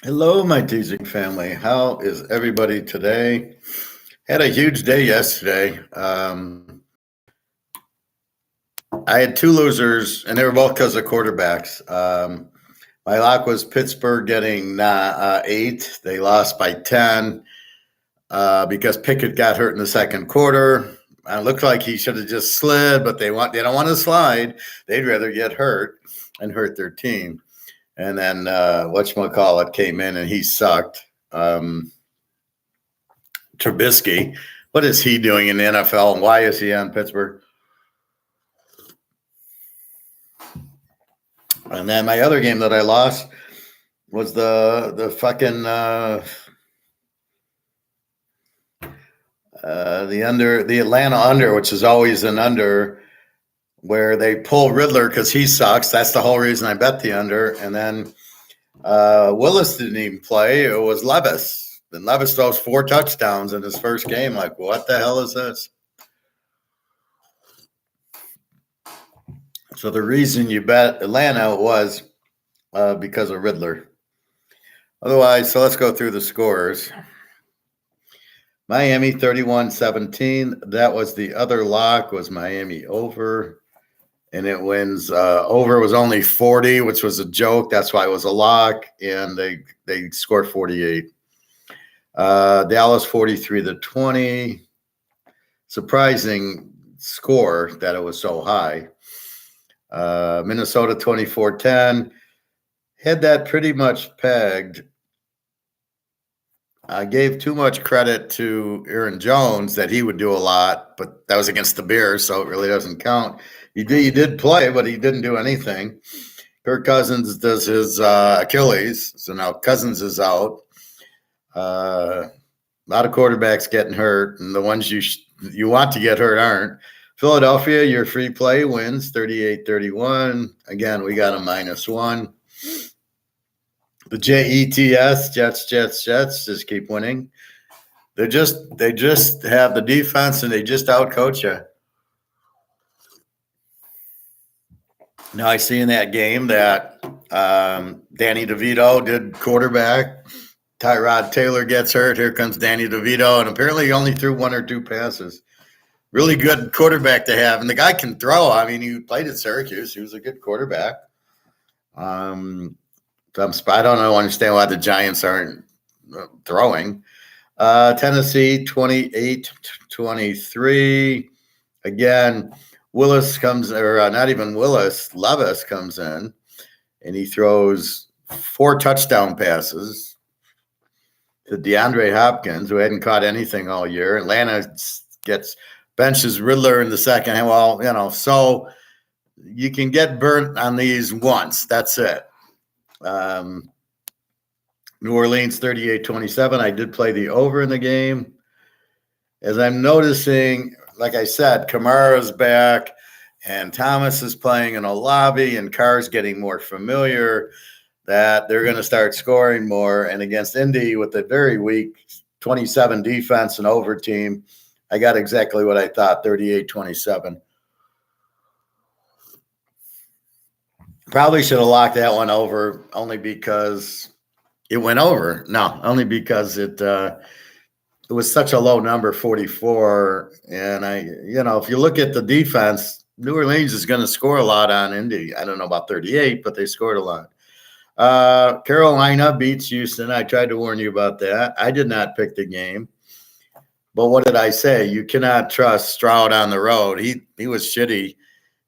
Hello, my teasing family. How is everybody today? Had a huge day yesterday. I had two losers, and they were both because of quarterbacks. My lock was Pittsburgh getting 8. They lost by 10 because Pickett got hurt in the second quarter. It looked like he should have just slid, but they don't want to slide. They'd rather get hurt and hurt their team. And then whatchamacallit came in and he sucked. Trubisky, what is he doing in the NFL and why is he on Pittsburgh? And then my other game that I lost was the fucking the Atlanta under, which is always an under, where they pull Riddler because he sucks. That's the whole reason I bet the under. And then Willis didn't even play. It was Levis. And Levis throws 4 touchdowns in his first game. Like, what the hell is this? So the reason you bet Atlanta was because of Riddler. Otherwise, so let's go through the scores. Miami 31-17. That was the other lock, was Miami over. And it wins. Over was only 40, which was a joke. That's why it was a lock. And they scored 48. Dallas 43-20. Surprising score that it was so high. Minnesota 24-10. Had that pretty much pegged. I gave too much credit to Aaron Jones that he would do a lot, but that was against the Bears, so it really doesn't count. He did play, but he didn't do anything. Kirk Cousins does his Achilles, so now Cousins is out. A lot of quarterbacks getting hurt, and the ones you want to get hurt aren't. Philadelphia, your free play wins 38-31. Again, we got a -1. The Jets, just keep winning. They just have the defense and they just outcoach you. Now I see in that game that Danny DeVito did quarterback. Tyrod Taylor gets hurt. Here comes Danny DeVito, and apparently he only threw 1 or 2 passes. Really good quarterback to have, and the guy can throw. I mean, he played at Syracuse. He was a good quarterback. I don't understand why the Giants aren't throwing. Tennessee 28-23. Again, Willis comes, or not even Willis, Levis comes in, and he throws 4 touchdown passes to DeAndre Hopkins, who hadn't caught anything all year. Atlanta benches Riddler in the second. Well, so you can get burnt on these once. That's it. New Orleans 38-27. I did play the over in the game. As I'm noticing, like I said, Kamara's back and Thomas is playing in a lobby and Carr's getting more familiar, that they're going to start scoring more. And against Indy with a very weak 27 defense and over team, I got exactly what I thought, 38-27. Probably should have locked that one over only because it went over. No, only because it was such a low number, 44. And if you look at the defense, New Orleans is going to score a lot on Indy. I don't know about 38, but they scored a lot. Carolina beats Houston. I tried to warn you about that. I did not pick the game. But what did I say? You cannot trust Stroud on the road. He was shitty.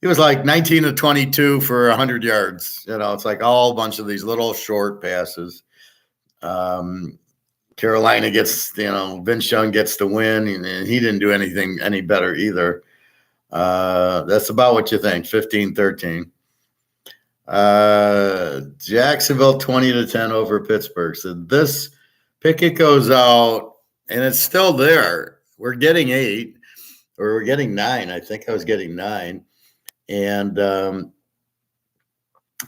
He was like 19-22 for 100 yards. It's like all a bunch of these little short passes. Carolina gets, Vince Young gets the win, and he didn't do anything any better either. That's about what you think, 15-13. Jacksonville 20-10 over Pittsburgh. So this Pickett goes out, and it's still there. We're getting 8, or we're getting 9. I think I was getting 9. And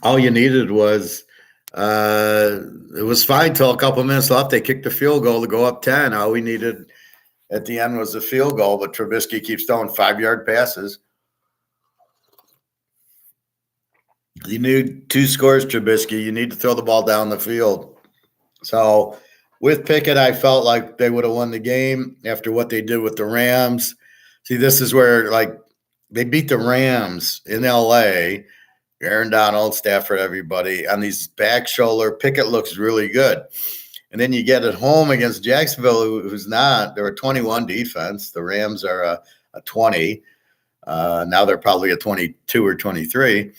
all you needed was it was fine till a couple minutes left. They kicked the field goal to go up 10. All we needed at the end was a field goal, but Trubisky keeps throwing 5-yard passes. You need 2 scores, Trubisky. You need to throw the ball down the field. So with Pickett, I felt like they would have won the game after what they did with the Rams. See, this is where they beat the Rams in LA. Aaron Donald, Stafford, everybody on these back shoulder. Pickett looks really good. And then you get it home against Jacksonville, who's not. They're a 21 defense. The Rams are a 20. Now they're probably a 22 or 23.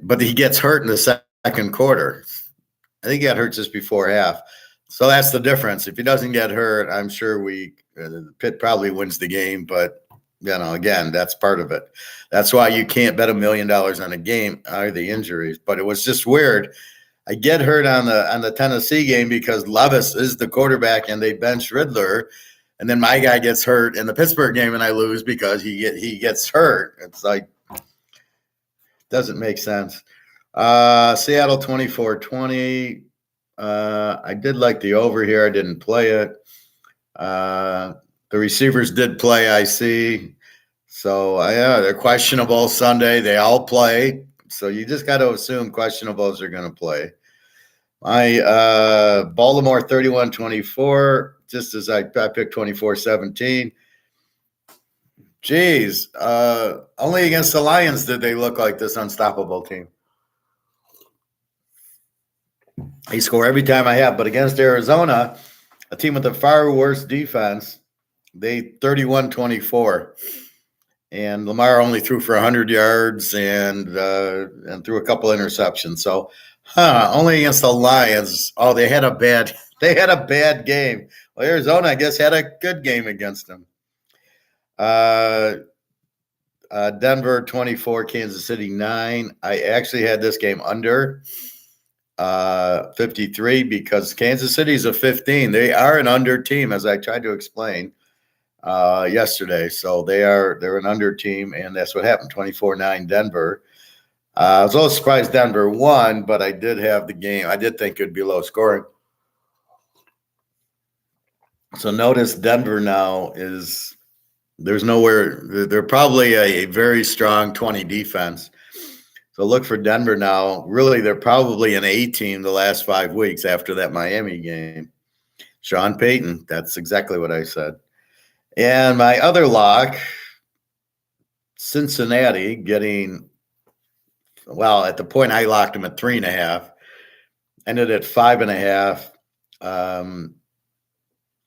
But he gets hurt in the second quarter. I think he got hurt just before half. So that's the difference. If he doesn't get hurt, I'm sure Pitt probably wins the game. But, again, that's part of it. That's why you can't bet $1 million on a game, are the injuries. But it was just weird. I get hurt on the Tennessee game because Levis is the quarterback and they bench Riddler. And then my guy gets hurt in the Pittsburgh game and I lose because he gets hurt. It's like, doesn't make sense. Seattle 24-20. I did like the over here. I didn't play it. The receivers did play, I see. So, they're questionable Sunday. They all play. So you just got to assume questionables are going to play. My Baltimore 31-24, just as I picked 24-17. Geez, only against the Lions did they look like this unstoppable team. They score every time I have, but against Arizona, a team with a far worse defense, they 31-24. And Lamar only threw for 100 yards and threw a couple interceptions. So, only against the Lions. Oh, they had a bad game. Well, Arizona, I guess, had a good game against them. Denver 24, Kansas City 9. I actually had this game under 53 because Kansas City's a 15. They are an under team, as I tried to explain yesterday. So they're an under team, and that's what happened. 24-9 Denver. I was a little surprised Denver won, but I did have the game. I did think it would be low scoring. So notice Denver now there's nowhere. They're probably a very strong 20 defense. So look for Denver now. Really, they're probably an A team the last 5 weeks after that Miami game. Sean Payton, that's exactly what I said. And my other lock, Cincinnati getting, at the point I locked them at 3.5, ended at 5.5.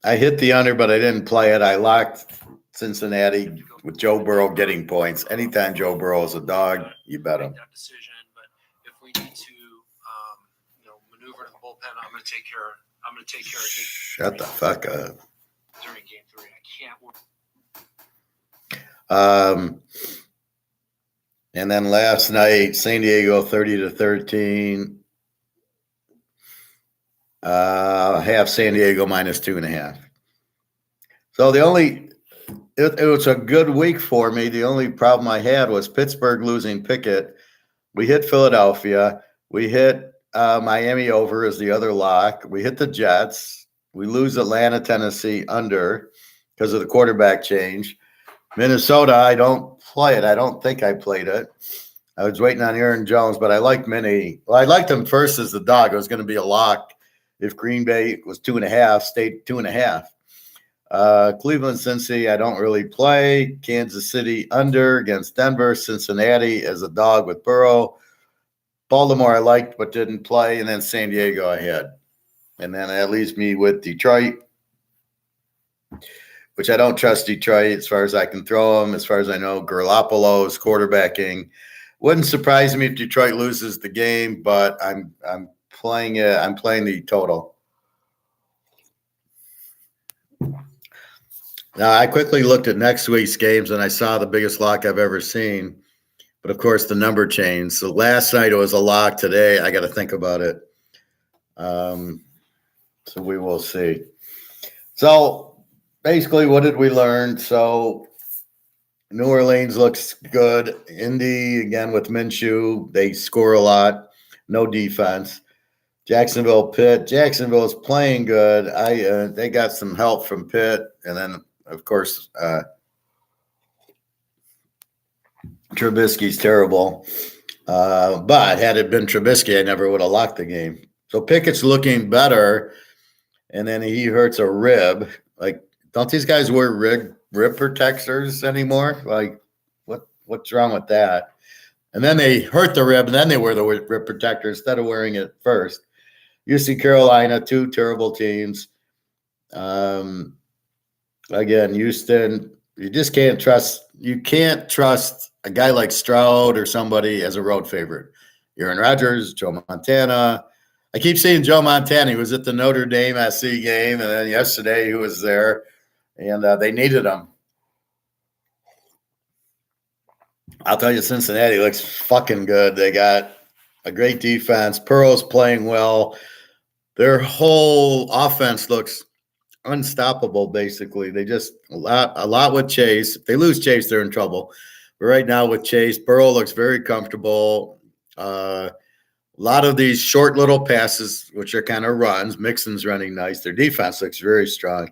I hit the under, but I didn't play it. I locked Cincinnati with Joe Burrow getting points. Anytime Joe Burrow is a dog, you bet him. That decision, but if we need to, maneuver to the bullpen, I'm going to take care of game. Shut the fuck up. During game 3, I can't. And then last night, San Diego 30-13. Have San Diego minus 2.5. So it was a good week for me. The only problem I had was Pittsburgh losing Pickett. We hit Philadelphia. We hit Miami over as the other lock. We hit the Jets. We lose Atlanta, Tennessee under because of the quarterback change. Minnesota, I don't play it. I don't think I played it. I was waiting on Aaron Jones, but I liked Minnie. Well, I liked him first as the dog. It was going to be a lock. If Green Bay was 2.5, stayed 2.5. Cleveland, Cincy, I don't really play. Kansas City under against Denver. Cincinnati as a dog with Burrow. Baltimore I liked but didn't play. And then San Diego I had. And then that leaves me with Detroit, which I don't trust Detroit as far as I can throw them. As far as I know, Garoppolo's quarterbacking. Wouldn't surprise me if Detroit loses the game, but I'm playing it. I'm playing the total. Now, I quickly looked at next week's games, and I saw the biggest lock I've ever seen. But, of course, the number changed. So last night it was a lock. Today I got to think about it. So we will see. So, basically, what did we learn? So, New Orleans looks good. Indy, again, with Minshew, they score a lot. No defense. Jacksonville, Pitt. Jacksonville is playing good. They got some help from Pitt. And then, of course, Trubisky's terrible. But had it been Trubisky, I never would have locked the game. So Pickett's looking better, and then he hurts a rib. Like, don't these guys wear rib protectors anymore? Like, what's wrong with that? And then they hurt the rib, and then they wear the rib protector instead of wearing it first. UC Carolina, two terrible teams. Again, Houston, you just can't trust. You can't trust a guy like Stroud or somebody as a road favorite. Aaron Rodgers, Joe Montana. I keep seeing Joe Montana. He was at the Notre Dame SC game, and then yesterday he was there, and they needed him. I'll tell you, Cincinnati looks fucking good. They got a great defense. Pearl's playing well. Their whole offense looks unstoppable, basically. They just a lot with Chase. If they lose Chase, they're in trouble. But right now with Chase, Burrow looks very comfortable. A lot of these short little passes, which are kind of runs. Mixon's running nice. Their defense looks very strong.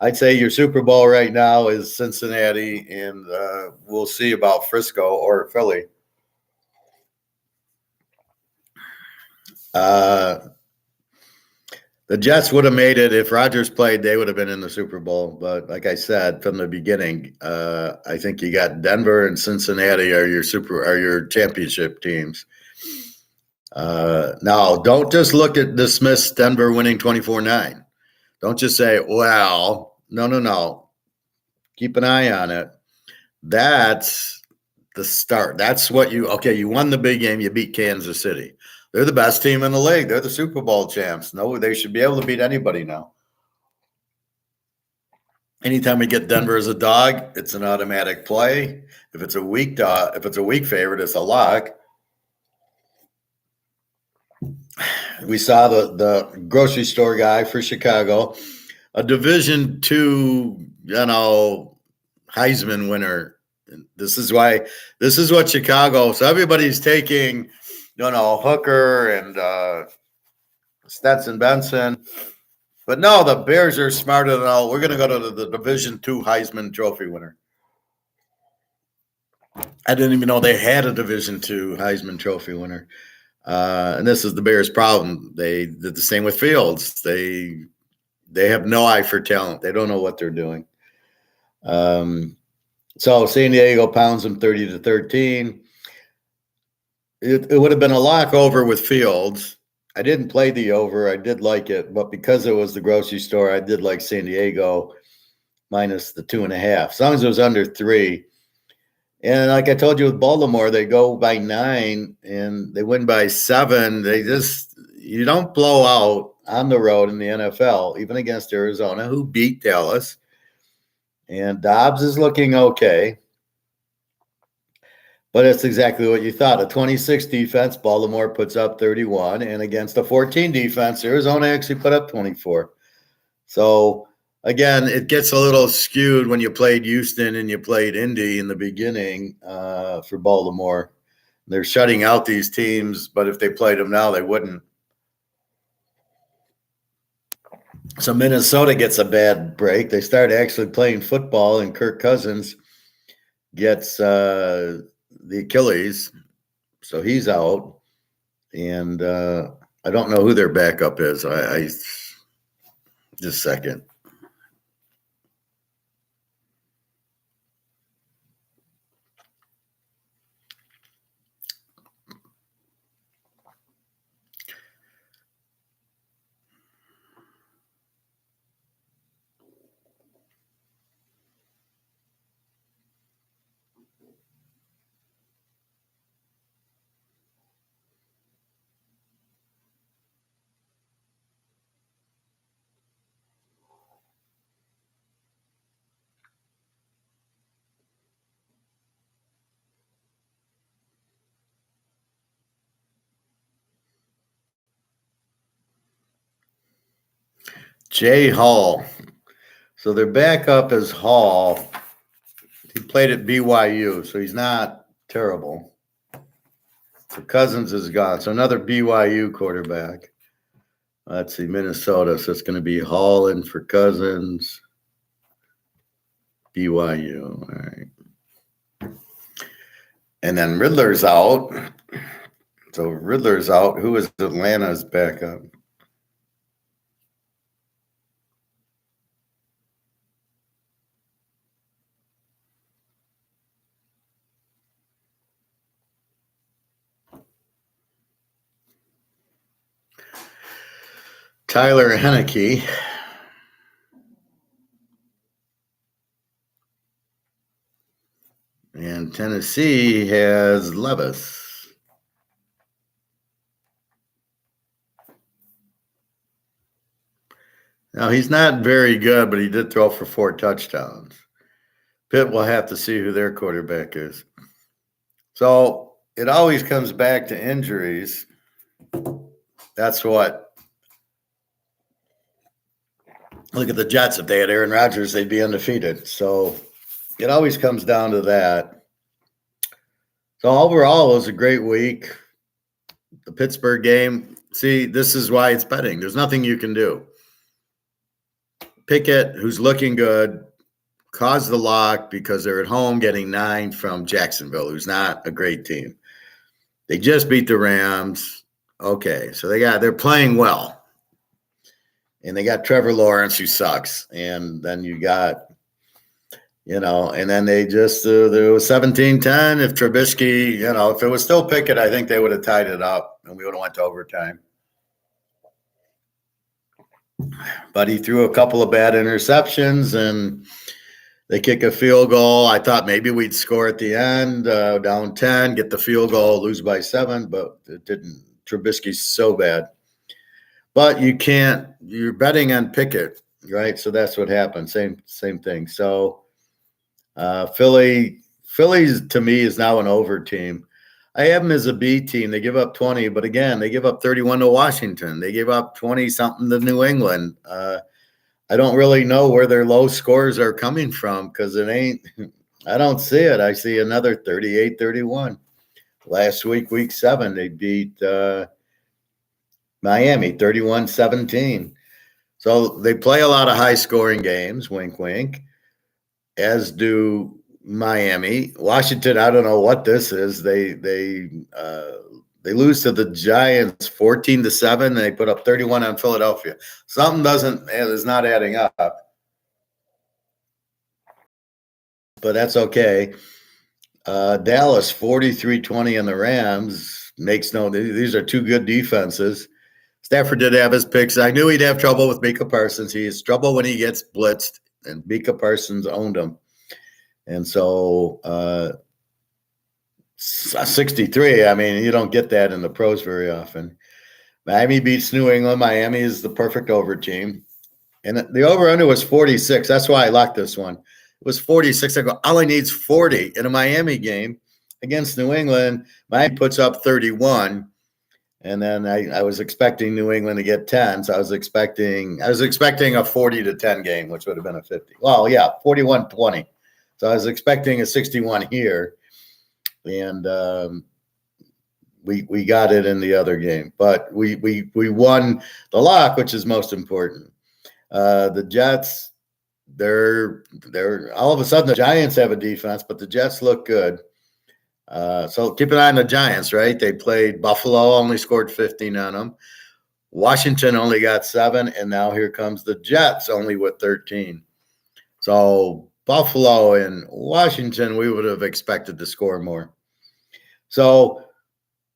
I'd say your Super Bowl right now is Cincinnati, and we'll see about Frisco or Philly. The Jets would have made it if Rodgers played. They would have been in the Super Bowl. But like I said from the beginning, I think you got Denver and Cincinnati are your championship teams. Now, don't just dismiss Denver winning 24-9. Don't just say, well, no. Keep an eye on it. That's the start. That's what you won the big game. You beat Kansas City. They're the best team in the league. They're the Super Bowl champs. No, they should be able to beat anybody now. Anytime we get Denver as a dog, it's an automatic play. If it's a weak favorite, it's a lock. We saw the grocery store guy for Chicago, a Division II, Heisman winner. This is what Chicago. So everybody's taking, Hooker and Stetson Benson. But no, the Bears are smarter than all. We're going to go to the Division II Heisman Trophy winner. I didn't even know they had a Division II Heisman Trophy winner. And this is the Bears' problem. They did the same with Fields. They have no eye for talent. They don't know what they're doing. So San Diego pounds them 30-13. It would have been a lock over with Fields. I didn't play the over. I did like it, but because it was the grocery store, I did like San Diego minus the 2.5. As long as it was under 3. And like I told you with Baltimore, they go by 9 and they win by 7. You don't blow out on the road in the NFL, even against Arizona, who beat Dallas. And Dobbs is looking okay. But it's exactly what you thought. A 26 defense, Baltimore puts up 31. And against a 14 defense, Arizona actually put up 24. So, again, it gets a little skewed when you played Houston and you played Indy in the beginning for Baltimore. They're shutting out these teams, but if they played them now, they wouldn't. So Minnesota gets a bad break. They start actually playing football, and Kirk Cousins gets the Achilles, so he's out. And I don't know who their backup is. I just a second. Jay Hall. So their backup is Hall. He played at BYU, so he's not terrible. So Cousins is gone. So another BYU quarterback. Let's see, Minnesota. So it's going to be Hall in for Cousins. BYU. All right. And then Riddler's out. So Riddler's out. Who is Atlanta's backup? Tyler Henneke. And Tennessee has Levis. Now, he's not very good, but he did throw for 4 touchdowns. Pitt will have to see who their quarterback is. So it always comes back to injuries. That's what. Look at the Jets. If they had Aaron Rodgers, they'd be undefeated. So it always comes down to that. So overall, it was a great week. The Pittsburgh game. See, this is why it's betting. There's nothing you can do. Pickett, who's looking good, caused the lock because they're at home getting 9 from Jacksonville, who's not a great team. They just beat the Rams. Okay, so they're playing well. And they got Trevor Lawrence, who sucks. And then you got, and then they just, there was 17-10. If Trubisky, if it was still Pickett, I think they would have tied it up and we would have went to overtime. But he threw a couple of bad interceptions and they kick a field goal. I thought maybe we'd score at the end, down 10, get the field goal, lose by 7, but it didn't. Trubisky's so bad. But you can't, you're betting on Pickett, right? So that's what happened. Same thing. So Philly's to me is now an over team. I have them as a B team. They give up 20, but again, they give up 31 to Washington. They give up 20-something to New England. I don't really know where their low scores are coming from because I don't see it. I see another 38-31. Last week, week 7, they beat Miami 31-17. So they play a lot of high-scoring games, wink, wink, as do Miami. Washington, I don't know what this is. They lose to the Giants 14-7. They put up 31 on Philadelphia. Something is not adding up. But that's okay. Dallas 43-20 on the Rams these are 2 good defenses. Stafford did have his picks. I knew he'd have trouble with Micah Parsons. He has trouble when he gets blitzed, and Micah Parsons owned him. And so 63, I mean, you don't get that in the pros very often. Miami beats New England. Miami is the perfect over team. And the over-under was 46. That's why I locked this one. It was 46. I go, all I need is 40 in a Miami game against New England. Miami puts up 31. And then I was expecting New England to get 10. So I was expecting a 40-10 game, which would have been a 50. Well, yeah, 41-20. So I was expecting a 61 here. And we got it in the other game. But we won the lock, which is most important. The Jets, they're all of a sudden the Giants have a defense, but the Jets look good. So keep an eye on the Giants, right? They played Buffalo, only scored 15 on them. Washington only got 7, and now here comes the Jets, only with 13. So Buffalo and Washington, we would have expected to score more. So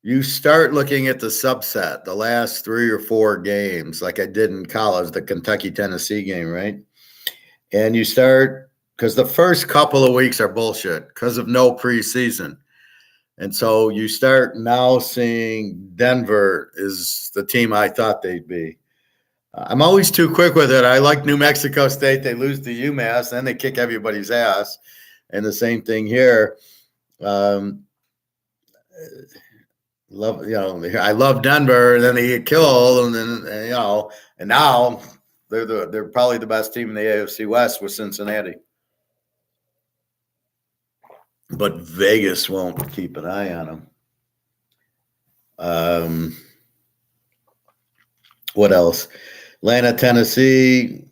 you start looking at the subset, the last 3 or 4 games, like I did in college, the Kentucky-Tennessee game, right? And you start, because the first couple of weeks are bullshit because of no preseason. And so you start now seeing Denver is the team I thought they'd be. I'm always too quick with it. I like New Mexico State. They lose to UMass, then they kick everybody's ass. And the same thing here. I love Denver, and then they get killed, and then and now they're probably the best team in the AFC West with Cincinnati. But Vegas won't keep an eye on them. What else? Atlanta, Tennessee.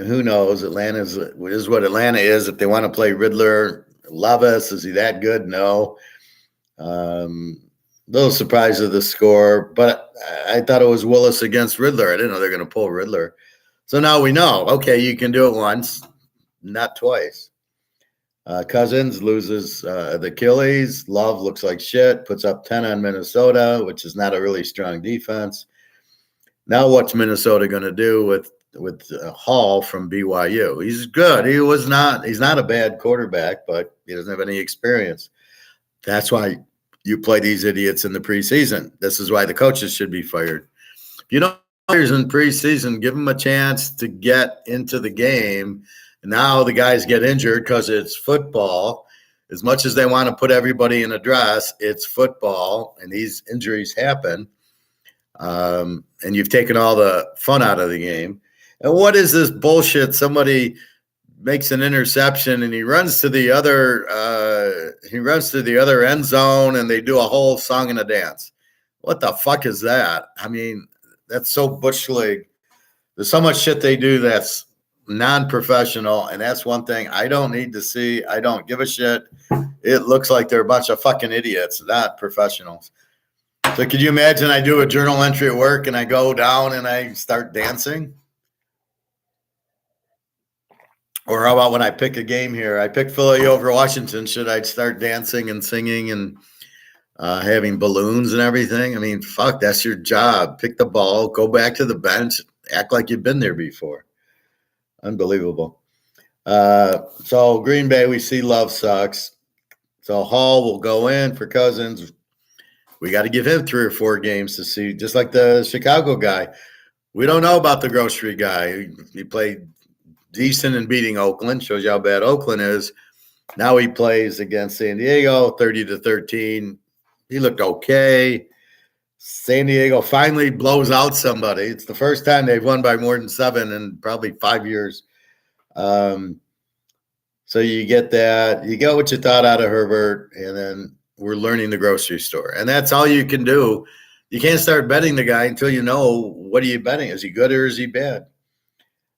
Who knows? Atlanta is what Atlanta is. If they want to play Riddler, Levis, is he that good? No. Little surprised at the score, but I thought it was Willis against Riddler. I didn't know they're going to pull Riddler. So now we know. Okay, you can do it once, not twice. Cousins loses the Achilles. Love looks like shit. Puts up 10 on Minnesota, which is not a really strong defense. Now what's Minnesota going to do with Hall from BYU? He's good. He's not a bad quarterback, but he doesn't have any experience. That's why you play these idiots in the preseason. This is why the coaches should be fired. If you don't players in preseason, give them a chance to get into the game. Now the guys get injured because it's football. As much as they want to put everybody in a dress, it's football, and these injuries happen. And you've taken all the fun out of the game. And what is this bullshit? Somebody makes an interception and he runs to the other end zone, and they do a whole song and a dance. What the fuck is that? I mean, that's so bush league. There's so much shit they do that's non-professional, and that's one thing I don't need to see. I don't give a shit. It looks like they're a bunch of fucking idiots, not professionals. So could you imagine I do a journal entry at work and I go down and I start dancing? Or how about when I pick a game here? I pick Philly over Washington. Should I start dancing and singing and having balloons and everything? I mean, fuck, that's your job. Pick the ball, go back to the bench, act like you've been there before. Unbelievable. So Green Bay, we see Love sucks. So Hall will go in for Cousins. We got to give him 3 or 4 games to see, just like the Chicago guy. We don't know about the grocery guy. He played decent in beating Oakland. Shows you how bad Oakland is. Now he plays against San Diego, 30-13. He looked okay. San Diego finally blows out somebody. It's the first time they've won by more than 7 in probably 5 years. So you get that. You get what you thought out of Herbert, and then we're learning the grocery store. And that's all you can do. You can't start betting the guy until you know, what are you betting? Is he good or is he bad?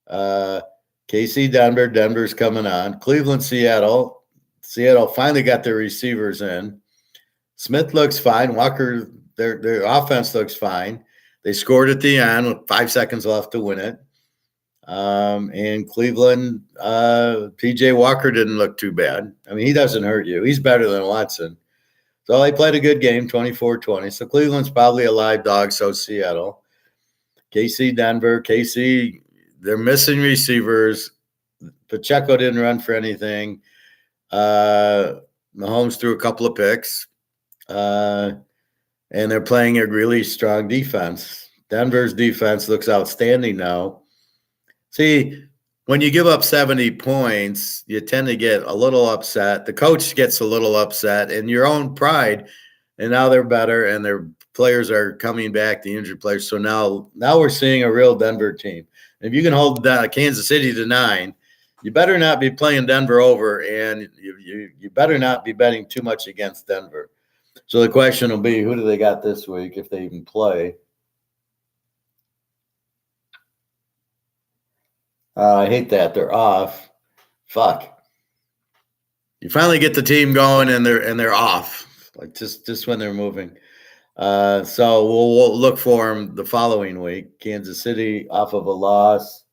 KC, Denver. Denver's coming on. Cleveland, Seattle. Seattle finally got their receivers in. Smith looks fine. Walker, their offense looks fine. They scored at the end with 5 seconds left to win it. And Cleveland, P.J. Walker didn't look too bad. I mean, he doesn't hurt you. He's better than Watson. So they played a good game, 24-20. So Cleveland's probably a live dog, so Seattle. KC, Denver. KC, they're missing receivers. Pacheco didn't run for anything. Mahomes threw a couple of picks. And they're playing a really strong defense. Denver's defense looks outstanding now. See, when you give up 70 points, you tend to get a little upset. The coach gets a little upset, and your own pride. And now they're better, and their players are coming back, the injured players. So now we're seeing a real Denver team. If you can hold Kansas City to 9, you better not be playing Denver over, and you better not be betting too much against Denver. So the question will be, who do they got this week if they even play? I hate that. They're off. Fuck. You finally get the team going and they're off. Like just when they're moving. So we'll look for them the following week. Kansas City off of a loss.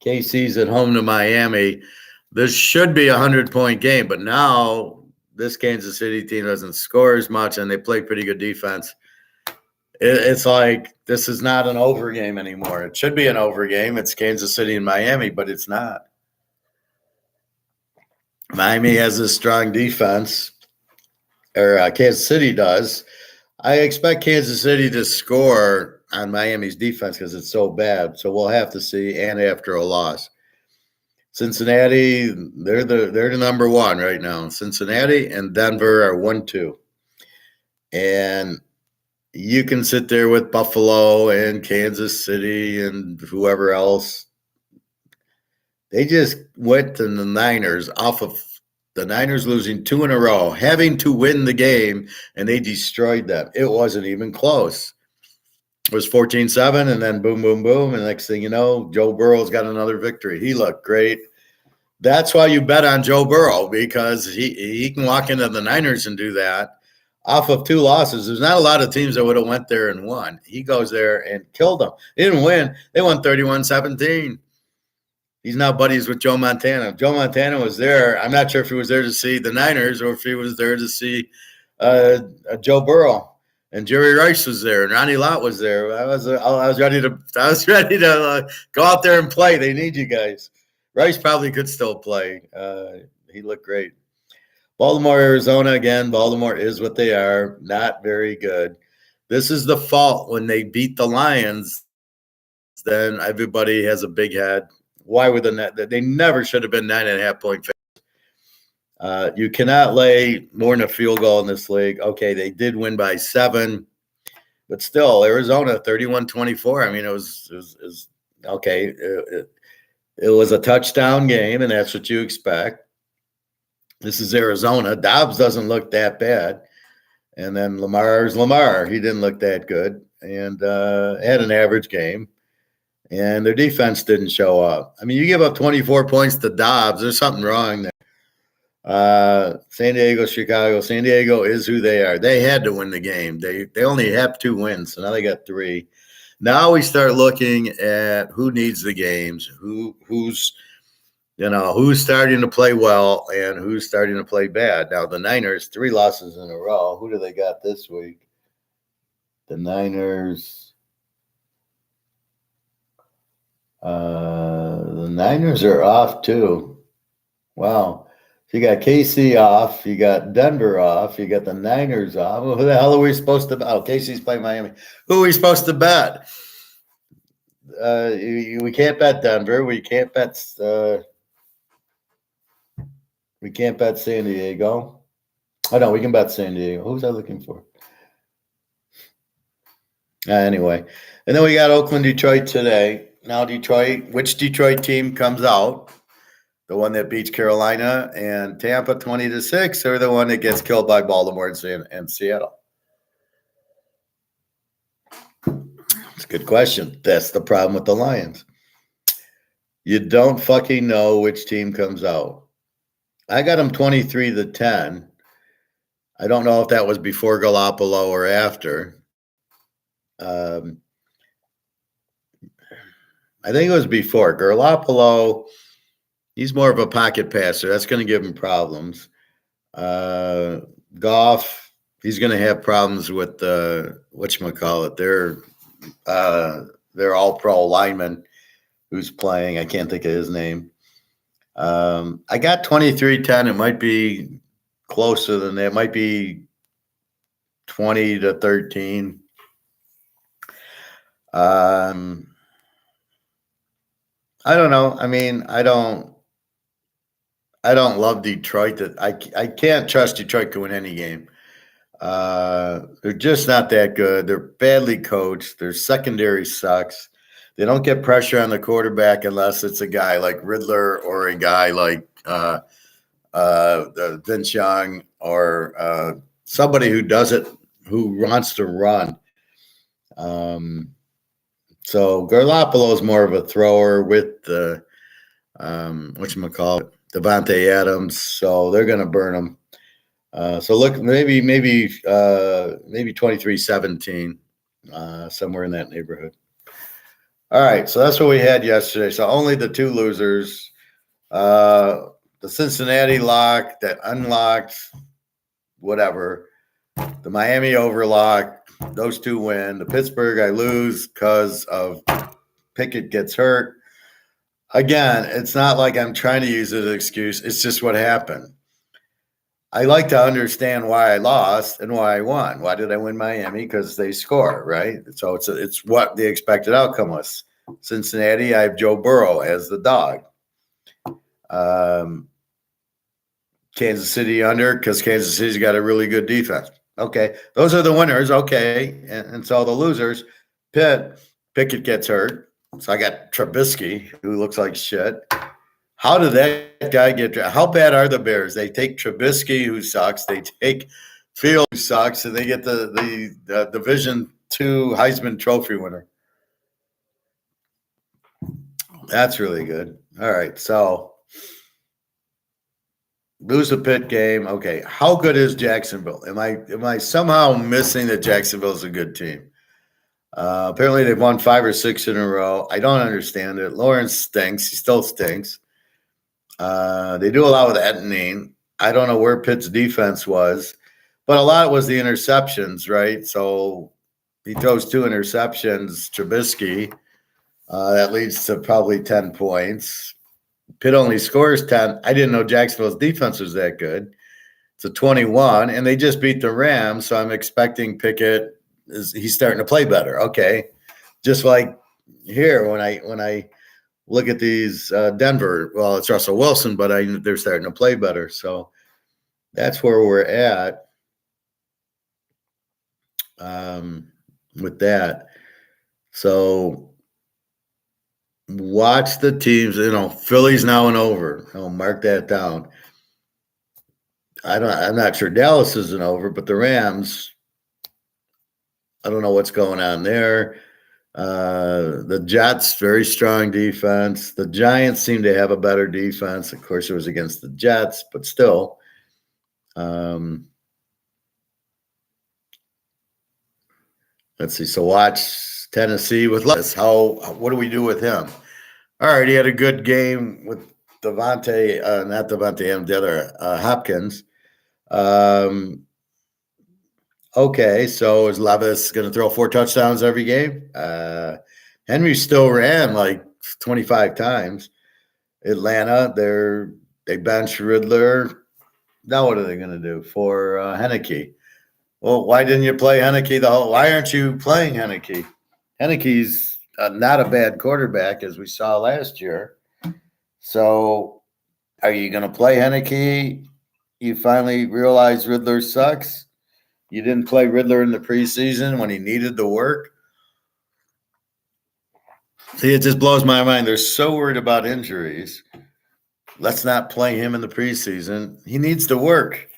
KC's at home to Miami. This should be a 100-point game, but now this Kansas City team doesn't score as much, and they play pretty good defense. It's like this is not an over game anymore. It should be an over game. It's Kansas City and Miami, but it's not. Miami has a strong defense, or Kansas City does. I expect Kansas City to score on Miami's defense because it's so bad. So we'll have to see, and after a loss. Cincinnati, they're the number 1 right now. Cincinnati and Denver are 1-2. And you can sit there with Buffalo and Kansas City and whoever else. They just went to the Niners off of the Niners losing 2 in a row, having to win the game, and they destroyed them. It wasn't even close. It was 14-7, and then boom, boom, boom. And next thing you know, Joe Burrow's got another victory. He looked great. That's why you bet on Joe Burrow, because he can walk into the Niners and do that. Off of 2 losses, there's not a lot of teams that would have went there and won. He goes there and killed them. They didn't win. They won 31-17. He's now buddies with Joe Montana. Joe Montana was there. I'm not sure if he was there to see the Niners or if he was there to see Joe Burrow. and Jerry Rice was there, and Ronnie Lott was there. I was ready to go out there and play. They need you guys. Rice probably could still play. He looked great. Baltimore, Arizona again. Baltimore is what they are. Not very good. This is the fault when they beat the Lions. Then everybody has a big head. Why were they never should have been 9.5-point favorites. You cannot lay more than a field goal in this league. Okay, they did win by 7, but still, Arizona 31-24. I mean, it was okay. It was a touchdown game, and that's what you expect. This is Arizona. Dobbs doesn't look that bad. And then Lamar's Lamar. He didn't look that good and had an average game. And their defense didn't show up. I mean, you give up 24 points to Dobbs. There's something wrong there. San Diego, Chicago. San Diego is who they are. They had to win the game. They only have 2 wins, so now they got 3. Now we start looking at who needs the games, who's starting to play well and who's starting to play bad. Now, the Niners, 3 losses in a row. Who do they got this week? The Niners. The Niners are off, too. Wow. So you got KC off. You got Denver off. You got the Niners off. Well, who the hell are we supposed to bet? Oh, KC's playing Miami. Who are we supposed to bet? We can't bet Denver. We can't bet San Diego. Oh, no, we can bet San Diego. Who was I looking for? Anyway. And then we got Oakland, Detroit today. Now Detroit, which Detroit team comes out? The one that beats Carolina and Tampa 20-6, or the one that gets killed by Baltimore and Seattle? It's a good question. That's the problem with the Lions. You don't fucking know which team comes out. I got them 23-10. I don't know if that was before Garoppolo or after. I think it was before. Garoppolo, he's more of a pocket passer. That's going to give him problems. Goff, he's going to have problems with whatchamacallit. They're all-pro lineman who's playing. I can't think of his name. I got 23-10. It might be closer than that. It might be 20-13. I don't know. I mean, I don't love Detroit. I can't trust Detroit to win any game. They're just not that good. They're badly coached. Their secondary sucks. They don't get pressure on the quarterback unless it's a guy like Riddler or a guy like Vince Young or somebody who wants to run. So Garoppolo is more of a thrower with the Devontae Adams. So they're going to burn him. So look, maybe 23-17, somewhere in that neighborhood. All right, so that's what we had yesterday. So only the 2 losers. The Cincinnati lock that unlocked, whatever. The Miami overlock. Those 2 win. The Pittsburgh, I lose because of Pickett gets hurt. Again, it's not like I'm trying to use it as an excuse. It's just what happened. I like to understand why I lost and why I won. Why did I win Miami? Because they score, right? So it's what the expected outcome was. Cincinnati, I have Joe Burrow as the dog. Kansas City under because Kansas City's got a really good defense. Okay, those are the winners. Okay, and so the losers, Pickett gets hurt. So I got Trubisky, who looks like shit. How did that guy get drafted? How bad are the Bears? They take Trubisky, who sucks. They take Fields, who sucks, and they get the Division II Heisman Trophy winner. That's really good. All right, so lose the Pitt game. Okay, how good is Jacksonville? Am I somehow missing that Jacksonville is a good team? Apparently, they've won 5 or 6 in a row. I don't understand it. Lawrence stinks. He still stinks. They do a lot with Etnine. I don't know where Pitt's defense was. But a lot was the interceptions, right? So he throws 2 interceptions, Trubisky. That leads to probably 10 points. Pitt only scores 10. I didn't know Jacksonville's defense was that good. It's a 21, and they just beat the Rams, so I'm expecting Pickett he's starting to play better. Okay. Just like here when I look at these Denver, well, it's Russell Wilson, but they're starting to play better. So that's where we're at with that. So watch the teams. Philly's now an over. I'll mark that down. I'm not sure Dallas is an over, but the Rams, I don't know what's going on there. The Jets, very strong defense. The Giants seem to have a better defense. Of course, it was against the Jets, but still. Let's see. So watch Tennessee with Levis. What do we do with him? All right, he had a good game with not Devontae, the other Hopkins. Okay, so is Levis going to throw 4 touchdowns every game? Henry still ran like 25 times. Atlanta, they bench Riddler. Now what are they going to do for Henneke? Well, why didn't you play Henneke why aren't you playing Henneke? Henneke's not a bad quarterback, as we saw last year. So are you going to play Henneke? You finally realize Riddler sucks? You didn't play Riddler in the preseason when he needed the work? See, it just blows my mind. They're so worried about injuries. Let's not play him in the preseason. He needs to work.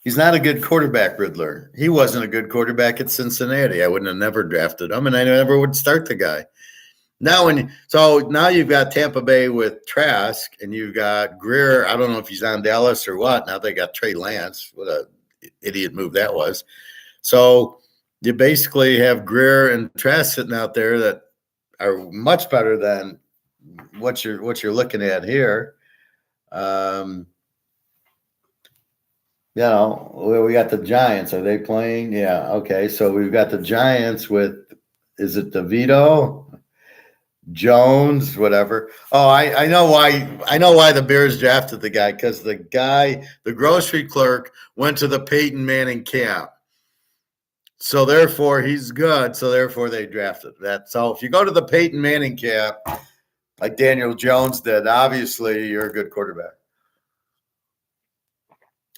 He's not a good quarterback, Riddler. He wasn't a good quarterback at Cincinnati. I wouldn't have never drafted him, and I never would start the guy. Now you've got Tampa Bay with Trask, and you've got Greer. I don't know if he's on Dallas or what. Now they got Trey Lance. What a idiot move that was. So you basically have Greer and Trask sitting out there that are much better than what you're looking at here. We got the Giants. Are they playing? Yeah. Okay. So we've got the Giants with, is it DeVito, Jones, whatever? Oh, I know why. I know why the Bears drafted the guy, because the grocery clerk, went to the Peyton Manning camp. So therefore he's good. So therefore they drafted that. So if you go to the Peyton Manning camp, like Daniel Jones did, obviously you're a good quarterback.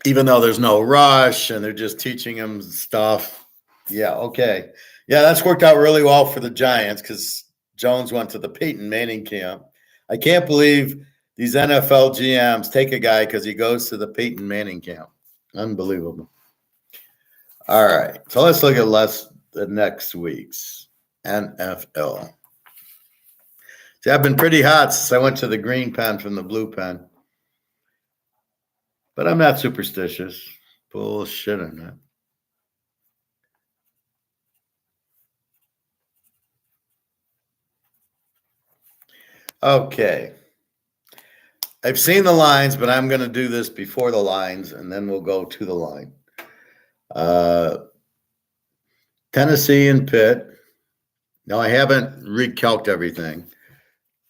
Even though there's no rush and they're just teaching him stuff. Yeah, okay. Yeah, that's worked out really well for the Giants because Jones went to the Peyton Manning camp. I can't believe these NFL GMs take a guy because he goes to the Peyton Manning camp. Unbelievable. All right, so let's look at the next week's NFL. See, I've been pretty hot since I went to the green pen from the blue pen. But I'm not superstitious. Bullshit on that. Okay. I've seen the lines, but I'm going to do this before the lines, and then we'll go to the line. Tennessee and Pitt. Now, I haven't recalculated everything.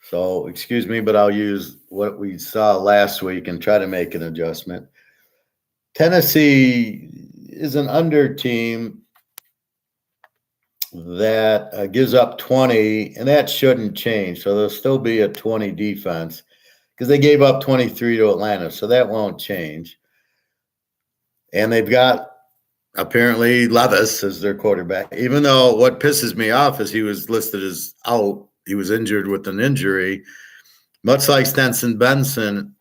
So, excuse me, but I'll use what we saw last week and try to make an adjustment. Tennessee is an under team that gives up 20, and that shouldn't change. So there'll still be a 20 defense because they gave up 23 to Atlanta, so that won't change. And they've got apparently Levis as their quarterback, even though what pisses me off is he was listed as out. He was injured with an injury, much like Stenson Benson.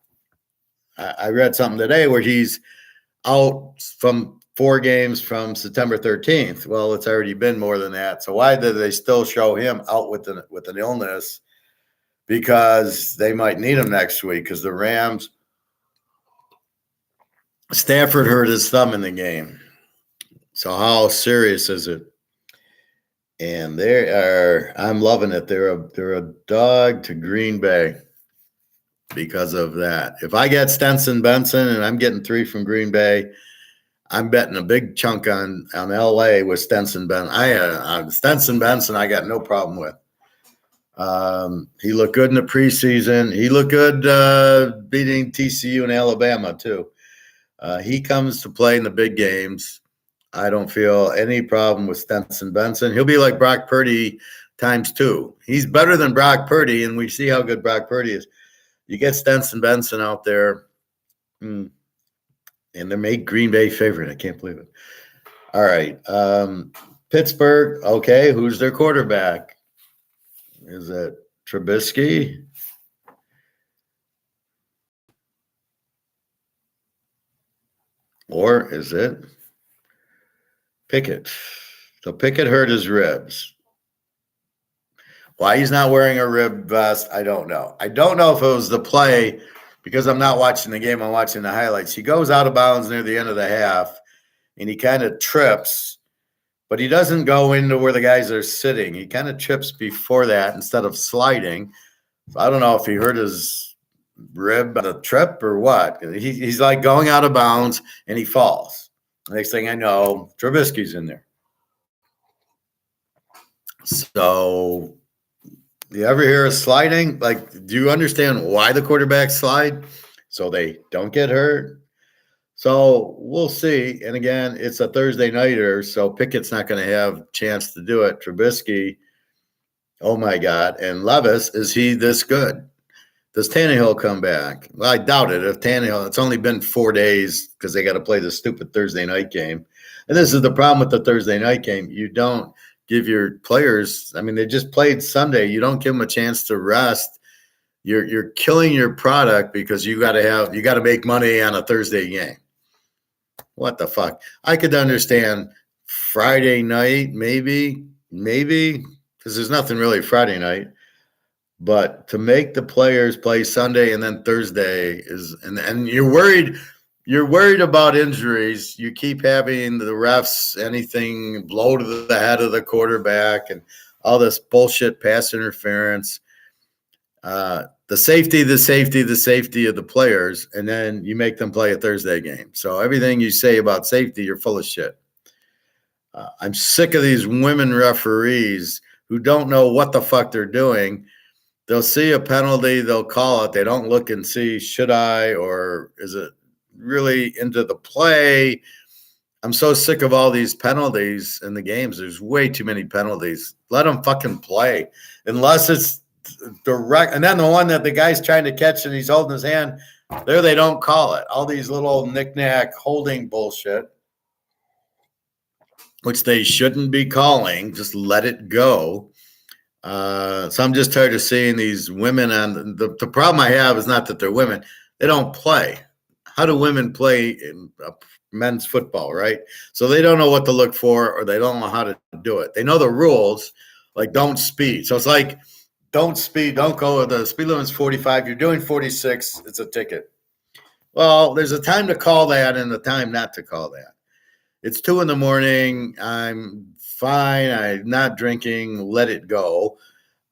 I read something today where he's out from 4 games from September 13th. Well, it's already been more than that. So why did they still show him out with an illness? Because they might need him next week because the Rams, Stafford hurt his thumb in the game. So how serious is it? And I'm loving it. They're a dog to Green Bay because of that. If I get Stenson Benson and I'm getting 3 from Green Bay, I'm betting a big chunk on LA with Stenson Benson. Stenson Benson, I got no problem with. He looked good in the preseason. He looked good beating TCU and Alabama too. He comes to play in the big games. I don't feel any problem with Stenson Benson. He'll be like Brock Purdy ×2. He's better than Brock Purdy, and we see how good Brock Purdy is. You get Stenson Benson out there, and they made Green Bay favorite. I can't believe it. All right. Pittsburgh, okay. Who's their quarterback? Is it Trubisky? Or is it Pickett? So Pickett hurt his ribs. Why he's not wearing a rib vest, I don't know. I don't know if it was the play because I'm not watching the game. I'm watching the highlights. He goes out of bounds near the end of the half, and he kind of trips, but he doesn't go into where the guys are sitting. He kind of trips before that instead of sliding. So I don't know if he hurt his rib on the trip or what. He's like going out of bounds, and he falls. Next thing I know, Trubisky's in there. So you ever hear of sliding? Like, do you understand why the quarterbacks slide? So they don't get hurt. So we'll see. And again, it's a Thursday nighter, so Pickett's not going to have a chance to do it. Trubisky, oh my God. And Levis, is he this good? Does Tannehill come back? Well, I doubt it. If Tannehill, it's only been 4 days because they got to play the stupid Thursday night game. And this is the problem with the Thursday night game. You don't give your players, I mean, they just played Sunday. You don't give them a chance to rest. You're killing your product because you got to make money on a Thursday game. What the fuck? I could understand Friday night, maybe, because there's nothing really Friday night. But to make the players play Sunday and then Thursday is, and you're worried about injuries. You keep having the refs, anything blow to the head of the quarterback and all this bullshit pass interference. The safety of the players, and then you make them play a Thursday game. So everything you say about safety, you're full of shit. I'm sick of these women referees who don't know what the fuck they're doing. They'll see a penalty, they'll call it. They don't look and see, should I, or is it really into the play? I'm so sick of all these penalties in the games. There's way too many penalties. Let them fucking play. Unless it's direct. And then the one that the guy's trying to catch and he's holding his hand, there they don't call it. All these little knick-knack holding bullshit, which they shouldn't be calling. Just let it go. So I'm just tired of seeing these women on the problem I have is not that they're women. They don't play. How do women play in men's football, right? So they don't know what to look for or they don't know how to do it. They know the rules, like don't speed. So it's like, don't speed, don't go. The speed limit's 45. You're doing 46. It's a ticket. Well, there's a time to call that and a time not to call that. It's 2 a.m. I'm fine. I'm not drinking. Let it go.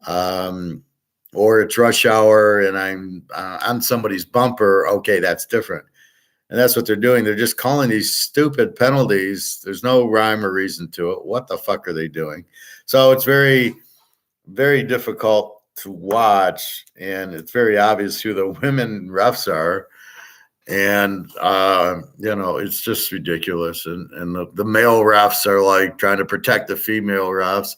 Or it's rush hour and I'm on somebody's bumper. Okay, that's different. And that's what they're doing. They're just calling these stupid penalties. There's no rhyme or reason to it. What the fuck are they doing? So it's very, very difficult to watch. And it's very obvious who the women refs are. And, it's just ridiculous. And the male refs are like trying to protect the female refs.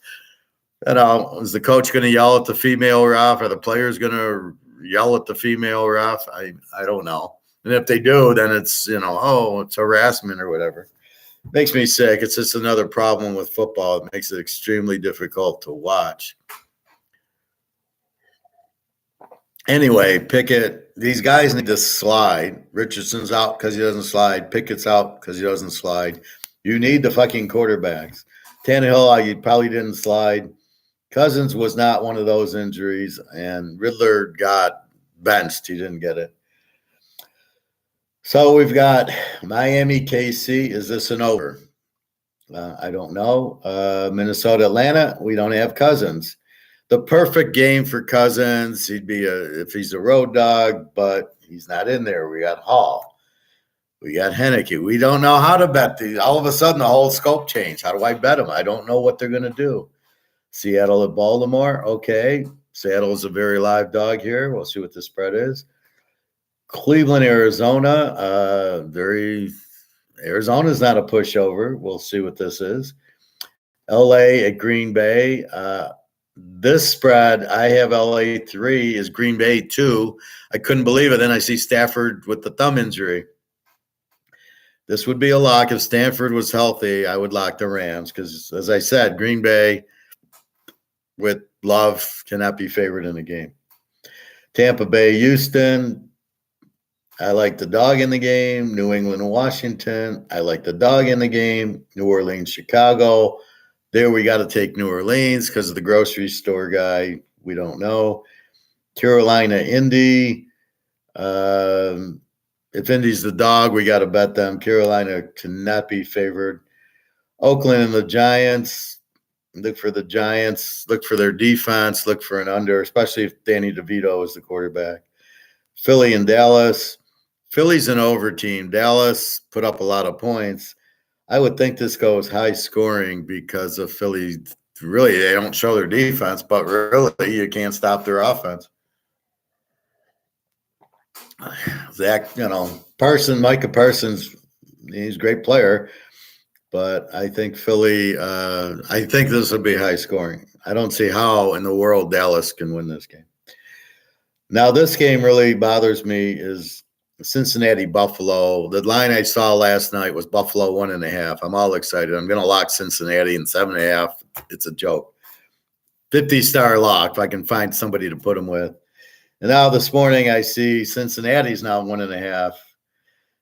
Is the coach going to yell at the female ref? Are the players going to yell at the female ref? I don't know. And if they do, then it's, it's harassment or whatever. Makes me sick. It's just another problem with football. It makes it extremely difficult to watch. Anyway, Pickett, these guys need to slide. Richardson's out because he doesn't slide. Pickett's out because he doesn't slide. You need the fucking quarterbacks. Tannehill, you probably didn't slide. Cousins was not one of those injuries, and Riddler got benched. He didn't get it. So we've got Miami, KC. Is this an over? I don't know. Minnesota, Atlanta. We don't have Cousins. The perfect game for Cousins. He'd be if he's a road dog, but he's not in there. We got Hall. We got Heineke. We don't know how to bet these. All of a sudden, the whole scope changed. How do I bet them? I don't know what they're going to do. Seattle at Baltimore. Okay. Seattle is a very live dog here. We'll see what the spread is. Cleveland, Arizona. Arizona's not a pushover. We'll see what this is. LA at Green Bay. This spread, I have LA 3, is Green Bay 2. I couldn't believe it. Then I see Stafford with the thumb injury. This would be a lock. If Stanford was healthy, I would lock the Rams because, as I said, Green Bay with Love cannot be favored in the game. Tampa Bay, Houston. I like the dog in the game. New England, Washington. I like the dog in the game. New Orleans, Chicago. There we got to take New Orleans because of the grocery store guy. We don't know. Carolina, Indy. If Indy's the dog, we got to bet them. Carolina cannot be favored. Oakland and the Giants. Look for the Giants. Look for their defense. Look for an under, especially if Danny DeVito is the quarterback. Philly and Dallas. Philly's an over team. Dallas put up a lot of points. I would think this goes high scoring because of Philly. Really, they don't show their defense, but really, you can't stop their offense. Zach, Micah Parsons, he's a great player, but I think Philly, I think this will be high scoring. I don't see how in the world Dallas can win this game. Now, this game really bothers me is Cincinnati-Buffalo. The line I saw last night was Buffalo 1.5. I'm all excited. I'm going to lock Cincinnati in 7.5. It's a joke. 50-star lock if I can find somebody to put them with. And now this morning I see Cincinnati's now 1.5.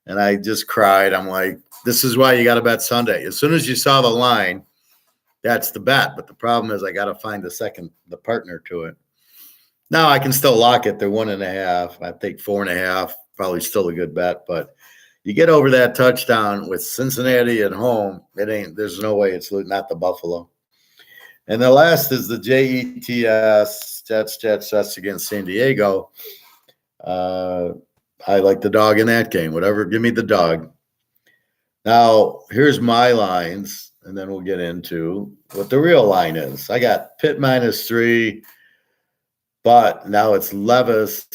And I just cried. I'm like, this is why you got to bet Sunday. As soon as you saw the line, that's the bet. But the problem is I got to find the partner to it. Now I can still lock it. They're 1.5. I think 4.5. Probably still a good bet. But you get over that touchdown with Cincinnati at home, there's no way it's not the Buffalo. And the last is the Jets against San Diego. I like the dog in that game. Whatever, give me the dog. Now, here's my lines, and then we'll get into what the real line is. I got Pitt -3, but now it's Levis,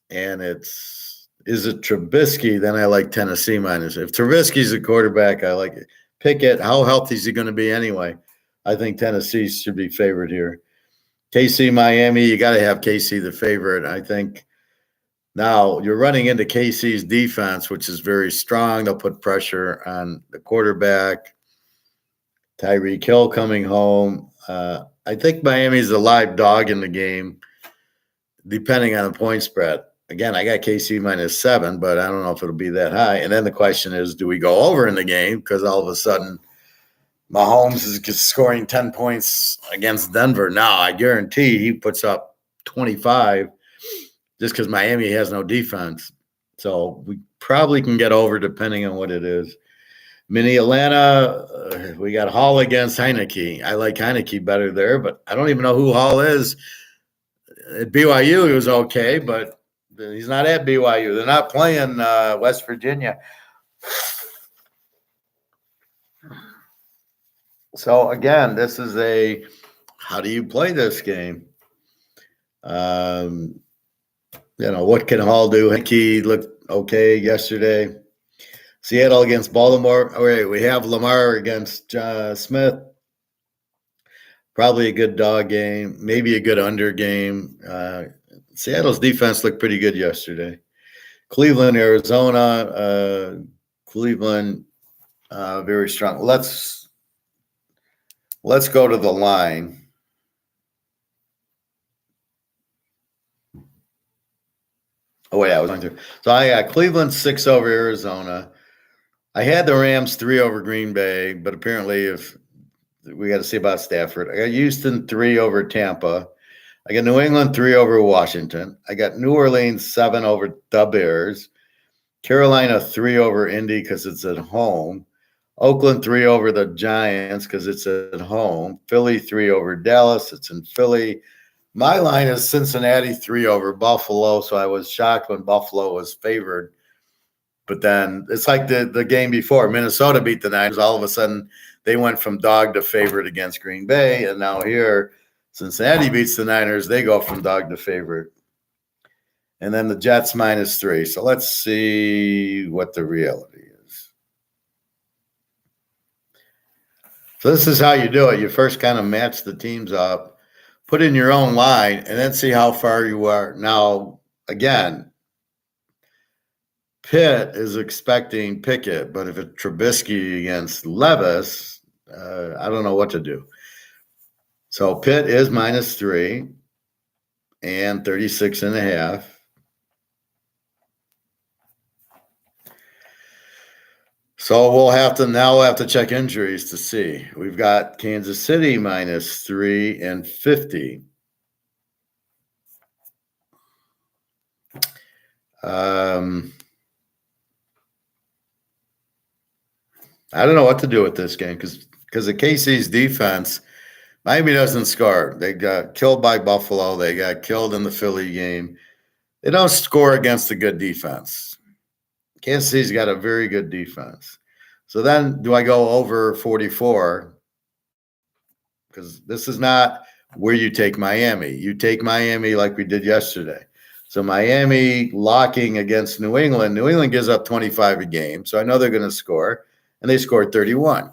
and is it Trubisky? Then I like Tennessee minus. If Trubisky's a quarterback, I like it. Pickett, how healthy is he going to be anyway? I think Tennessee should be favored here. KC, Miami, you got to have KC the favorite. I think now you're running into KC's defense, which is very strong. They'll put pressure on the quarterback. Tyreek Hill coming home. I think Miami's a live dog in the game, depending on the point spread. Again, I got KC -7, but I don't know if it'll be that high. And then the question is, do we go over in the game? Because all of a sudden, Mahomes is scoring 10 points against Denver. Now, I guarantee he puts up 25 just because Miami has no defense. So we probably can get over depending on what it is. Atlanta, we got Hall against Heineke. I like Heineke better there, but I don't even know who Hall is. At BYU, he was okay, but he's not at BYU. They're not playing West Virginia. So, again, this is how do you play this game? What can Hall do? He looked okay yesterday. Seattle against Baltimore. All right, we have Lamar against Smith. Probably a good dog game, maybe a good under game. Seattle's defense looked pretty good yesterday. Cleveland, Arizona. Cleveland, very strong. Let's go to the line. Oh, yeah, I was going to. So I got Cleveland 6 over Arizona. I had the Rams 3 over Green Bay, but apparently if we got to see about Stafford. I got Houston 3 over Tampa. I got New England 3 over Washington. I got New Orleans 7 over the Bears. Carolina 3 over Indy because it's at home. Oakland 3 over the Giants because it's at home. Philly 3 over Dallas. It's in Philly. My line is Cincinnati 3 over Buffalo, so I was shocked when Buffalo was favored. But then it's like the game before. Minnesota beat the Niners. All of a sudden, they went from dog to favorite against Green Bay. And now here, Cincinnati beats the Niners. They go from dog to favorite. And then the Jets -3. So let's see what the reality is. So this is how you do it. You first kind of match the teams up, put in your own line, and then see how far you are. Now, again, Pitt is expecting Pickett, but if it's Trubisky against Levis, I don't know what to do. So Pitt is -3 and 36.5. So we'll have to check injuries to see. We've got Kansas City -3 and 50. I don't know what to do with this game because of KC's defense. Miami doesn't score. They got killed by Buffalo. They got killed in the Philly game. They don't score against a good defense. Kansas City's got a very good defense. So then do I go over 44? Because this is not where you take Miami. You take Miami like we did yesterday. So Miami locking against New England. New England gives up 25 a game. So I know they're going to score. And they scored 31.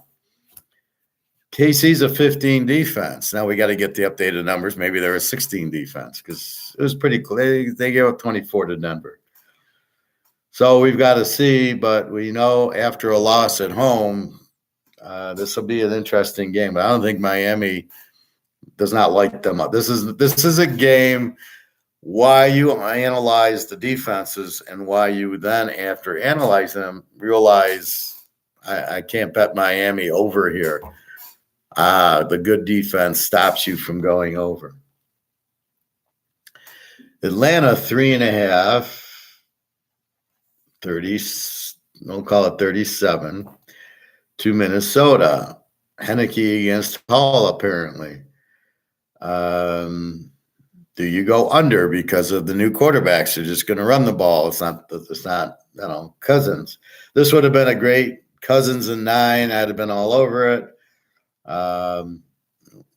KC's a 15 defense. Now we got to get the updated numbers. Maybe they're a 16 defense because it was pretty clear. They gave up 24 to Denver. So we've got to see, but we know after a loss at home, this will be an interesting game. But I don't think Miami does not like them. This is a game why you analyze the defenses and why you then, after analyze them, realize I can't bet Miami over here. The good defense stops you from going over. Atlanta 3.5, 30. We'll call it 37 to Minnesota. Henneke against Hall, apparently. Do you go under because of the new quarterbacks? They're just going to run the ball. It's not Cousins. This would have been a great Cousins in 9. I'd have been all over it.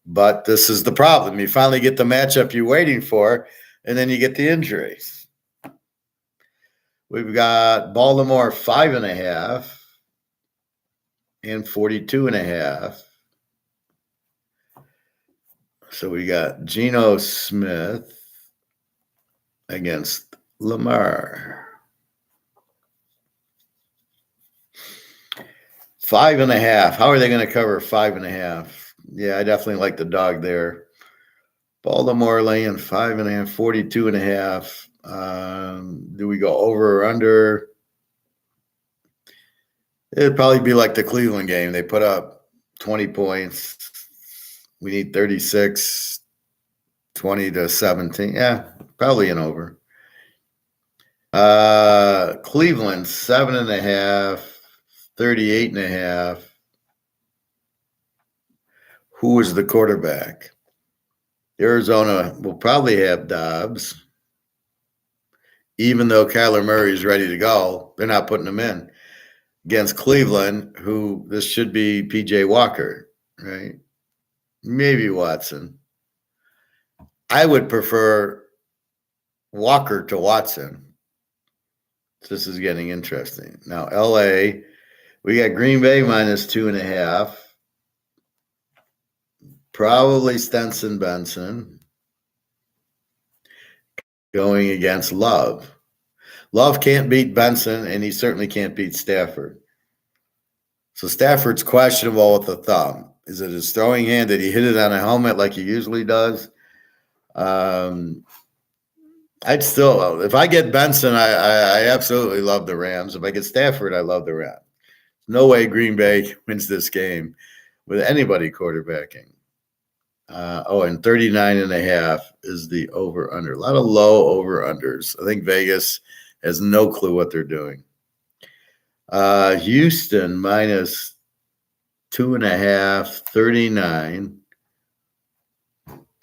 But this is the problem. You finally get the matchup you're waiting for, and then you get the injuries. We've got Baltimore 5.5 and 42.5. So we got Geno Smith against Lamar. 5.5. How are they going to cover 5.5? Yeah, I definitely like the dog there. Baltimore laying 5.5, 42.5. Do we go over or under? It'd probably be like the Cleveland game. They put up 20 points. We need 36, 20 to 17. Yeah, probably an over. Cleveland 7.5, 38.5. Who is the quarterback? Arizona will probably have Dobbs. Even though Kyler Murray is ready to go, they're not putting him in. Against Cleveland, who this should be P.J. Walker, right? Maybe Watson. I would prefer Walker to Watson. This is getting interesting. Now, L.A., we got Green Bay -2.5. Probably Stenson Benson going against Love. Love can't beat Benson, and he certainly can't beat Stafford. So Stafford's questionable with the thumb. Is it his throwing hand? Did he hit it on a helmet like he usually does? I'd still, if I get Benson, I absolutely love the Rams. If I get Stafford, I love the Rams. No way Green Bay wins this game with anybody quarterbacking. And 39.5 is the over-under. A lot of low over-unders. I think Vegas has no clue what they're doing. Houston -2.5, 39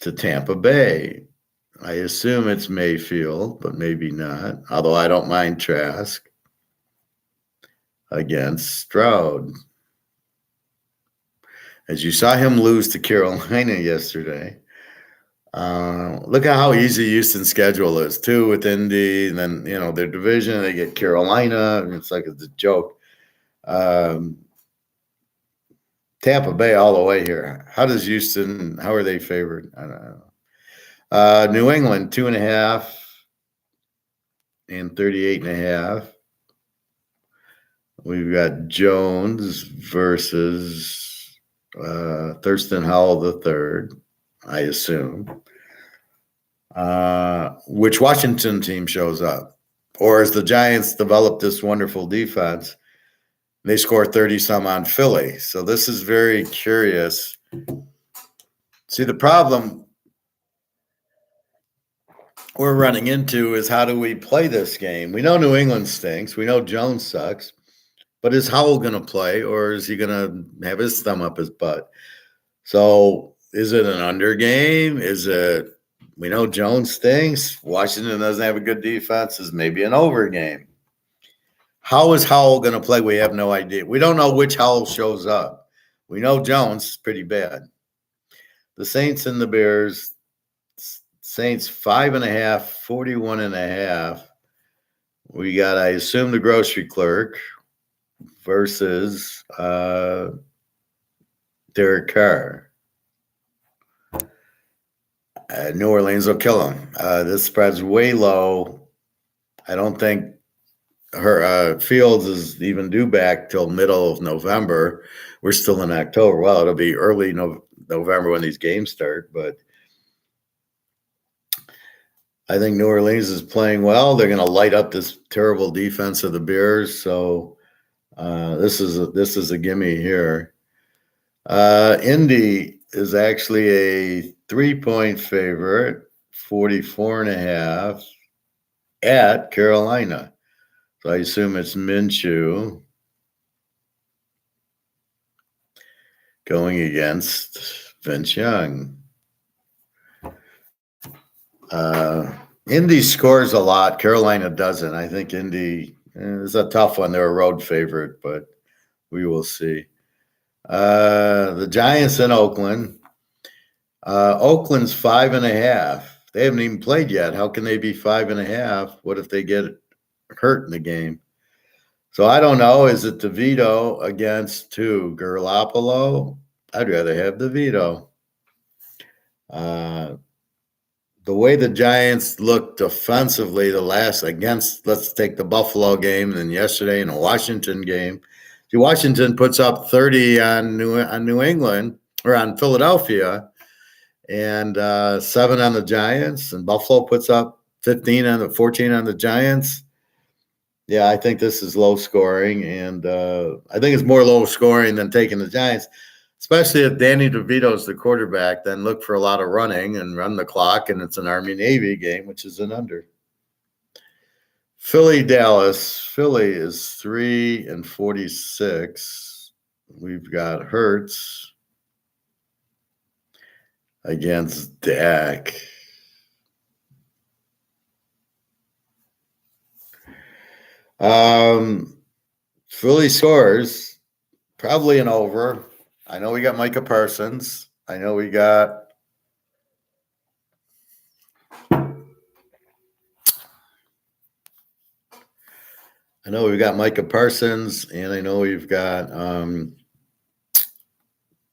to Tampa Bay. I assume it's Mayfield, but maybe not, although I don't mind Trask. against Stroud. As you saw him lose to Carolina yesterday, look at how easy Houston's schedule is, too, with Indy. And then, their division, they get Carolina. It's like it's a joke. Tampa Bay all the way here. How are they favored? I don't know. New England, 2.5 and 38.5. We've got Jones versus Thurston Howell III, I assume. Which Washington team shows up? Or as the Giants develop this wonderful defense, they score 30-some on Philly. So this is very curious. See, the problem we're running into is how do we play this game? We know New England stinks. We know Jones sucks. But is Howell going to play, or is he going to have his thumb up his butt? So is it an under game? We know Jones stinks. Washington doesn't have a good defense. Is maybe an over game? How is Howell going to play? We have no idea. We don't know which Howell shows up. We know Jones is pretty bad. The Saints and the Bears. Saints 5.5, 41.5. We got, I assume, the grocery clerk versus Derek Carr. New Orleans will kill him. This spread's way low. I don't think Fields is even due back till middle of November. We're still in October. Well, it'll be early November when these games start, but I think New Orleans is playing well. They're going to light up this terrible defense of the Bears. So this is a gimme here. Indy is actually a 3-point favorite, 44.5 at Carolina. So I assume it's Minshew going against Vince Young. Indy scores a lot. Carolina doesn't. I think Indy is a tough one. They're a road favorite, but we will see. The Giants in Oakland. Oakland's 5.5. They haven't even played yet. How can they be 5.5? What if they get hurt in the game? So I don't know. Is it DeVito against who? Garoppolo? I'd rather have DeVito. The way the Giants looked offensively let's take the Buffalo game and then yesterday in a Washington game. See, Washington puts up 30 on New England or on Philadelphia and 7 on the Giants, and Buffalo puts up 14 on the Giants. Yeah, I think this is low scoring, and I think it's more low scoring than taking the Giants. Especially if Danny DeVito is the quarterback, then look for a lot of running and run the clock, and it's an Army-Navy game, which is an under. Philly-Dallas. Philly is 3 and 46. We've got Hurts against Dak. Philly scores, probably an over. I know we got Micah Parsons. I know we got Micah Parsons, and I know we've got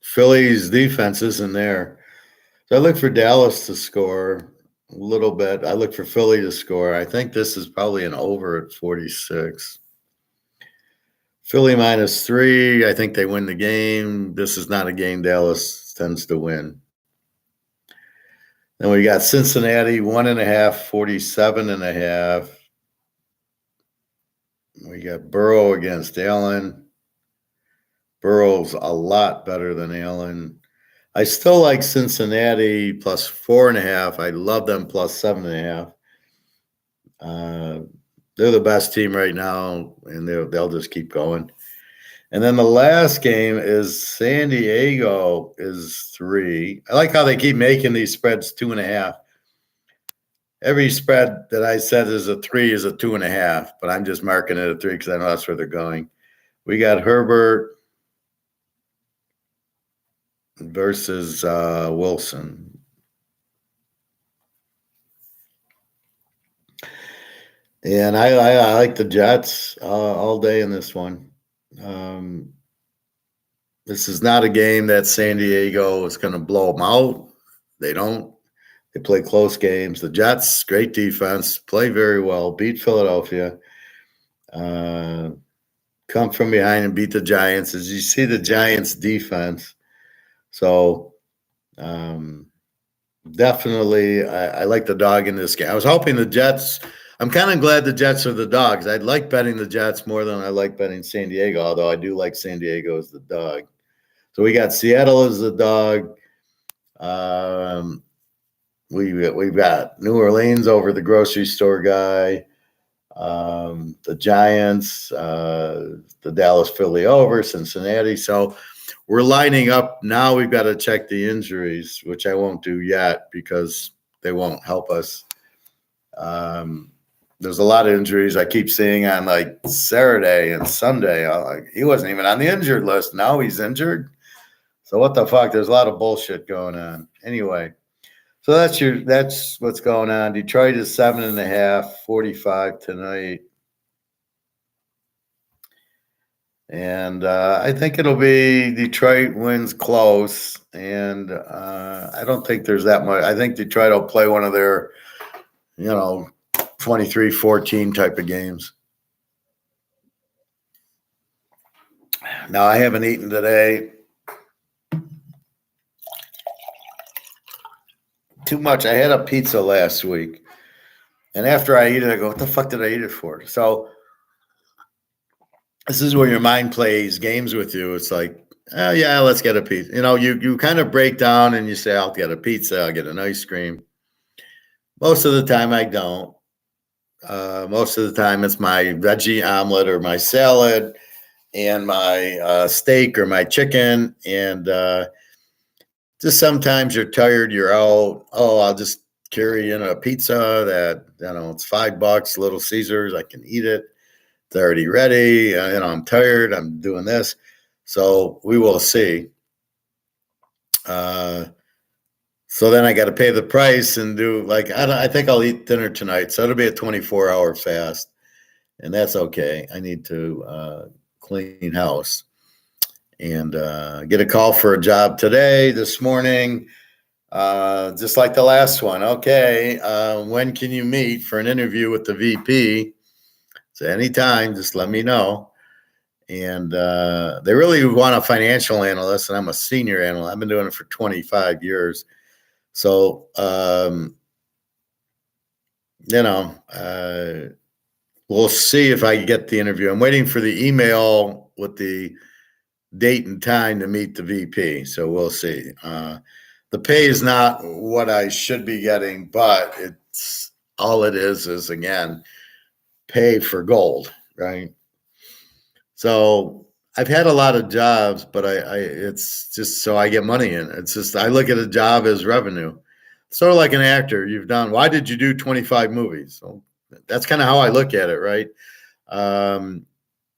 Philly's defense isn't there. So I look for Dallas to score a little bit. I look for Philly to score. I think this is probably an over at 46. Philly -3. I think they win the game. This is not a game Dallas tends to win. Then we got Cincinnati 1.5, 47.5. We got Burrow against Allen. Burrow's a lot better than Allen. I still like Cincinnati plus 4.5. I love them plus 7.5. They're the best team right now, and they'll just keep going. And then the last game is San Diego is 3. I like how they keep making these spreads 2.5. Every spread that I said is a 3 is a 2.5, but I'm just marking it at 3 because I know that's where they're going. We got Herbert versus Wilson. And I like the Jets all day in this one. This is not a game that San Diego is going to blow them out. They don't. They play close games. The Jets, great defense, play very well, beat Philadelphia, come from behind and beat the Giants. As you see the Giants' defense. So definitely, I like the dog in this game. I was hoping the Jets. I'm kind of glad the Jets are the dogs. I'd like betting the Jets more than I like betting San Diego, although I do like San Diego as the dog. So we got Seattle as the dog. We've got New Orleans over the grocery store guy. The Giants, the Dallas Philly over, Cincinnati. So we're lining up. Now we've got to check the injuries, which I won't do yet because they won't help us. There's a lot of injuries I keep seeing on like Saturday and Sunday. He wasn't even on the injured list. Now he's injured. So what the fuck? There's a lot of bullshit going on. Anyway, so that's what's going on. Detroit is 7.5, 45 tonight. And I think it'll be Detroit wins close. And I don't think there's that much. I think Detroit will play one of their, 23-14 type of games. Now, I haven't eaten today. Too much. I had a pizza last week. And after I eat it, I go, what the fuck did I eat it for? So this is where your mind plays games with you. It's like, oh, yeah, let's get a pizza. You kind of break down and you say, I'll get a pizza. I'll get an ice cream. Most of the time, I don't. Most of the time, it's my veggie omelet or my salad and my steak or my chicken. And just sometimes you're tired, you're out. Oh, I'll just carry in a pizza that, it's $5, Little Caesars. I can eat it. It's already ready. I'm tired. I'm doing this. So we will see. So then I got to pay the price and do I think I'll eat dinner tonight. So it'll be a 24-hour fast. And that's okay. I need to clean house and get a call for a job this morning, just like the last one. Okay, when can you meet for an interview with the VP? So anytime, just let me know. And they really want a financial analyst, and I'm a senior analyst. I've been doing it for 25 years. So, we'll see if I get the interview. I'm waiting for the email with the date and time to meet the VP. So we'll see. The pay is not what I should be getting, but it's all it is again, pay for gold, right? So I've had a lot of jobs, but it's just so I get money in. It's just I look at a job as revenue. Sort of like an actor. Why did you do 25 movies? So that's kind of how I look at it, right?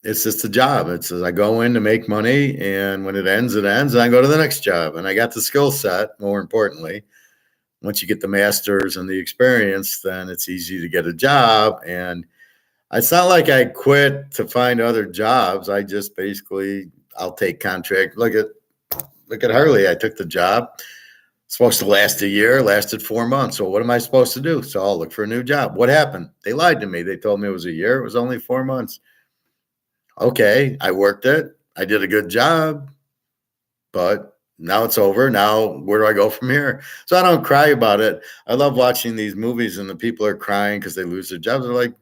It's just a job. I go in to make money, and when it ends, and I go to the next job. And I got the skill set, more importantly. Once you get the masters and the experience, then it's easy to get a job. And it's not like I quit to find other jobs. I just basically, I'll take contract. Look at Harley. I took the job. Supposed to last a year, lasted 4 months. So what am I supposed to do? So I'll look for a new job. What happened? They lied to me. They told me it was a year. It was only 4 months. Okay, I worked it. I did a good job, but now it's over. Now, where do I go from here? So I don't cry about it. I love watching these movies and the people are crying because they lose their jobs. They're like,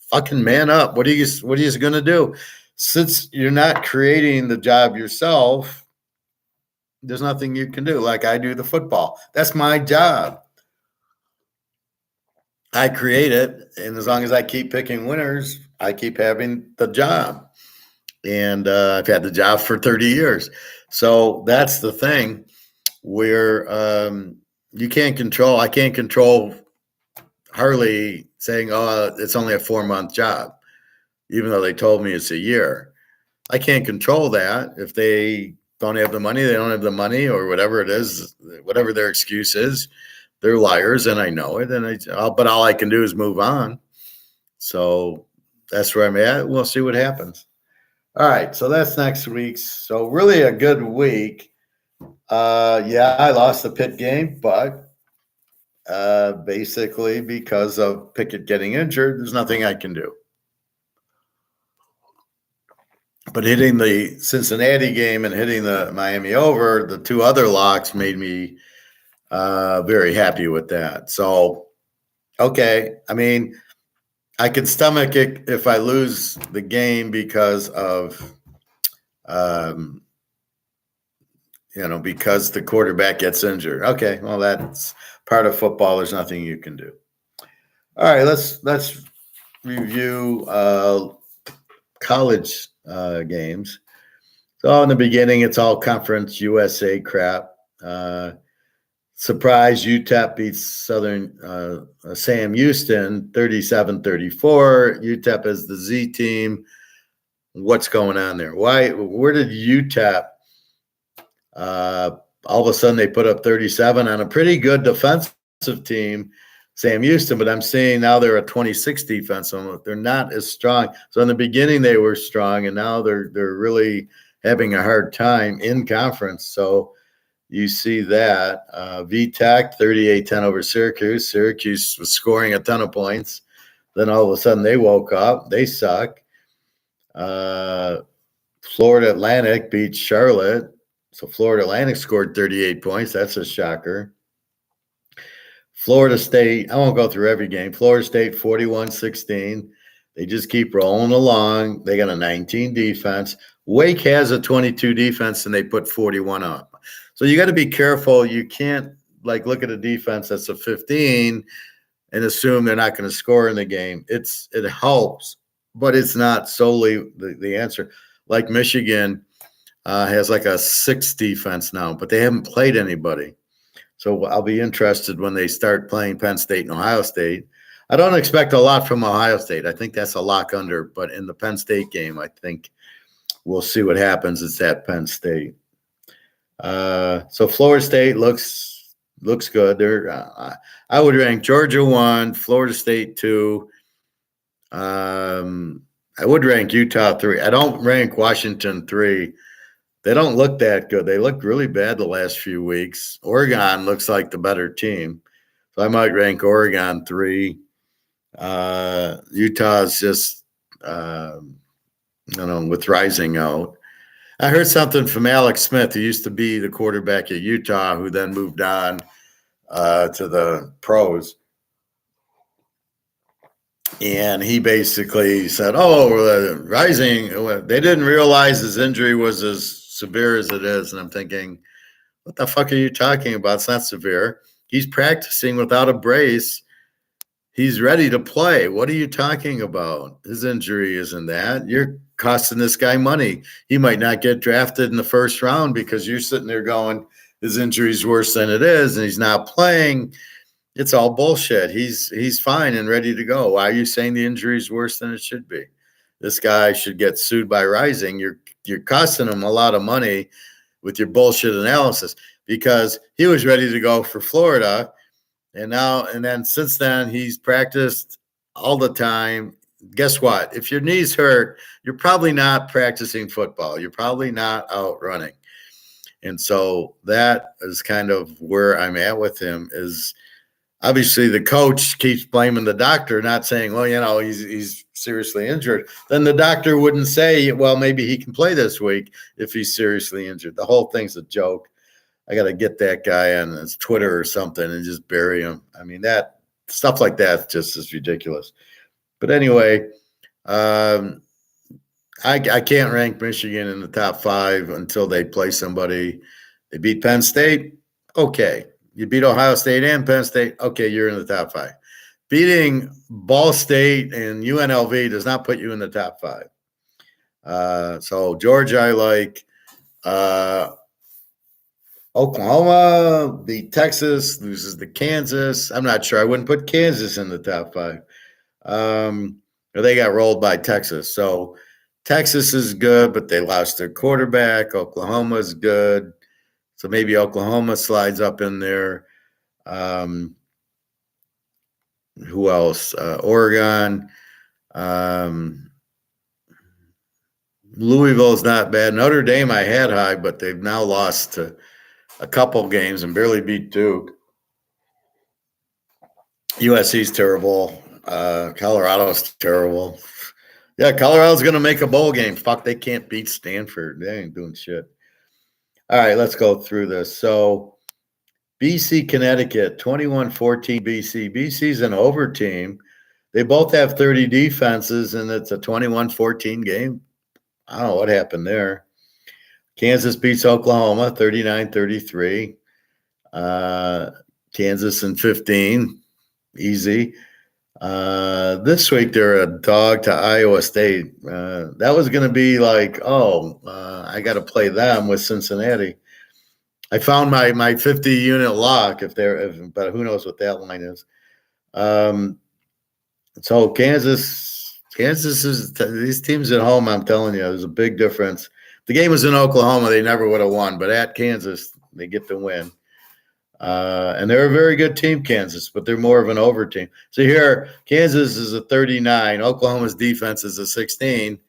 fucking man up. What are you going to do? Since you're not creating the job yourself, there's nothing you can do. Like I do the football. That's my job. I create it. And as long as I keep picking winners, I keep having the job. And I've had the job for 30 years. So that's the thing where I can't control Harley saying, oh, it's only a 4-month job, even though they told me it's a year. I can't control that. If they don't have the money, they don't have the money, or whatever it is, whatever their excuse is. They're liars, and I know it. But all I can do is move on. So that's where I'm at. We'll see what happens. All right, so that's next week's. So really a good week. Yeah, I lost the Pitt game, but basically because of Pickett getting injured, there's nothing I can do. But hitting the Cincinnati game and hitting the Miami over, the two other locks made me very happy with that. So, okay, I mean, I can stomach it if I lose the game because of, because the quarterback gets injured. Okay, well, that's part of football. There's nothing you can do. All right, let's review college games. So in the beginning, it's all Conference USA crap. Surprise, UTEP beats Sam Houston 37-34. UTEP is the Z team. What's going on there? Where did UTEP all of a sudden they put up 37 on a pretty good defensive team, Sam Houston, but I'm seeing now they're a 26 defense, so they're not as strong. So in the beginning they were strong, and now they're really having a hard time in conference. So you see that. VTech 38-10 over Syracuse. Syracuse was scoring a ton of points. Then all of a sudden they woke up. They suck. Florida Atlantic beats Charlotte. So Florida Atlantic scored 38 points. That's a shocker. Florida State, I won't go through every game. Florida State 41-16. They just keep rolling along. They got a 19 defense. Wake has a 22 defense, and they put 41 up. So you got to be careful. You can't look at a defense that's a 15 and assume they're not going to score in the game. It helps, but it's not solely the answer. Like Michigan has like a 6 defense now, but they haven't played anybody. So I'll be interested when they start playing Penn State and Ohio State. I don't expect a lot from Ohio State. I think that's a lock under. But in the Penn State game, I think we'll see what happens. It's at Penn State. So Florida State looks good. I would rank Georgia 1, Florida State 2. I would rank Utah 3. I don't rank Washington 3. They don't look that good. They look really bad the last few weeks. Oregon looks like the better team. So I might rank Oregon 3. Utah's just, with rising out. I heard something from Alex Smith, who used to be the quarterback at Utah, who then moved on to the pros. And he basically said, rising. They didn't realize his injury was as severe as it is. And I'm thinking, what the fuck are you talking about? It's not severe. He's practicing without a brace. He's ready to play. What are you talking about? His injury isn't that. You're costing this guy money. He might not get drafted in the first round because you're sitting there going, his injury's worse than it is, and he's not playing. It's all bullshit. He's fine and ready to go. Why are you saying the injury is worse than it should be? This guy should get sued by Rising. You're costing him a lot of money with your bullshit analysis, because he was ready to go for Florida, and then since then he's practiced all the time. Guess what? If your knee's hurt, you're probably not practicing football. You're probably not out running. And so that is kind of where I'm at with him. Is obviously the coach keeps blaming the doctor, not saying, well, he's seriously injured. Then the doctor wouldn't say, well, maybe he can play this week if he's seriously injured. The whole thing's a joke. I got to get that guy on his Twitter or something and just bury him. I mean, that stuff like that just is ridiculous. But anyway, I can't rank Michigan in the top 5 until they play somebody. They beat Penn State. Okay. You beat Ohio State and Penn State. Okay, you're in the top 5. Beating Ball State and UNLV does not put you in the top 5. So Georgia, I like. Oklahoma beat Texas, loses to Kansas. I'm not sure. I wouldn't put Kansas in the top 5. They got rolled by Texas. So Texas is good, but they lost their quarterback. Oklahoma is good. So maybe Oklahoma slides up in there. Who else? Oregon. Louisville's not bad. Notre Dame I had high, but they've now lost to a couple games and barely beat Duke. USC's terrible. Colorado's terrible. Yeah, Colorado's going to make a bowl game. Fuck, they can't beat Stanford. They ain't doing shit. All right, let's go through this. So, BC, Connecticut, 21-14 BC. BC's an over team. They both have 30 defenses, and it's a 21-14 game. I don't know what happened there. Kansas beats Oklahoma 39-33. Kansas in 15. Easy. This week they're a dog to Iowa State. That was going to be like, I got to play them with Cincinnati. I found my 50-unit lock but who knows what that line is. So Kansas is these teams at home. I'm telling you, there's a big difference. If the game was in Oklahoma, they never would have won, but at Kansas, they get the win. And they're a very good team, Kansas, but they're more of an over team. So here, Kansas is a 39. Oklahoma's defense is a 16,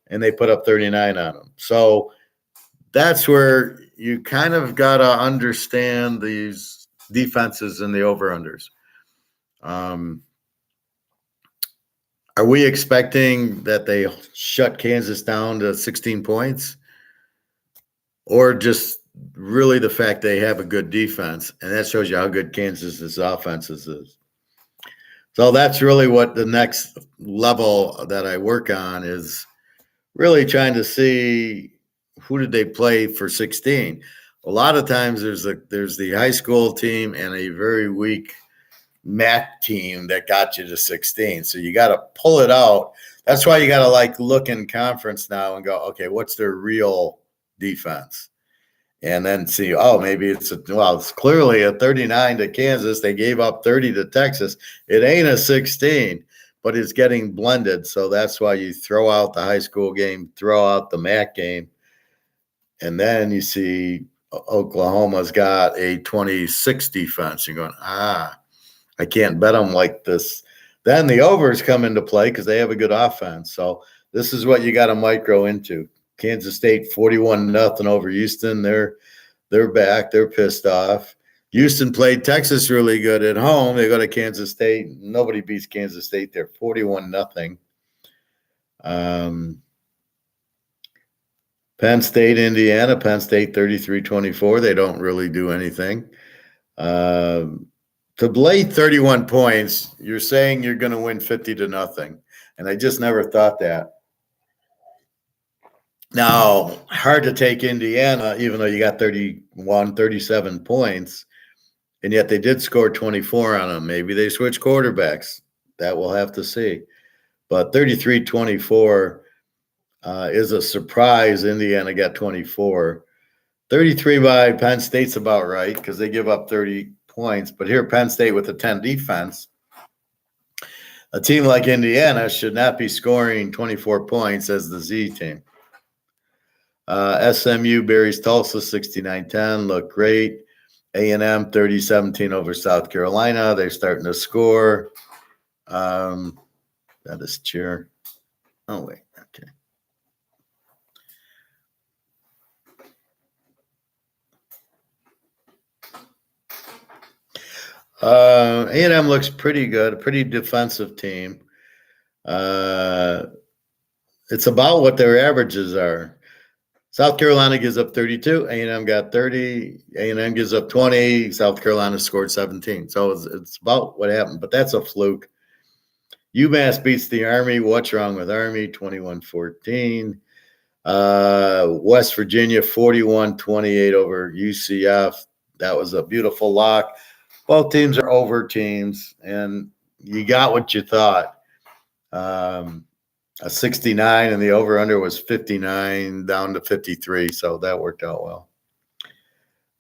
and they put up 39 on them. So that's where you kind of got to understand these defenses and the over-unders. Are we expecting that they shut Kansas down to 16 points? Or just really the fact they have a good defense, and that shows you how good Kansas's offense is. So that's really what the next level that I work on is really trying to see who did they play for 16. A lot of times there's the high school team and a very weak MAC team that got you to 16. So you got to pull it out. That's why you got to look in conference now and go, okay, what's their real defense? And then see, maybe it's clearly a 39 to Kansas. They gave up 30 to Texas. It ain't a 16, but it's getting blended. So that's why you throw out the high school game, throw out the MAC game. And then you see Oklahoma's got a 26 defense. You're going, I can't bet them like this. Then the overs come into play because they have a good offense. So this is what you got to micro into. Kansas State 41-0 over Houston. They're back. They're pissed off. Houston played Texas really good at home. They go to Kansas State. Nobody beats Kansas State. They're 41-0. Penn State, Indiana. Penn State 33-24. They don't really do anything. To lay 31 points, you're saying you're going to win 50-0. And I just never thought that. Now, hard to take Indiana, even though you got 37 points, and yet they did score 24 on them. Maybe they switched quarterbacks. That we'll have to see. But 33-24 is a surprise. Indiana got 24. 33 by Penn State's about right because they give up 30 points. But here, Penn State with a 10 defense, a team like Indiana should not be scoring 24 points as the Z team. SMU buries Tulsa 69-10. Look great. A&M 30-17 over South Carolina. They're starting to score. That is cheer. Oh, wait. Okay. A&M looks pretty good. A pretty defensive team. It's about what their averages are. South Carolina gives up 32. A&M got 30. A&M gives up 20. South Carolina scored 17. So it's about what happened, but that's a fluke. UMass beats the Army. What's wrong with Army? 21-14. West Virginia 41-28 over UCF. That was a beautiful lock. Both teams are over teams, and you got what you thought. A 69 and the over-under was 59 down to 53, so that worked out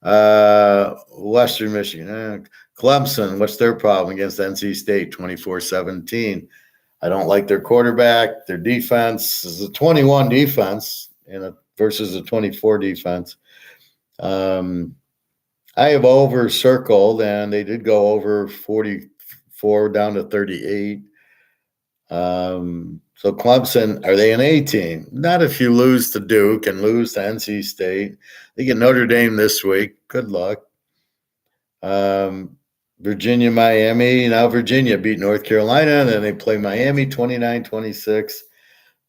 well. Western Michigan. Clemson, what's their problem against NC State? 24-17. I don't like their quarterback. Their defense is a 21 defense versus a 24 defense. I have over circled, and they did go over 44 down to 38. So Clemson, are they an A team? Not if you lose to Duke and lose to NC State. They get Notre Dame this week. Good luck. Virginia, Miami. Now Virginia beat North Carolina, and then they play Miami 29-26.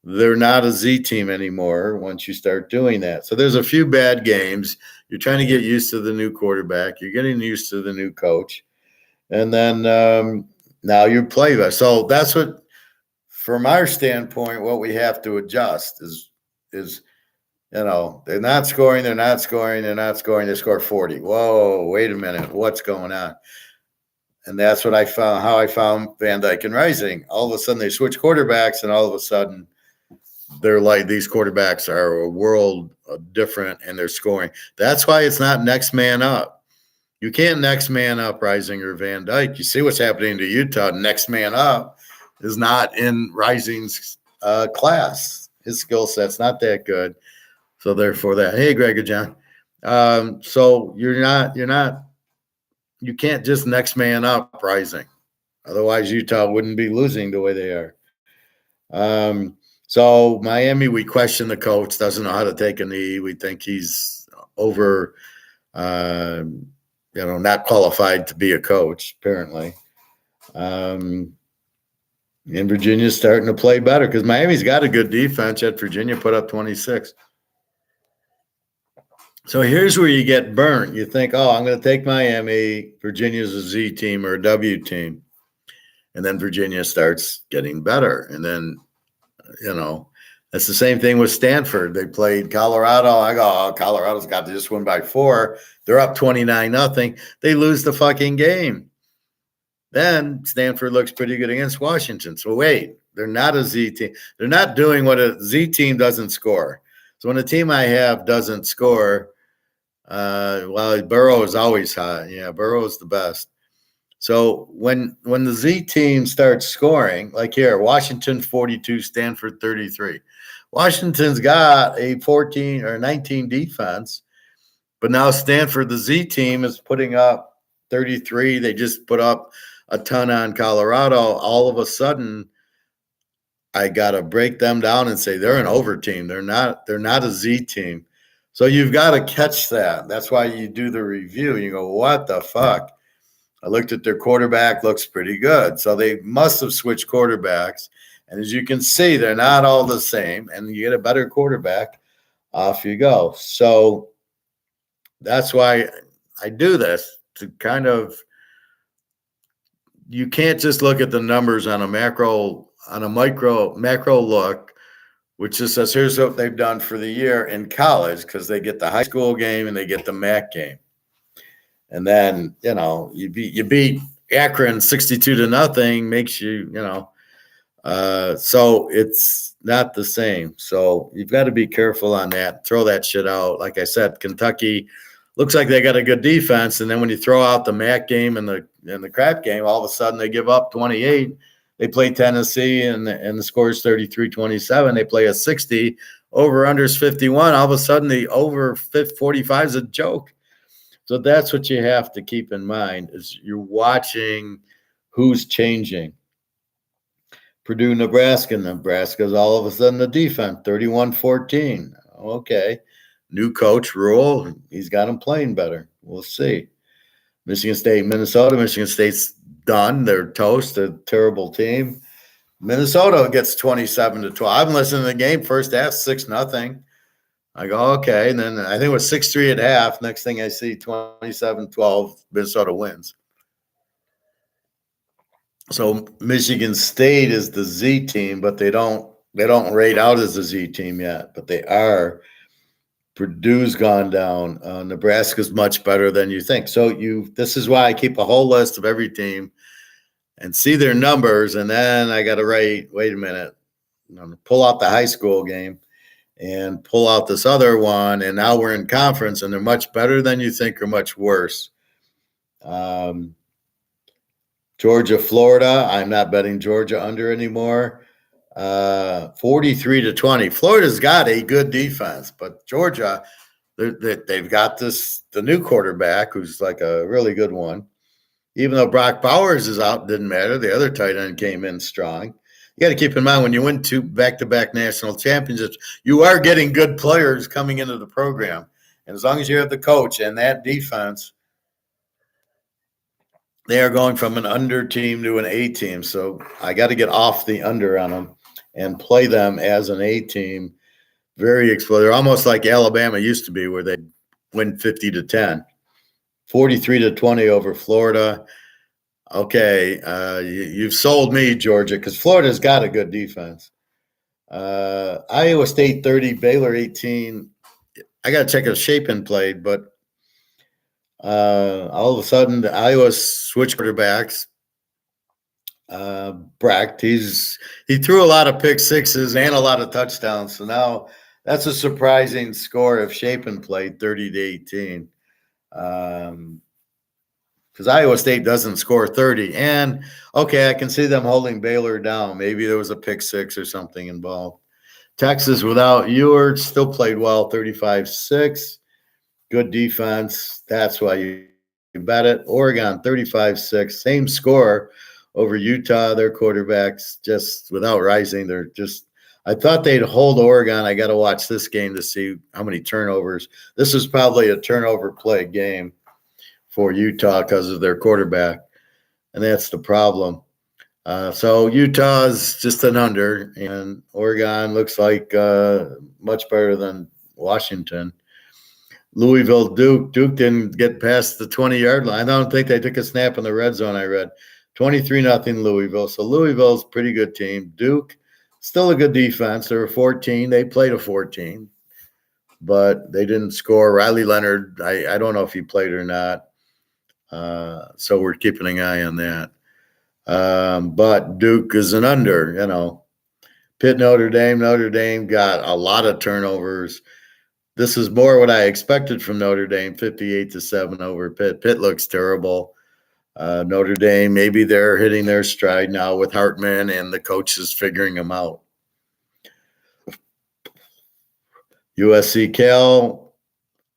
They're not a Z team anymore once you start doing that. So there's a few bad games. You're trying to get used to the new quarterback. You're getting used to the new coach. And then now you play that. So that's what, from our standpoint, what we have to adjust is they're not scoring, they score 40. Whoa, wait a minute, what's going on? And that's what how I found Van Dyke and Rising. All of a sudden they switch quarterbacks, and all of a sudden they're like, these quarterbacks are a world different, and they're scoring. That's why it's not next man up. You can't next man up Rising or Van Dyke. You see what's happening to Utah. Next man up is not in Rising's class. His skill set's not that good. So therefore that. Hey, Greg or John. So you can't just next man up Rising. Otherwise Utah wouldn't be losing the way they are. So Miami, we question the coach, doesn't know how to take a knee. We think he's over, not qualified to be a coach, apparently. And Virginia's starting to play better because Miami's got a good defense, yet Virginia put up 26. So here's where you get burnt. You think, I'm going to take Miami. Virginia's a Z team or a W team. And then Virginia starts getting better. And then, that's the same thing with Stanford. They played Colorado. I go, Colorado's got to just win by 4. They're up 29-0. They lose the fucking game. Then Stanford looks pretty good against Washington. So wait, they're not a Z team. They're not doing what a Z team doesn't score. So when a team I have doesn't score, Burrow is always high. Yeah, Burrow is the best. So when the Z team starts scoring, like here, Washington 42, Stanford 33. Washington's got a 14 or 19 defense, but now Stanford, the Z team, is putting up 33. They just put up a ton on Colorado. All of a sudden, I got to break them down and say they're an over team. They're not a Z team. So you've got to catch that. That's why you do the review. You go, what the fuck? I looked at their quarterback, looks pretty good. So they must have switched quarterbacks. And as you can see, they're not all the same. And you get a better quarterback, off you go. So that's why I do this, to kind of, you can't just look at the numbers on a macro look, which just says, here's what they've done for the year in college, because they get the high school game and they get the MAC game. And then, you beat Akron 62-0, makes you, so it's not the same. So you've got to be careful on that. Throw that shit out. Like I said, Kentucky looks like they got a good defense, and then when you throw out the MAC game and the crap game, all of a sudden they give up 28. They play Tennessee, and the score is 33-27. They play a 60. Over-unders 51. All of a sudden the over 45 is a joke. So that's what you have to keep in mind, is you're watching who's changing. Purdue, Nebraska. Nebraska's all of a sudden the defense, 31-14. Okay. New coach, Rule, he's got them playing better. We'll see. Michigan State, Minnesota. Michigan State's done. They're toast. They're a terrible team. Minnesota gets 27-12. I'm listening to the game. First half, 6-0. I go, okay. And then I think it was 6-3 at half. Next thing I see, 27-12, Minnesota wins. So Michigan State is the Z team, but they don't rate out as a Z team yet, but they are. Purdue's gone down. Nebraska's much better than you think. So this is why I keep a whole list of every team and see their numbers, and then I got to wait a minute, pull out the high school game and pull out this other one, and now we're in conference, and they're much better than you think or much worse. Georgia, Florida. I'm not betting Georgia under anymore. 43-20. Florida's got a good defense, but Georgia, they've got the new quarterback who's like a really good one. Even though Brock Bowers is out, didn't matter. The other tight end came in strong. You got to keep in mind when you win 2 back-to-back national championships, you are getting good players coming into the program. And as long as you have the coach and that defense, they are going from an under team to an A team. So I got to get off the under on them and play them as an A team. Very explosive. They're almost like Alabama used to be, where they win 50-10, 43-20 over Florida. Okay, you've sold me, Georgia, because Florida's got a good defense. Iowa State 30, Baylor 18. I got to check if Shapen played, but all of a sudden, Iowa switched quarterbacks. Brecht, he threw a lot of pick sixes and a lot of touchdowns. So now that's a surprising score if Shapen played 30-18. Because Iowa State doesn't score 30. And, okay, I can see them holding Baylor down. Maybe there was a pick six or something involved. Texas without Ewert still played well, 35-6. Good defense. That's why you bet it. Oregon, 35-6. Same score over Utah. Their quarterbacks just without Rising. They're just – I thought they'd hold Oregon. I got to watch this game to see how many turnovers. This is probably a turnover play game for Utah because of their quarterback, and that's the problem. So Utah's just an under, and Oregon looks like much better than Washington. Louisville, Duke didn't get past the 20-yard line. I don't think they took a snap in the red zone, I read. 23-0 Louisville. So Louisville's a pretty good team. Duke, still a good defense. They were 14. They played a 14, but they didn't score. Riley Leonard, I don't know if he played or not. So we're keeping an eye on that. But Duke is an under, Pitt, Notre Dame got a lot of turnovers. This is more what I expected from Notre Dame, 58-7 over Pitt. Pitt looks terrible. Notre Dame, maybe they're hitting their stride now with Hartman and the coaches figuring them out. USC, Cal,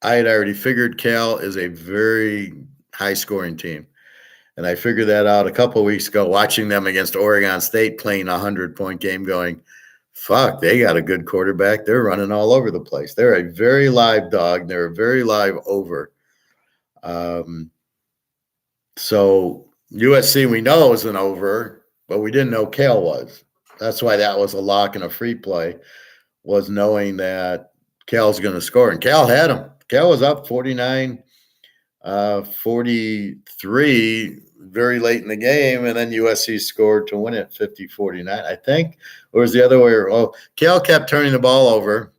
I had already figured Cal is a very high-scoring team. And I figured that out a couple of weeks ago, watching them against Oregon State playing a 100-point game going, fuck, they got a good quarterback. They're running all over the place. They're a very live dog. They're a very live over. So USC we know is an over, but we didn't know Cal was. That's why that was a lock and a free play, was knowing that Cal's going to score. And Cal had him. Cal was up 49-43 very late in the game, and then USC scored to win it 50-49, I think. Or was the other way? Oh, Cal kept turning the ball over.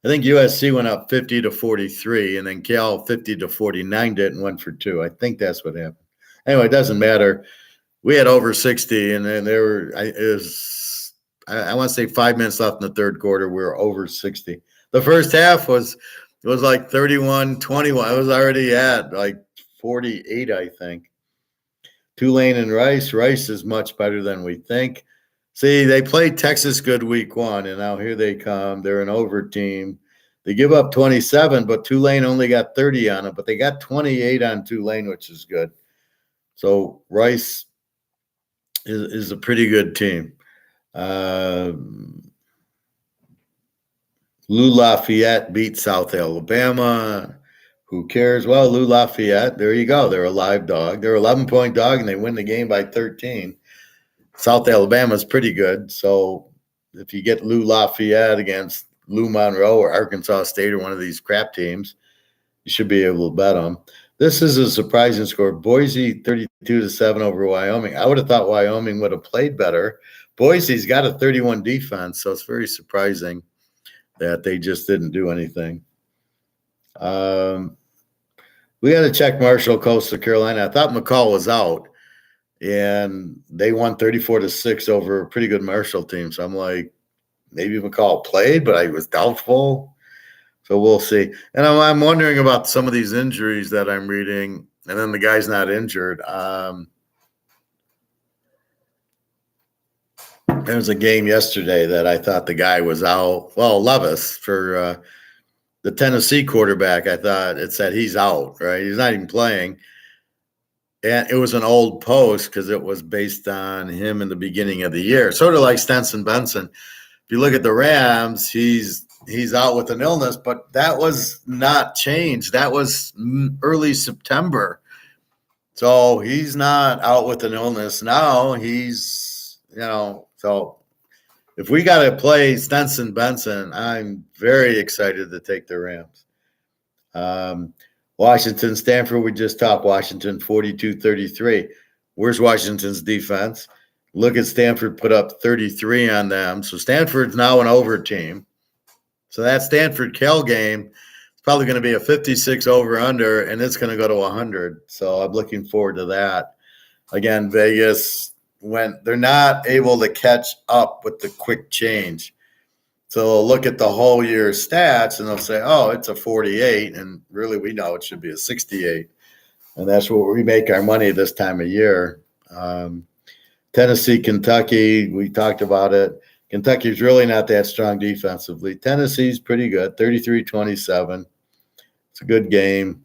I think USC went up 50-43, and then Cal 50-49 did and went for 2. I think that's what happened. Anyway, it doesn't matter. We had over 60, and then there were I want to say 5 minutes left in the third quarter. We were over 60. The first half was like 31-21. It was already at like 48, I think. Tulane and Rice. Rice is much better than we think. See, they played Texas good week 1, and now here they come. They're an over team. They give up 27, but Tulane only got 30 on it, but they got 28 on Tulane, which is good. So Rice is a pretty good team. Lou Lafayette beat South Alabama. Who cares? Well, Lou Lafayette, there you go. They're a live dog. They're an 11-point dog, and they win the game by 13. South Alabama's pretty good. So if you get Lou Lafayette against Lou Monroe or Arkansas State or one of these crap teams, you should be able to bet them. This is a surprising score. Boise 32-7 over Wyoming. I would have thought Wyoming would have played better. Boise's got a 31 defense, so it's very surprising that they just didn't do anything. We got to check Marshall, Coastal Carolina. I thought McCall was out, and they won 34-6 over a pretty good Marshall team. So I'm like, maybe McCall played, but I was doubtful. So we'll see. And I'm wondering about some of these injuries that I'm reading, and then the guy's not injured. There was a game yesterday that I thought the guy was out. Well, Levis for the Tennessee quarterback. I thought it said he's out, right? He's not even playing. And it was an old post because it was based on him in the beginning of the year, sort of like Stenson Benson. If you look at the Rams, he's out with an illness, but that was not changed. That was early September. So he's not out with an illness now. He's, so if we got to play Stenson Benson, I'm very excited to take the Rams. Washington, Stanford, we just talked Washington 42-33. Where's Washington's defense? Look at Stanford put up 33 on them. So Stanford's now an over team. So that Stanford-Cal game is probably going to be a 56 over-under, and it's going to go to 100. So I'm looking forward to that. Again, Vegas, when they're not able to catch up with the quick change. So they'll look at the whole year's stats, and they'll say, oh, it's a 48, and really we know it should be a 68. And that's where we make our money this time of year. Tennessee, Kentucky, we talked about it. Kentucky's really not that strong defensively. Tennessee's pretty good, 33-27. It's a good game.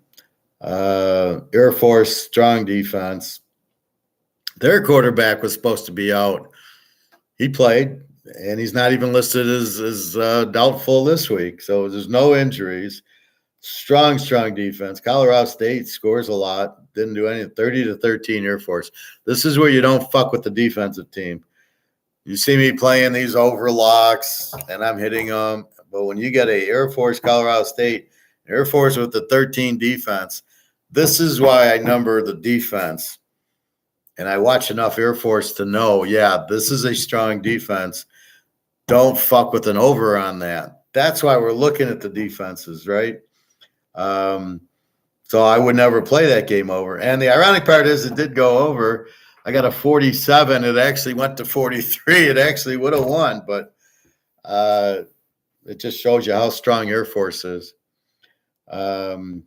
Air Force, strong defense. Their quarterback was supposed to be out. He played, and he's not even listed as doubtful this week. So there's no injuries. Strong defense. Colorado State scores a lot. Didn't do anything. 30-13 Air Force. This is where you don't fuck with the defensive team. You see me playing these overlocks, and I'm hitting them. But when you get a Air Force, Colorado State, Air Force with the 13 defense, this is why I number the defense. And I watch enough Air Force to know, yeah, this is a strong defense. Don't fuck with an over on that. That's why we're looking at the defenses, right? So I would never play that game over. And the ironic part is it did go over. I got a 47. It actually went to 43. It actually would have won, but it just shows you how strong Air Force is. Ohio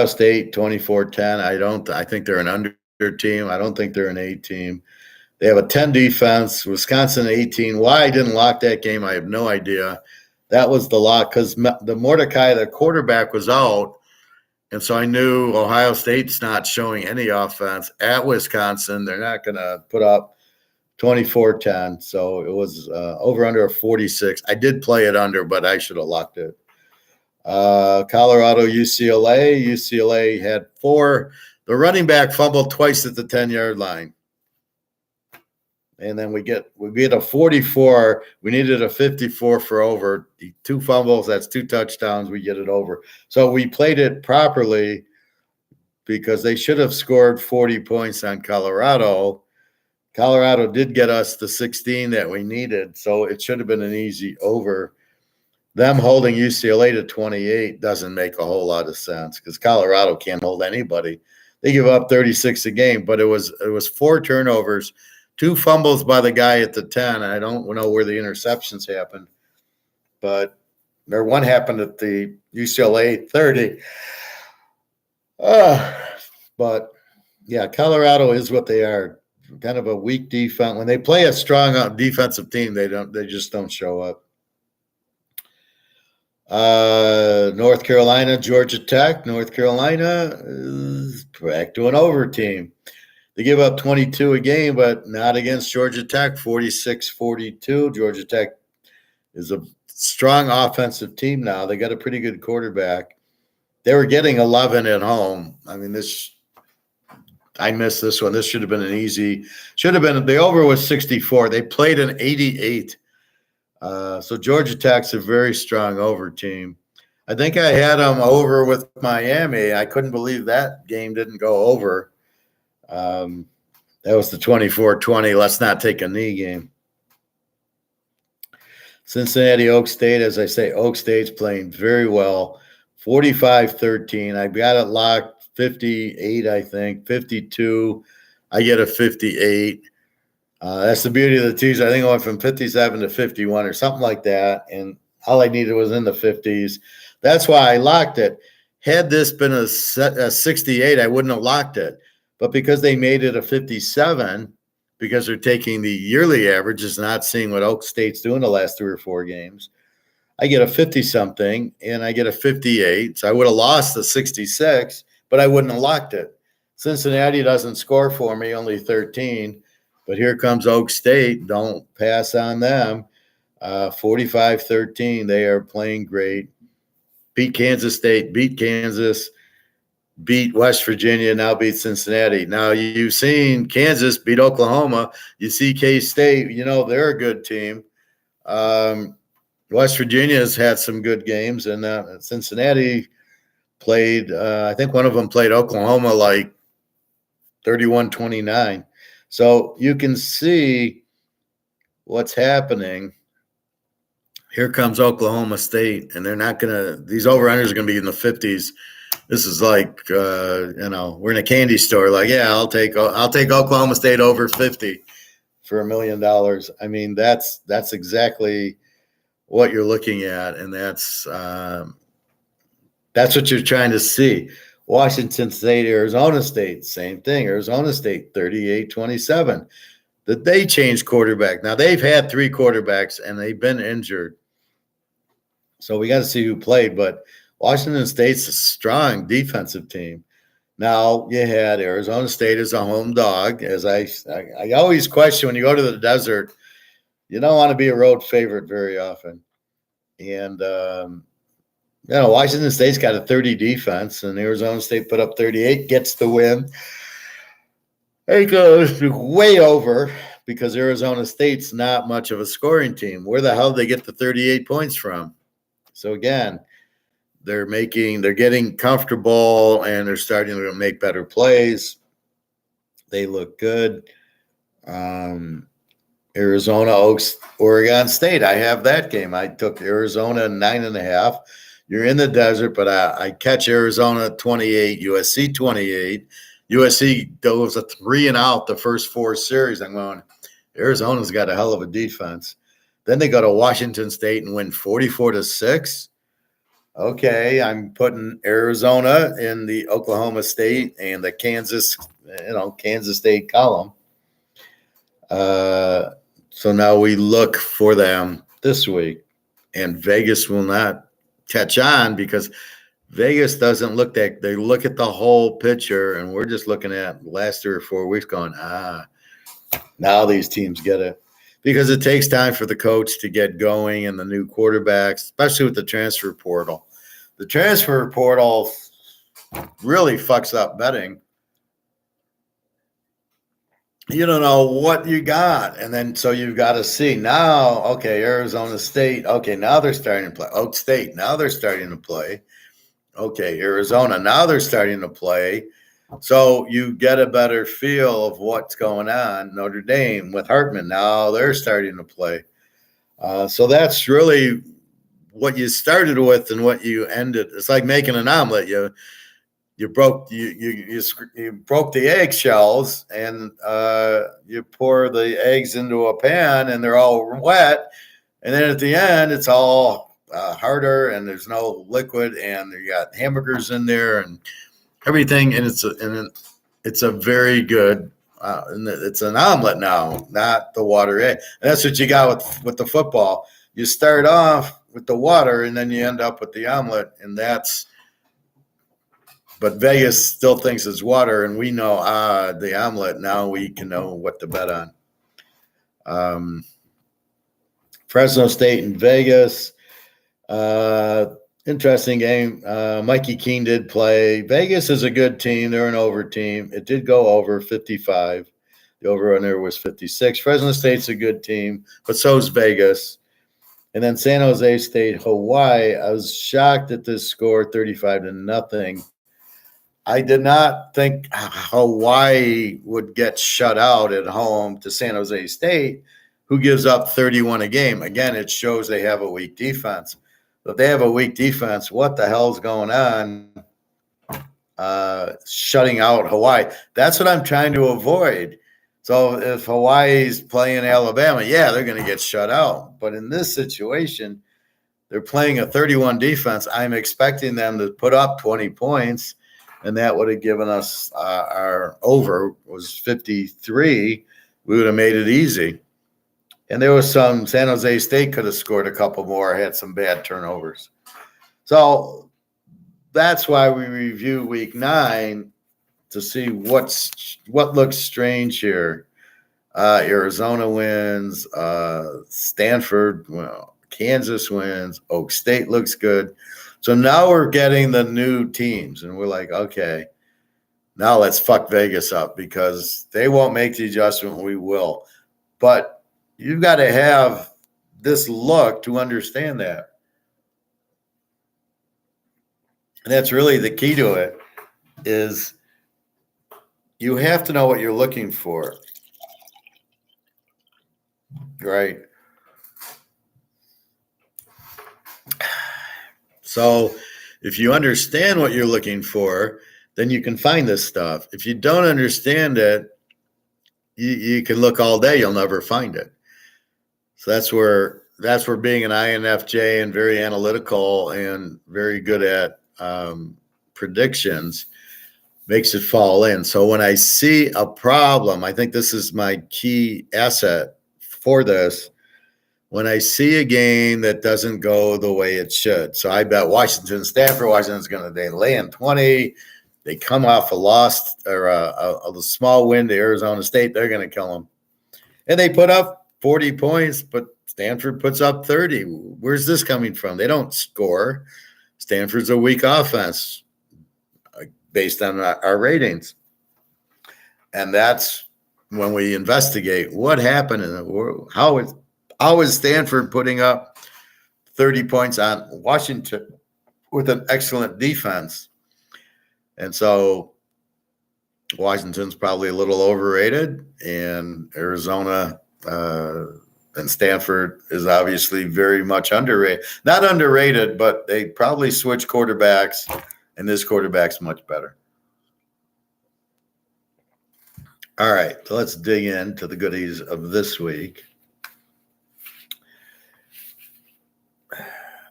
State, 24-10. I think they're an under team. I don't think they're an A team. They have a 10 defense. Wisconsin, 18. Why I didn't lock that game, I have no idea. That was the lock because the Mordecai, the quarterback, was out. And so I knew Ohio State's not showing any offense at Wisconsin. They're not going to put up 24-10. So it was over under a 46. I did play it under, but I should have locked it. Colorado, UCLA. UCLA had 4. The running back fumbled twice at the 10-yard line. And then we get a 44. We needed a 54 for over. 2 fumbles, that's 2 touchdowns. We get it over. So we played it properly because they should have scored 40 points on Colorado. Colorado did get us the 16 that we needed, so it should have been an easy over. Them holding UCLA to 28 doesn't make a whole lot of sense because Colorado can't hold anybody. They give up 36 a game, but it was 4 turnovers. 2 fumbles by the guy at the 10. I don't know where the interceptions happened, but one happened at the UCLA 30. But, yeah, Colorado is what they are, kind of a weak defense. When they play a strong defensive team, they just don't show up. North Carolina, Georgia Tech. North Carolina is back to an over team. They give up 22 a game, but not against Georgia Tech, 46-42. Georgia Tech is a strong offensive team now. They got a pretty good quarterback. They were getting 11 at home. I mean, I missed this one. This should have been an easy – the over was 64. They played an 88. So Georgia Tech's a very strong over team. I think I had them over with Miami. I couldn't believe that game didn't go over. That was the 24-20. Let's not take a knee game. Cincinnati, Oak State. As I say, Oak State's playing very well. 45-13. I got it locked 58, I think. 52. I get a 58. That's the beauty of the teaser. I think I went from 57 to 51 or something like that. And all I needed was in the 50s. That's why I locked it. Had this been a 68, I wouldn't have locked it. But because they made it a 57, because they're taking the yearly averages, not seeing what Oak State's doing the last 3 or 4 games. I get a 50-something, and I get a 58. So I would have lost the 66, but I wouldn't have locked it. Cincinnati doesn't score for me, only 13. But here comes Oak State. Don't pass on them. 45-13. They are playing great. Beat Kansas State, beat Kansas, beat West Virginia, now beat Cincinnati. Now you've seen Kansas beat Oklahoma. You see K-State, they're a good team. West Virginia has had some good games, and Cincinnati played, I think one of them played Oklahoma like 31-29. So you can see what's happening. Here comes Oklahoma State, and they're not going to – these over-unders are going to be in the 50s. This is like, we're in a candy store. Like, yeah, I'll take Oklahoma State over 50 for $1 million. I mean, that's exactly what you're looking at, and that's what you're trying to see. Washington State, Arizona State, same thing. Arizona State, 38-27. That they changed quarterback. Now, they've had 3 quarterbacks, and they've been injured. So we got to see who played, but Washington State's a strong defensive team. Now, you had Arizona State as a home dog. As I always question, when you go to the desert, you don't want to be a road favorite very often. And, Washington State's got a 30 defense, and Arizona State put up 38, gets the win. It goes way over because Arizona State's not much of a scoring team. Where the hell did they get the 38 points from? So, again, they're getting comfortable, and they're starting to make better plays. They look good. Arizona, Oaks, Oregon State. I have that game. I took Arizona 9.5. You're in the desert, but I catch Arizona 28, USC 28. USC goes a 3-and-out the first 4 series. I'm going, Arizona's got a hell of a defense. Then they go to Washington State and win 44-6. Okay, I'm putting Arizona in the Oklahoma State and the Kansas State column. So now we look for them this week, and Vegas will not catch on because Vegas doesn't look that. They look at the whole picture, and we're just looking at the last 3 or 4 weeks going, now these teams get it. Because it takes time for the coach to get going and the new quarterbacks, especially with the transfer portal. The transfer portal really fucks up betting. You don't know what you got. And then so you've got to see now, okay, Arizona State, okay, now they're starting to play. Oak State, now they're starting to play. Okay, Arizona, now they're starting to play. So you get a better feel of what's going on. Notre Dame with Hartman, now they're starting to play. So that's really what you started with and what you ended. It's like making an omelet. You broke the eggshells, and you pour the eggs into a pan, and they're all wet. And then at the end, it's all harder, and there's no liquid, and you got hamburgers in there and everything. And it's a very good. And it's an omelet now, not the water egg. And that's what you got with the football. You start off with the water, and then you end up with the omelet, and that's. But Vegas still thinks it's water, and we know the omelet. Now we can know what to bet on. Fresno State and Vegas. Interesting game. Mikey Keene did play. Vegas is a good team. They're an over team. It did go over 55. The over-under was 56. Fresno State's a good team, but so is Vegas. And then San Jose State, Hawaii. I was shocked at this score, 35-0. I did not think Hawaii would get shut out at home to San Jose State, who gives up 31 a game. Again, it shows they have a weak defense. But if they have a weak defense, what the hell's going on shutting out Hawaii? That's what I'm trying to avoid. So if Hawaii's playing Alabama, yeah, they're going to get shut out. But in this situation, they're playing a 31 defense. I'm expecting them to put up 20 points. And that would have given us our over was 53. we would have made it easy. And there was some San Jose State could have scored a couple more, had some bad turnovers. So that's why we review week 9 to see what looks strange here. Arizona wins, Stanford, well, Kansas wins, Oak State looks good. So now we're getting the new teams, and we're like, okay, now let's fuck Vegas up because they won't make the adjustment. We will. But you've got to have this look to understand that. And that's really the key to it is you have to know what you're looking for. Right. So if you understand what you're looking for, then you can find this stuff. If you don't understand it, you can look all day, you'll never find it. So that's where being an INFJ and very analytical and very good at predictions makes it fall in. So when I see a problem, I think this is my key asset for this. When I see a game that doesn't go the way it should. So I bet Washington, Stanford, Washington's going to lay in 20. They come off a loss or a small win to Arizona State. They're going to kill them. And they put up 40 points, but Stanford puts up 30. Where's this coming from? They don't score. Stanford's a weak offense based on our ratings. And that's when we investigate what happened in the world. How is Stanford putting up 30 points on Washington with an excellent defense? And so Washington's probably a little overrated, and Arizona and Stanford is obviously very much underrated. Not underrated, but they probably switch quarterbacks, and this quarterback's much better. All right, so let's dig into the goodies of this week.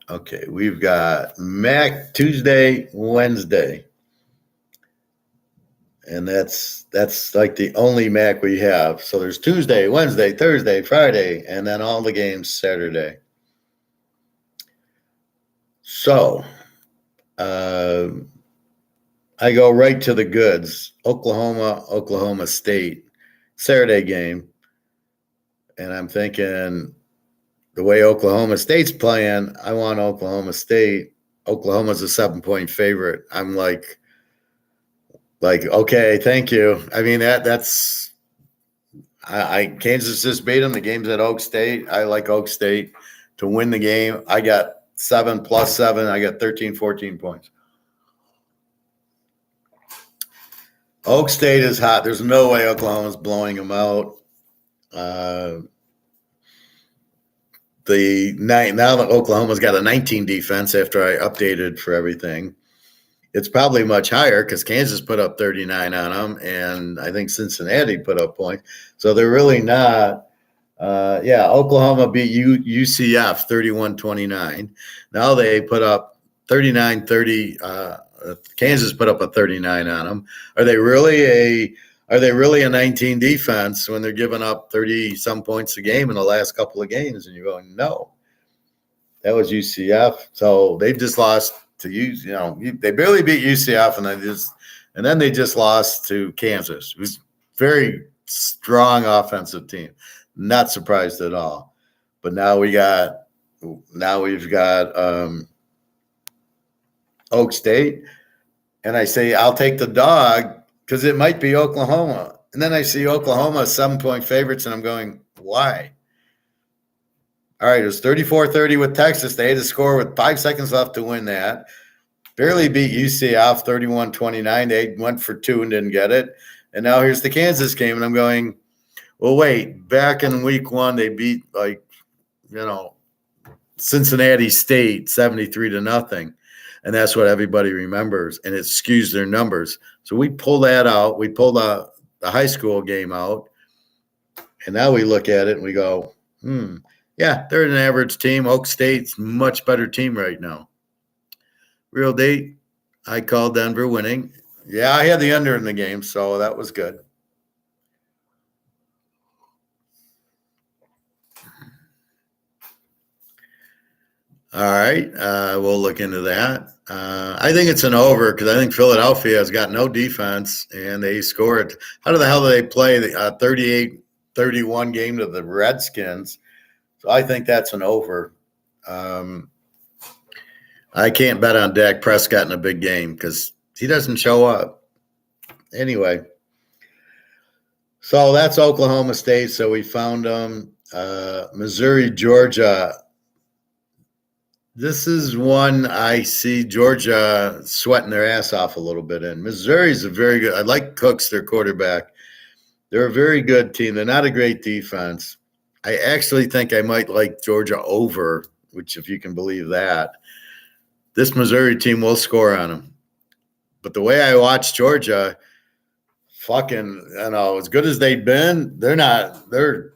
Okay, we've got MAC Tuesday, Wednesday. And that's like the only MAC we have. So there's Tuesday, Wednesday, Thursday, Friday, and then all the games Saturday. So I go right to the goods. Oklahoma State, Saturday game. And I'm thinking the way Oklahoma State's playing, I want Oklahoma State. Oklahoma's a 7-point favorite. I'm like, okay, thank you. I mean, that's Kansas just beat them. The game's at Oak State. I like Oak State to win the game. I got 7 plus 7. I got 13, 14 points. Oak State is hot. There's no way Oklahoma's blowing them out. Now that Oklahoma's got a 19 defense after I updated for everything, it's probably much higher because Kansas put up 39 on them, and I think Cincinnati put up points. So they're really not. Oklahoma beat UCF 31-29. Now they put up 39-30. Kansas put up a 39 on them. Are they really a 19 defense when they're giving up 30 some points a game in the last couple of games? And you're going, no. That was UCF. So they just lost to they barely beat UCF, and then they just lost to Kansas. It was very strong offensive team. Not surprised at all. But now we've got Oak State, and I say I'll take the dog because it might be Oklahoma. And then I see Oklahoma 7-point favorites, and I'm going, why? All right, it was 34-30 with Texas. They had to score with 5 seconds left to win that. Barely beat UCF 31-29. They went for 2 and didn't get it. And now here's the Kansas game, and I'm going, well, wait. Back in week 1, they beat Cincinnati State 73-0, and that's what everybody remembers, and it skews their numbers. So we pull that out. We pull the high school game out, and now we look at it and we go, yeah, they're an average team. Oak State's much better team right now. Real date, I called Denver winning. Yeah, I had the under in the game, so that was good. All right, we'll look into that. I think it's an over because I think Philadelphia has got no defense and they scored. How the hell do they play the 38-31 game to the Redskins? So I think that's an over. I can't bet on Dak Prescott in a big game because he doesn't show up. Anyway, so that's Oklahoma State. So we found them. Missouri, Georgia. This is one I see Georgia sweating their ass off a little bit in. Missouri's a very good. I like Cooks, their quarterback. They're a very good team. They're not a great defense. I actually think I might like Georgia over, which, if you can believe that, this Missouri team will score on them. But the way I watch Georgia, fucking, as good as they've been, they're not. They're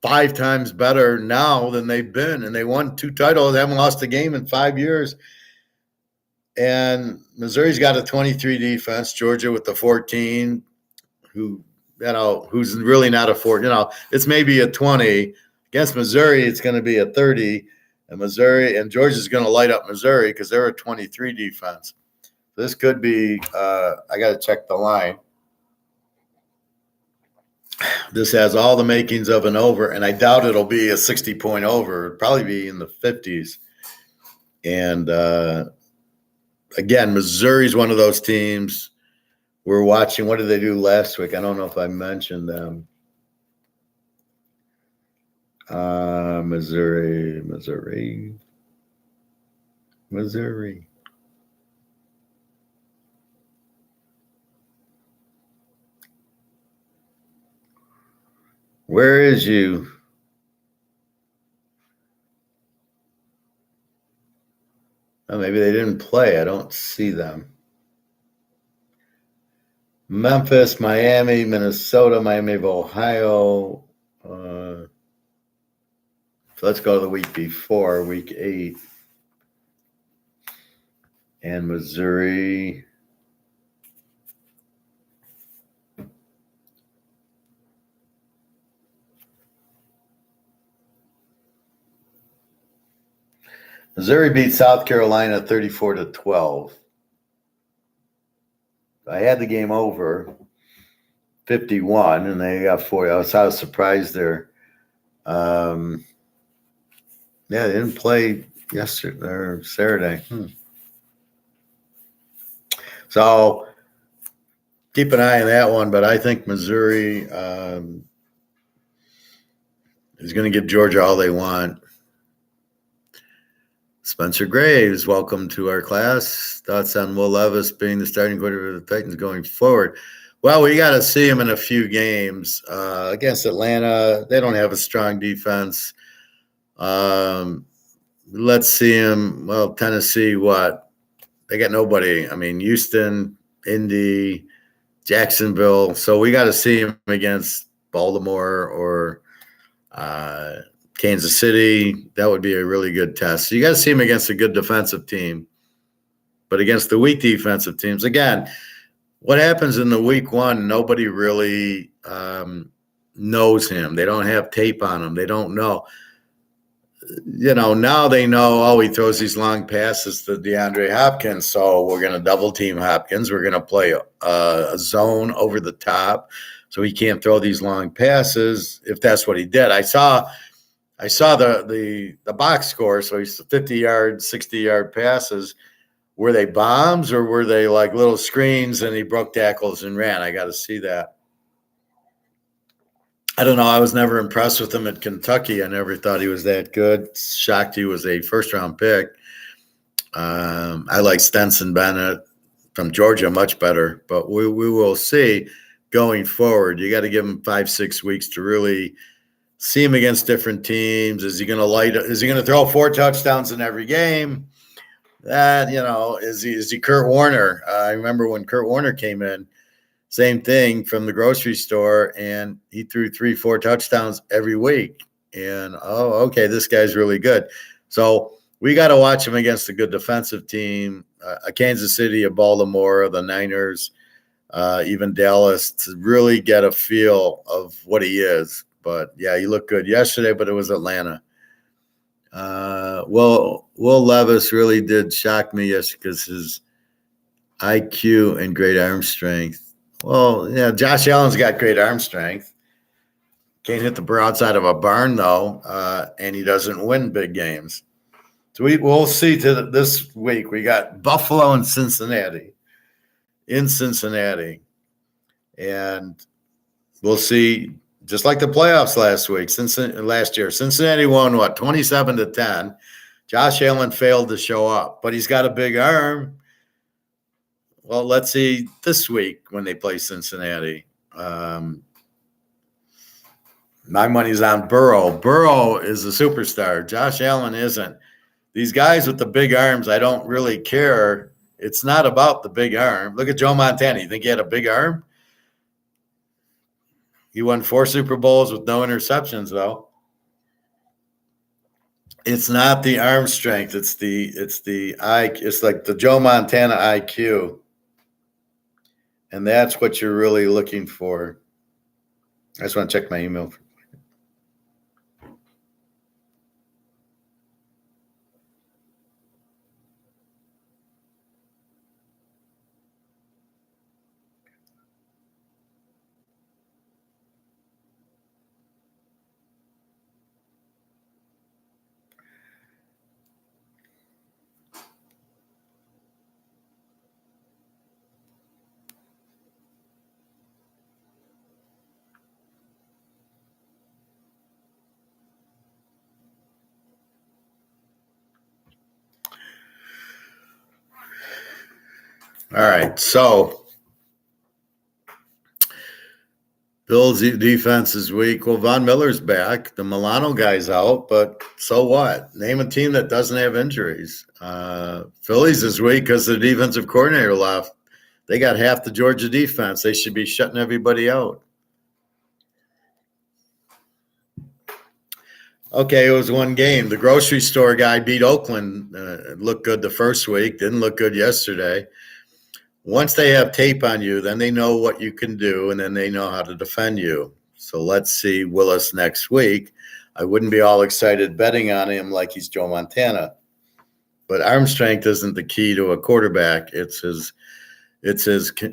5 times better now than they've been, and they won 2 titles. They haven't lost a game in 5 years. And Missouri's got a 23 defense. Georgia with the 14, who's really not a 4. It's maybe a 20. Against Missouri, it's going to be a 30. And Georgia's going to light up Missouri because they're a 23 defense. This could be. I got to check the line. This has all the makings of an over, and I doubt it'll be a 60-point over. It'll probably be in the 50s. And again, Missouri's one of those teams we're watching. What did they do last week? I don't know if I mentioned them. Missouri. Where is you? Oh, maybe they didn't play. I don't see them. Memphis, Miami, Minnesota, Miami of Ohio. So let's go to the week before, week 8. And Missouri. Missouri beat South Carolina 34-12. I had the game over 51, and they got 40. I was surprised there. Yeah, they didn't play yesterday or Saturday. So keep an eye on that one, but I think Missouri is going to give Georgia all they want. Spencer Graves, welcome to our class. Thoughts on Will Levis being the starting quarterback of the Titans going forward? Well, we got to see him in a few games. Against Atlanta, they don't have a strong defense. Let's see him. Well, Tennessee, what? They got nobody. I mean, Houston, Indy, Jacksonville. So we got to see him against Baltimore or Kansas City. That would be a really good test. So you got to see him against a good defensive team. But against the weak defensive teams, again, what happens in the week 1, nobody really knows him. They don't have tape on him. They don't know. Now they know, he throws these long passes to DeAndre Hopkins, so we're going to double team Hopkins. We're going to play a zone over the top so he can't throw these long passes if that's what he did. I saw the box score, so he's 50-yard, 60-yard passes. Were they bombs or were they like little screens and he broke tackles and ran? I got to see that. I don't know. I was never impressed with him at Kentucky. I never thought he was that good. Shocked he was a first-round pick. I like Stetson Bennett from Georgia much better, but we will see going forward. You got to give him 5-6 weeks to really see him against different teams. Is he going to throw 4 touchdowns in every game? That, is he Kurt Warner? I remember when Kurt Warner came in, same thing from the grocery store, and he threw 3-4 touchdowns every week. And, okay, this guy's really good. So we got to watch him against a good defensive team, a Kansas City, a Baltimore, the Niners, even Dallas, to really get a feel of what he is. But, yeah, he looked good yesterday, but it was Atlanta. Will Will Levis really did shock me yesterday because his IQ and great arm strength. Well, yeah, Josh Allen's got great arm strength. Can't hit the broadside of a barn, though, and he doesn't win big games. So we'll see this week. We got Buffalo and Cincinnati in Cincinnati. And we'll see, just like the playoffs last year. Cincinnati won, 27-10. Josh Allen failed to show up, but he's got a big arm. Well, let's see this week when they play Cincinnati. My money's on Burrow. Burrow is a superstar. Josh Allen isn't. These guys with the big arms, I don't really care. It's not about the big arm. Look at Joe Montana. You think he had a big arm? He won 4 Super Bowls with no interceptions, though. It's not the arm strength. It's like the Joe Montana IQ. And that's what you're really looking for. I just want to check my email. All right, so Bills' defense is weak. Well, Von Miller's back. The Milano guy's out, but so what? Name a team that doesn't have injuries. Phillies is weak because the defensive coordinator left. They got half the Georgia defense. They should be shutting everybody out. Okay, it was one game. The grocery store guy beat Oakland. Looked good the first week. Didn't look good yesterday. Once they have tape on you, then they know what you can do, and then they know how to defend you. So let's see Willis next week. I wouldn't be all excited betting on him like he's Joe Montana. But arm strength isn't the key to a quarterback. It's his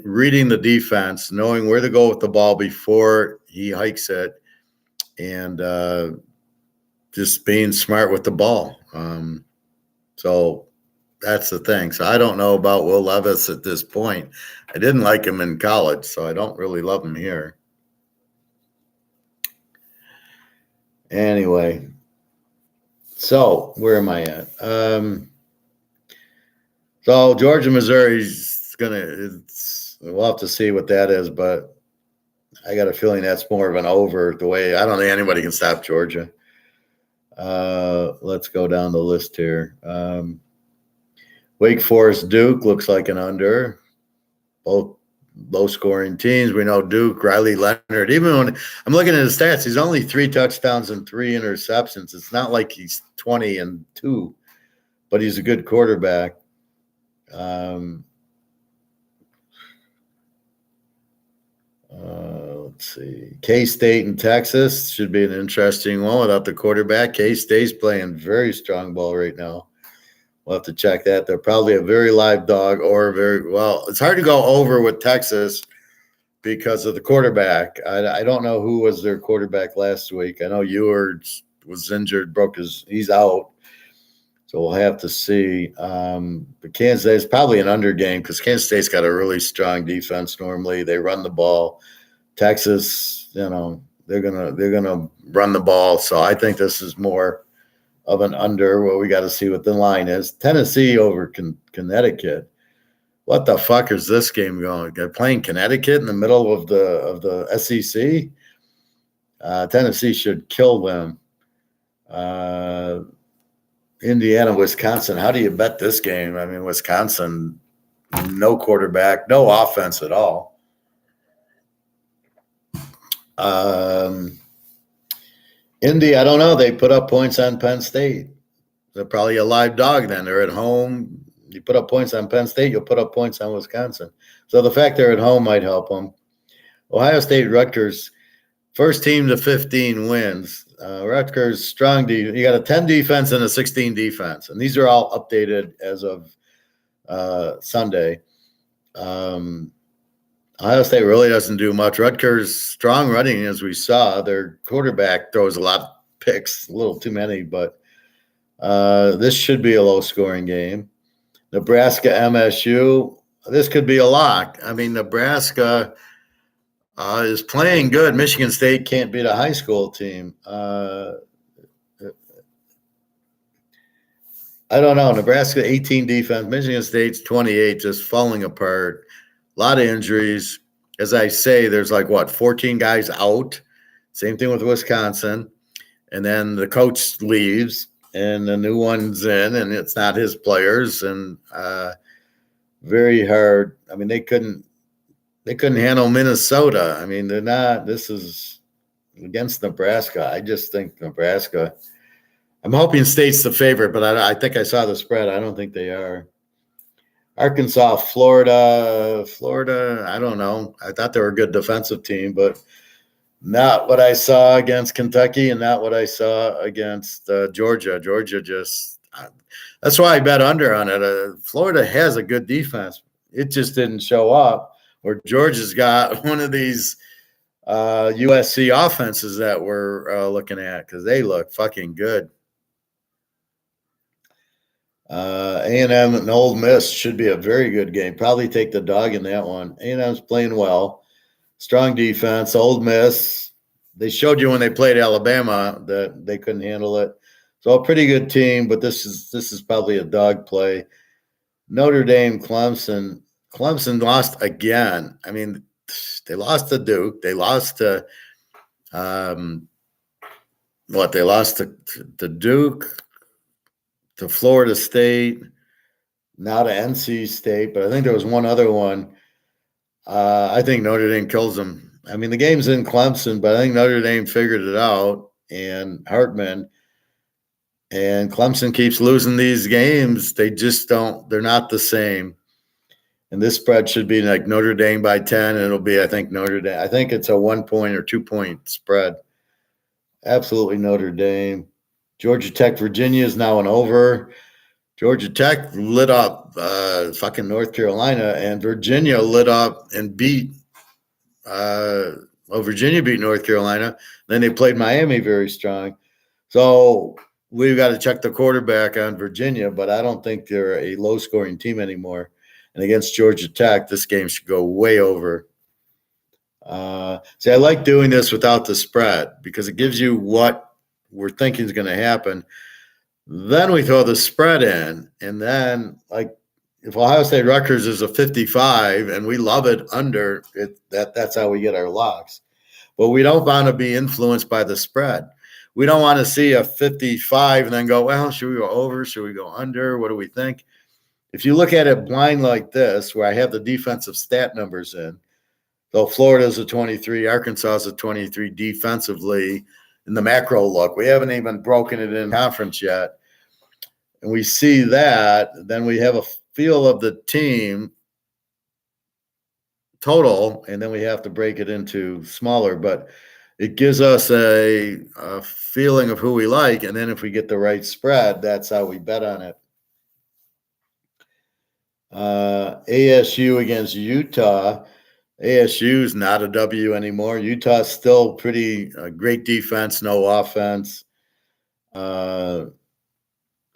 reading the defense, knowing where to go with the ball before he hikes it, and just being smart with the ball. So that's the thing. So I don't know about Will Levis at this point. I didn't like him in college, so I don't really love him here. Anyway, so where am I at? So Georgia, Missouri's we'll have to see what that is, but I got a feeling that's more of an over the way. I don't think anybody can stop Georgia. Let's go down the list here. Wake Forest, Duke looks like an under. Both low-scoring teams. We know Duke, Riley Leonard. Even when I'm looking at his stats, he's only 3 touchdowns and 3 interceptions. It's not like he's 20-2, but he's a good quarterback. Let's see. K-State and Texas should be an interesting one without the quarterback. K-State's playing very strong ball right now. We'll have to check that. They're probably a very live dog or it's hard to go over with Texas because of the quarterback. I don't know who was their quarterback last week. I know Ewers was injured, he's out. So we'll have to see. But Kansas State is probably an under game because Kansas State's got a really strong defense normally. They run the ball. Texas, they're gonna run the ball. So I think this is more of an under. Well, we got to see what the line is. Tennessee over Connecticut. What the fuck is this game going? They're playing Connecticut in the middle of the SEC. Tennessee should kill them. Indiana, Wisconsin. How do you bet this game? I mean, Wisconsin, no quarterback, no offense at all. Indy, I don't know. They put up points on Penn State. They're probably a live dog then. They're at home. You put up points on Penn State, you'll put up points on Wisconsin. So the fact they're at home might help them. Ohio State, Rutgers. First team to 15 wins. Rutgers strong. You got a 10 defense and a 16 defense, and these are all updated as of Sunday. Ohio State really doesn't do much. Rutgers strong running, as we saw. Their quarterback throws a lot of picks, a little too many, but this should be a low-scoring game. Nebraska MSU. This could be a lock. I mean, Nebraska is playing good. Michigan State can't beat a high school team. I don't know. Nebraska 18 defense. Michigan State's 28, just falling apart. A lot of injuries. As I say, there's 14 guys out. Same thing with Wisconsin. And then the coach leaves and the new one's in, and it's not his players. And very hard. I mean, they couldn't handle Minnesota. I mean, they're not. This is against Nebraska. I just think Nebraska. I'm hoping State's the favorite, but I think I saw the spread. I don't think they are. Arkansas, Florida. I don't know. I thought they were a good defensive team, but not what I saw against Kentucky and not what I saw against Georgia. Georgia just that's why I bet under on it. Florida has a good defense. It just didn't show up. Where Georgia's got one of these USC offenses that we're looking at because they look fucking good. A&M and Ole Miss should be a very good game. Probably take the dog in that one. A&M's playing well. Strong defense. Ole Miss, they showed you when they played Alabama that they couldn't handle it. So a pretty good team, but this is probably a dog play. Notre Dame, Clemson. Clemson lost again. I mean, they lost to Duke. They lost to They lost to Duke, to Florida State, now to NC State, but I think there was one other one. I think Notre Dame kills them. I mean, the game's in Clemson, but I think Notre Dame figured it out, and Hartman. And Clemson keeps losing these games. They just don't. They're not the same. And this spread should be like Notre Dame by 10, and it'll be, I think, Notre Dame. I think it's a 1 point or 2 point spread. Absolutely Notre Dame. Georgia Tech, Virginia is now an over. Georgia Tech lit up fucking North Carolina, and Virginia lit up and beat Virginia beat North Carolina. Then they played Miami very strong. So we've got to check the quarterback on Virginia, but I don't think they're a low-scoring team anymore. And against Georgia Tech, this game should go way over. See, I like doing this without the spread because it gives you what we're thinking is going to happen. Then we throw the spread in, and then if Ohio State Rutgers is a 55 and we love it under it, that's how we get our locks. But we don't want to be influenced by the spread. We don't want to see a 55 and then go, well, should we go over? Should we go under? What do we think? If you look at it blind like this, where I have the defensive stat numbers in, so Florida's a 23, Arkansas is a 23 defensively in the macro look. We haven't even broken it in conference yet. And we see that, then we have a feel of the team total, and then we have to break it into smaller. But it gives us a feeling of who we like, and then if we get the right spread, that's how we bet on it. ASU against Utah. ASU's not a W anymore. Utah's still pretty great defense, no offense. I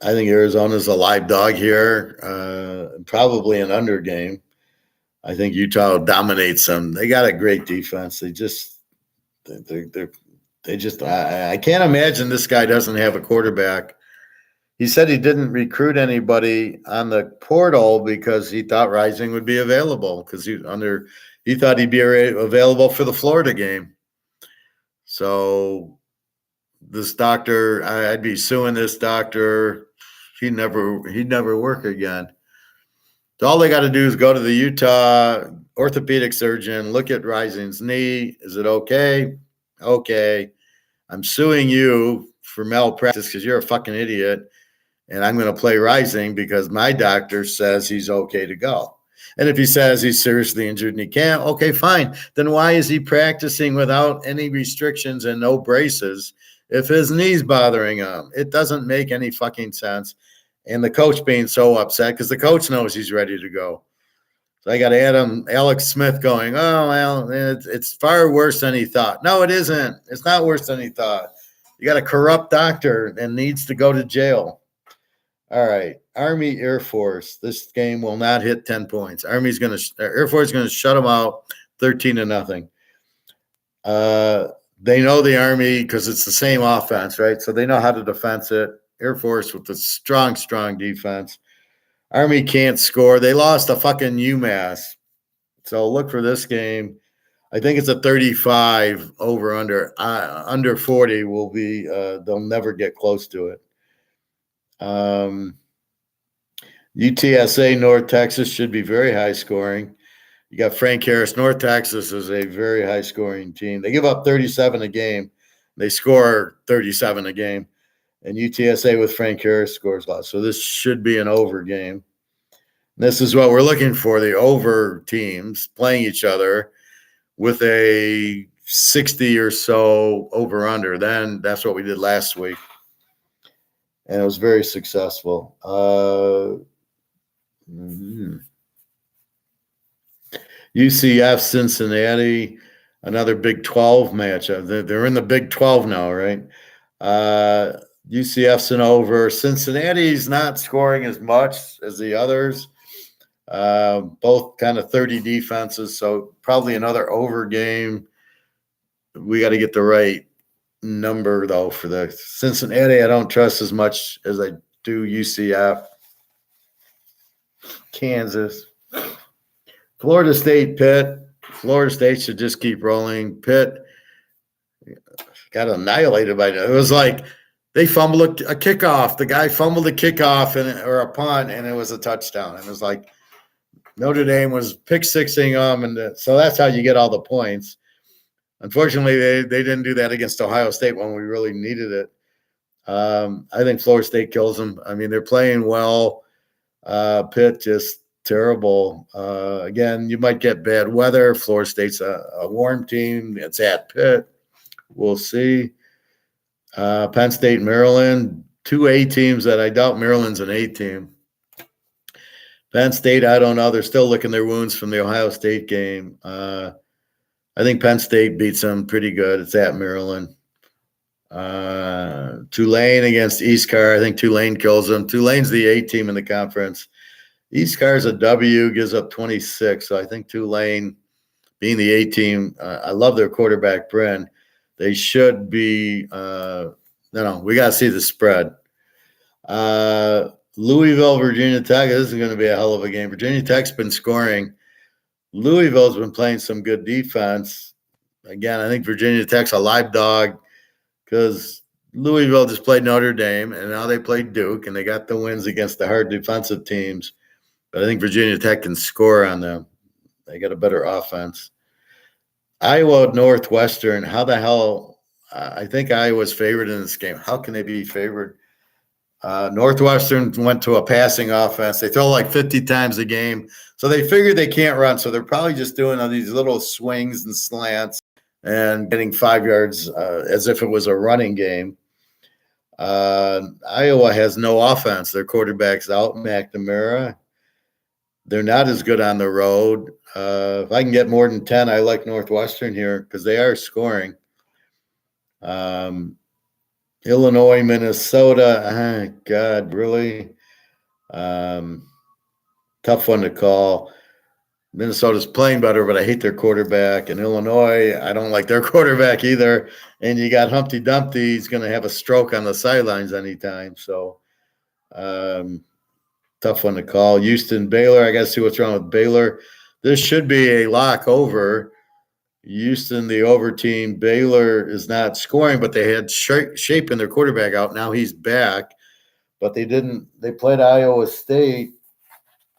think Arizona's a live dog here, probably an under game. I think Utah dominates them. They got a great defense. I can't imagine this guy doesn't have a quarterback. He said he didn't recruit anybody on the portal because he thought Rising would be available because he thought he'd be available for the Florida game. So this doctor, I'd be suing this doctor. He'd never work again. So all they got to do is go to the Utah orthopedic surgeon, look at Rising's knee. Is it okay? Okay. I'm suing you for malpractice because you're a fucking idiot. And I'm going to play Rising because my doctor says he's okay to go. And if he says he's seriously injured and he can't, okay, fine. Then why is he practicing without any restrictions and no braces if his knee's bothering him? It doesn't make any fucking sense. And the coach being so upset because the coach knows he's ready to go. So I got Alex Smith going, oh, well, it's far worse than he thought. No, it isn't. It's not worse than he thought. You got a corrupt doctor and needs to go to jail. All right, Army, Air Force. This game will not hit 10 points. Air Force is going to shut them out 13-0. They know the Army because it's the same offense, right? So they know how to defense it. Air Force with a strong, strong defense. Army can't score. They lost to fucking UMass. So look for this game. I think it's a 35 over under 40 will be they'll never get close to it. UTSA North Texas should be very high scoring. You got Frank Harris. North Texas is a very high scoring team. They give up 37 a game. They score 37 a game. And UTSA with Frank Harris scores a lot. So this should be an over game. This is what we're looking for, the over teams playing each other with a 60 or so over under. Then that's what we did last week. And it was very successful. UCF Cincinnati, another Big 12 matchup. They're in the Big 12 now, right? UCF's an over. Cincinnati's not scoring as much as the others. Both kind of 30 defenses, so probably another over game. We got to get the right number, though, for the Cincinnati. I don't trust as much as I do UCF. Kansas. Florida State, Pitt. Florida State should just keep rolling. Pitt got annihilated by it. It was like they fumbled a kickoff. The guy fumbled a kickoff or a punt, and it was a touchdown. And it was like Notre Dame was pick-sixing them, and so that's how you get all the points. Unfortunately, they didn't do that against Ohio State when we really needed it. I think Florida State kills them. I mean, they're playing well. Pitt just terrible. Again, you might get bad weather. Florida State's a warm team. It's at Pitt. We'll see. Penn State, Maryland, two A teams that I doubt Maryland's an A team. Penn State, I don't know. They're still licking their wounds from the Ohio State game. I think Penn State beats them pretty good. It's at Maryland. Tulane against East Carr. I think Tulane kills them. Tulane's the A team in the conference. East Carr's a W, gives up 26. So I think Tulane, being the A team, I love their quarterback, Bren. They should be, we got to see the spread. Louisville, Virginia Tech. This is going to be a hell of a game. Virginia Tech's been scoring. Louisville's been playing some good defense. Again, I think Virginia Tech's a live dog because Louisville just played Notre Dame, and now they played Duke, and they got the wins against the hard defensive teams. But I think Virginia Tech can score on them. They got a better offense. Iowa, Northwestern. How the hell? I think Iowa's favored in this game. How can they be favored? Northwestern went to a passing offense. They throw like 50 times a game. So they figured they can't run. So they're probably just doing these little swings and slants and getting 5 yards as if it was a running game. Iowa has no offense. Their quarterback's out, McNamara. They're not as good on the road. If I can get more than 10, I like Northwestern here because they are scoring. Illinois, Minnesota. God, really? Tough one to call. Minnesota's playing better, but I hate their quarterback. And Illinois, I don't like their quarterback either. And you got Humpty Dumpty. He's going to have a stroke on the sidelines anytime. So tough one to call. Houston, Baylor. I got to see what's wrong with Baylor. This should be a lock over. Houston, the over team. Baylor is not scoring, but they had shape in their quarterback out. Now he's back, but they didn't. They played Iowa State,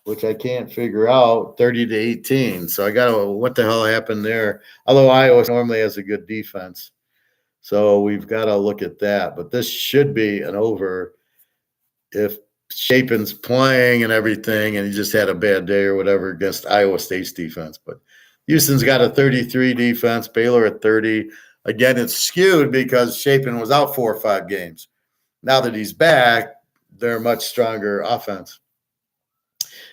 which I can't figure out, 30-18. So I got to, what the hell happened there? Although Iowa normally has a good defense. So we've got to look at that. But this should be an over if Shapen's playing and everything, and he just had a bad day or whatever against Iowa State's defense. But Houston's got a 33 defense, Baylor at 30. Again, it's skewed because Shapen was out 4 or 5 games. Now that he's back, they're a much stronger offense.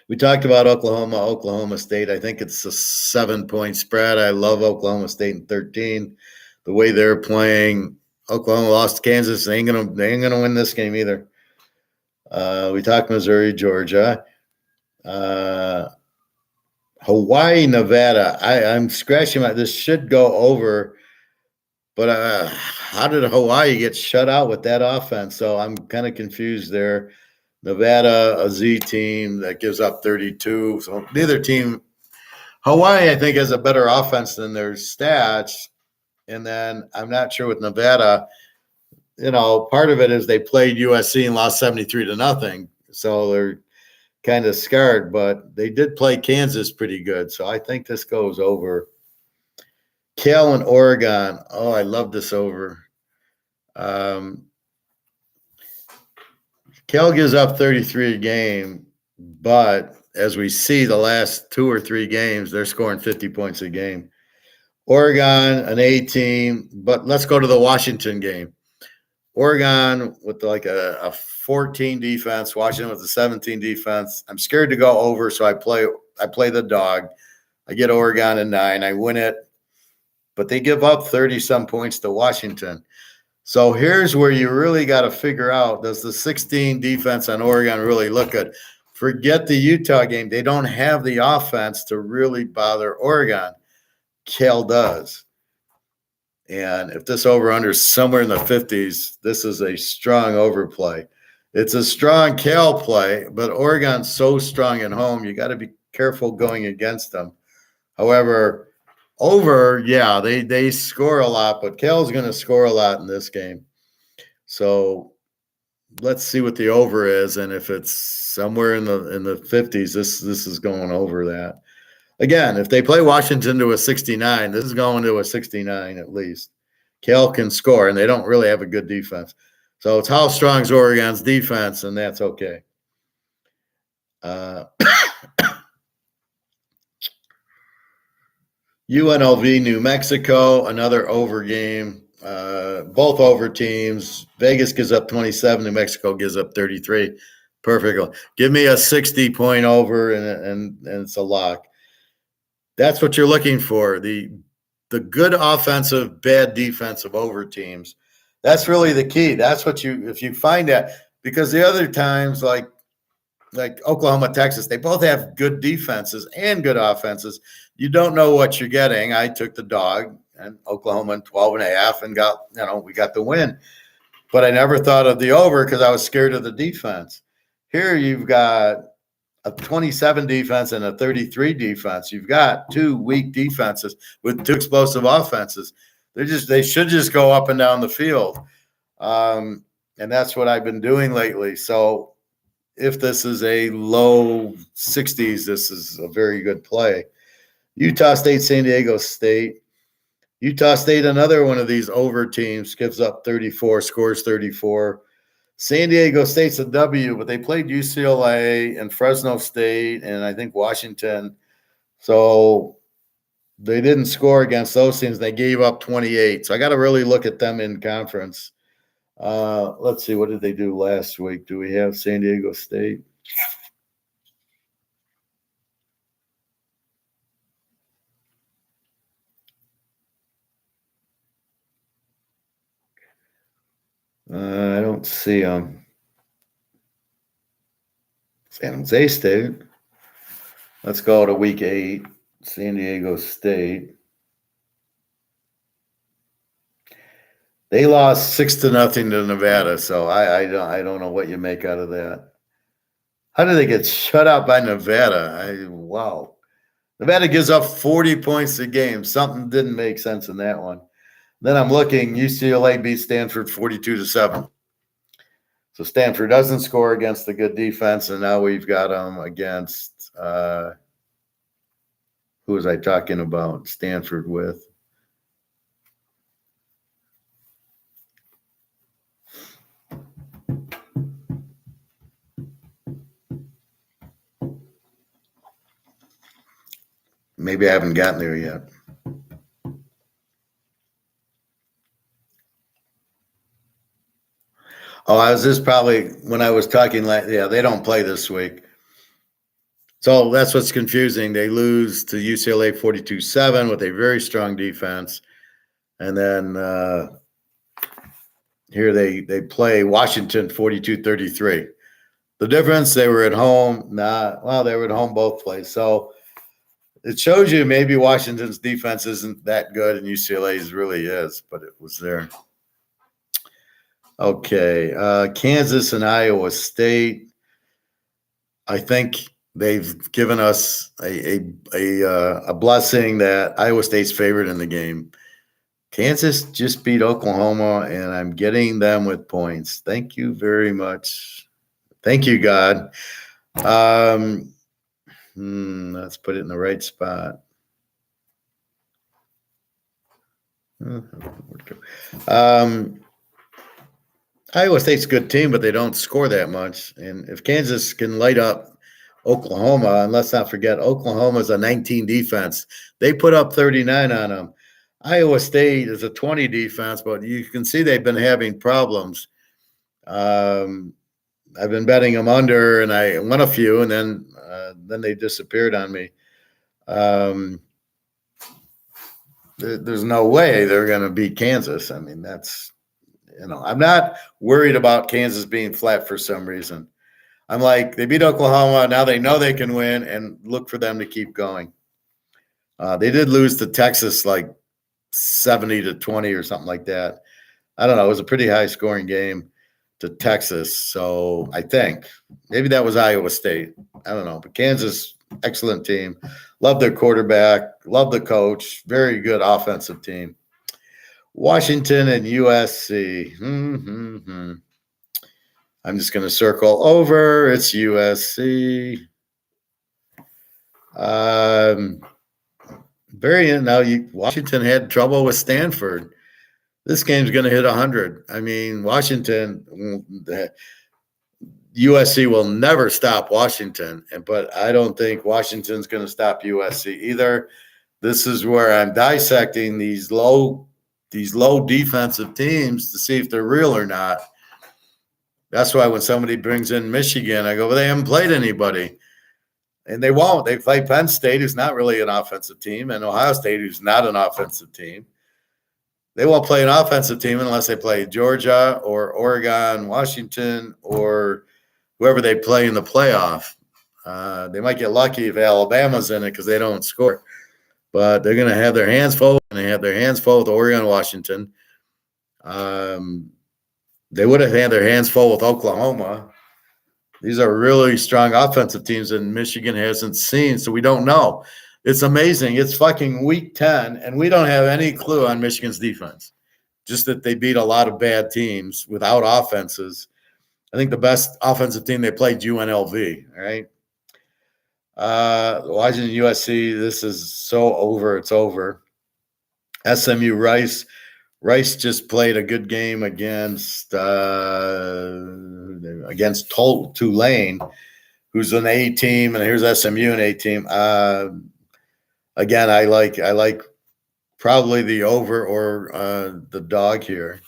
We talked about Oklahoma State. I think it's a 7-point spread. I love Oklahoma State in 13. The way they're playing, Oklahoma lost to Kansas. They ain't gonna win this game either. We talked Missouri, Georgia, Hawaii, Nevada. I'm scratching my. This should go over, but how did Hawaii get shut out with that offense? So I'm kind of confused there. Nevada, a Z team that gives up 32. So neither team. Hawaii, I think, has a better offense than their stats. And then I'm not sure with Nevada. Part of it is they played USC and lost 73-0. So they're kind of scarred, but they did play Kansas pretty good. So I think this goes over. Cal and Oregon. Oh, I love this over. Cal gives up 33 a game, but as we see the last 2 or 3 games, they're scoring 50 points a game. Oregon, an A team, but let's go to the Washington game. Oregon with like a 14 defense, Washington with a 17 defense. I'm scared to go over, so I play the dog. I get Oregon at 9. I win it, but they give up 30-some points to Washington. So here's where you really got to figure out, does the 16 defense on Oregon really look good? Forget the Utah game. They don't have the offense to really bother Oregon. Cal does. And if this over-under is somewhere in the 50s, this is a strong overplay. It's a strong Cal play, but Oregon's so strong at home, you got to be careful going against them. However, over, yeah, they score a lot, but Cal's going to score a lot in this game. So let's see what the over is, and if it's somewhere in the 50s, this is going over that. Again, if they play Washington to a 69, this is going to a 69 at least. Cal can score, and they don't really have a good defense. So it's how strong is Oregon's defense, and that's okay. UNLV, New Mexico, another over game. Both over teams. Vegas gives up 27. New Mexico gives up 33. Perfect. Give me a 60-point over, and it's a lock. That's what you're looking for. The good offensive, bad defensive over teams. That's really the key. That's what if you find that, because the other times like Oklahoma, Texas, they both have good defenses and good offenses. You don't know what you're getting. I took the dog and Oklahoma in 12.5 and we got the win. But I never thought of the over because I was scared of the defense. Here you've got a 27 defense and a 33 defense. You've got 2 weak defenses with 2 explosive offenses. They should just go up and down the field. And that's what I've been doing lately. So if this is a low 60s, this is a very good play. Utah State, San Diego State. Utah State, another one of these over teams, gives up 34, scores 34. San Diego State's a W, but they played UCLA and Fresno State and I think Washington. So they didn't score against those teams. They gave up 28. So I got to really look at them in conference. Let's see. What did they do last week? Do we have San Diego State? I don't see them. San Jose State. Let's go to week 8. San Diego State. They lost 6-0 to Nevada, so I don't know what you make out of that. How did they get shut out by Nevada? Wow. Nevada gives up 40 points a game. Something didn't make sense in that one. Then I'm looking, UCLA beat Stanford 42-7. So Stanford doesn't score against the good defense, and now we've got them against who was I talking about Stanford with? Maybe I haven't gotten there yet. Oh, I was just probably when I was talking. Yeah, they don't play this week. So that's what's confusing. They lose to UCLA 42-7 with a very strong defense. And then here they play Washington 42-33. The difference, they were at home. They were at home both plays. So it shows you maybe Washington's defense isn't that good and UCLA's really is, but it was there. Okay, Kansas and Iowa State. I think they've given us a blessing that Iowa State's favored in the game. Kansas just beat Oklahoma, and I'm getting them with points. Thank you very much. Thank you, God. Let's put it in the right spot. Iowa State's a good team, but they don't score that much. And if Kansas can light up Oklahoma, and let's not forget, Oklahoma's a 19 defense. They put up 39 on them. Iowa State is a 20 defense, but you can see they've been having problems. I've been betting them under, and I won a few, and then they disappeared on me. There's no way they're going to beat Kansas. I mean, I'm not worried about Kansas being flat for some reason. I'm like, they beat Oklahoma. Now they know they can win, and look for them to keep going. They did lose to Texas like 70-20 or something like that. I don't know. It was a pretty high scoring game to Texas. So I think maybe that was Iowa State. I don't know. But Kansas, excellent team. Love their quarterback. Love the coach. Very good offensive team. Washington and USC. I'm just going to circle over. It's USC. Washington had trouble with Stanford. This game's going to hit 100. I mean, USC will never stop Washington, but I don't think Washington's going to stop USC either. This is where I'm dissecting these low defensive teams to see if they're real or not. That's why when somebody brings in Michigan, I go, well, they haven't played anybody. And they won't. They play Penn State, who's not really an offensive team, and Ohio State, who's not an offensive team. They won't play an offensive team unless they play Georgia or Oregon, Washington, or whoever they play in the playoff. They might get lucky if Alabama's in it because they don't score. But they're going to have their hands full, and they have their hands full with Oregon and Washington. They would have had their hands full with Oklahoma. These are really strong offensive teams that Michigan hasn't seen, so we don't know. It's amazing. It's fucking week 10, and we don't have any clue on Michigan's defense. Just that they beat a lot of bad teams without offenses. I think the best offensive team they played, UNLV, right? Washington, USC, this is so over. It's over. SMU, Rice. Rice just played a good game against Tulane, who's an A team, and here's SMU, an A team. Again, I like probably the over or the dog here.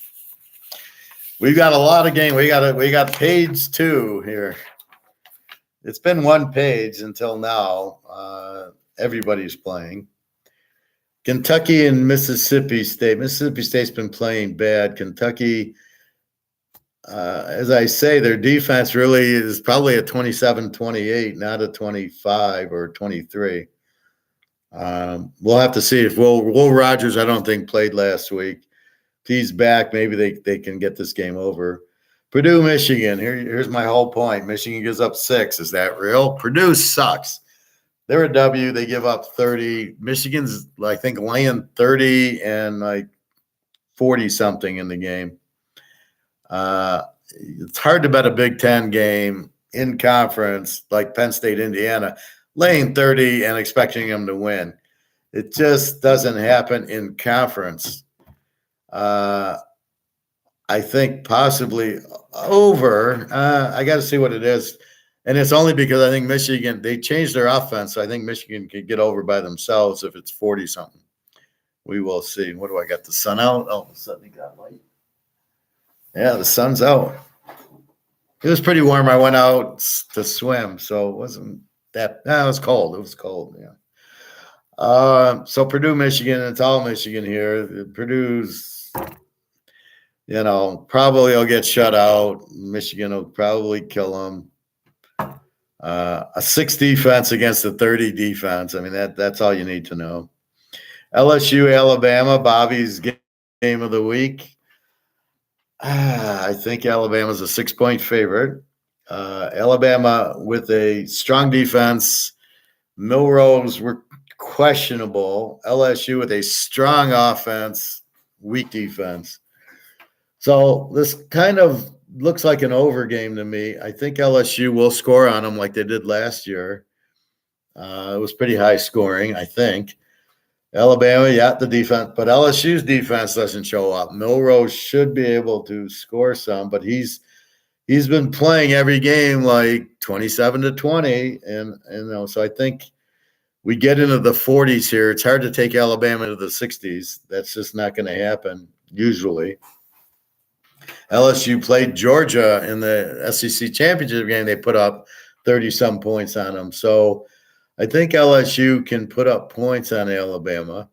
We've got a lot of game. We got page 2 here. It's been one page until now. Everybody's playing. Kentucky and Mississippi State. Mississippi State's been playing bad. Kentucky, as I say, their defense really is probably a 27-28, not a 25 or 23. We'll have to see if Will Rogers, I don't think, played last week. If he's back, maybe they can get this game over. Purdue, Michigan. Here's my whole point. Michigan gives up 6. Is that real? Purdue sucks. They're a W. They give up 30. Michigan's, I think, laying 30 and like 40-something in the game. It's hard to bet a Big Ten game in conference like Penn State, Indiana, laying 30 and expecting them to win. It just doesn't happen in conference. I think possibly over. I got to see what it is. And it's only because I think Michigan, they changed their offense. So I think Michigan could get over by themselves if it's 40 something. We will see. What do I got? The sun out? Oh, the sun got light. Yeah, the sun's out. It was pretty warm. I went out to swim, so it wasn't that. No, it was cold. It was cold. Yeah. So Purdue, Michigan. It's all Michigan here. Purdue's, probably will get shut out. Michigan will probably kill them. A 6 defense against a 30 defense. I mean, that's all you need to know. LSU, Alabama, Bobby's game of the week. I think Alabama's a 6-point favorite. Alabama with a strong defense. Milrose were questionable. LSU with a strong offense, weak defense. So this kind of looks like an over game to me. I think LSU will score on them like they did last year. It was pretty high scoring, I think. Alabama, yeah, the defense, but LSU's defense doesn't show up. Milrose should be able to score some, but he's been playing every game like 27-20, and so I think we get into the 40s here. It's hard to take Alabama to the 60s. That's just not going to happen usually. LSU played Georgia in the SEC championship game. They put up 30-some points on them. So I think LSU can put up points on Alabama.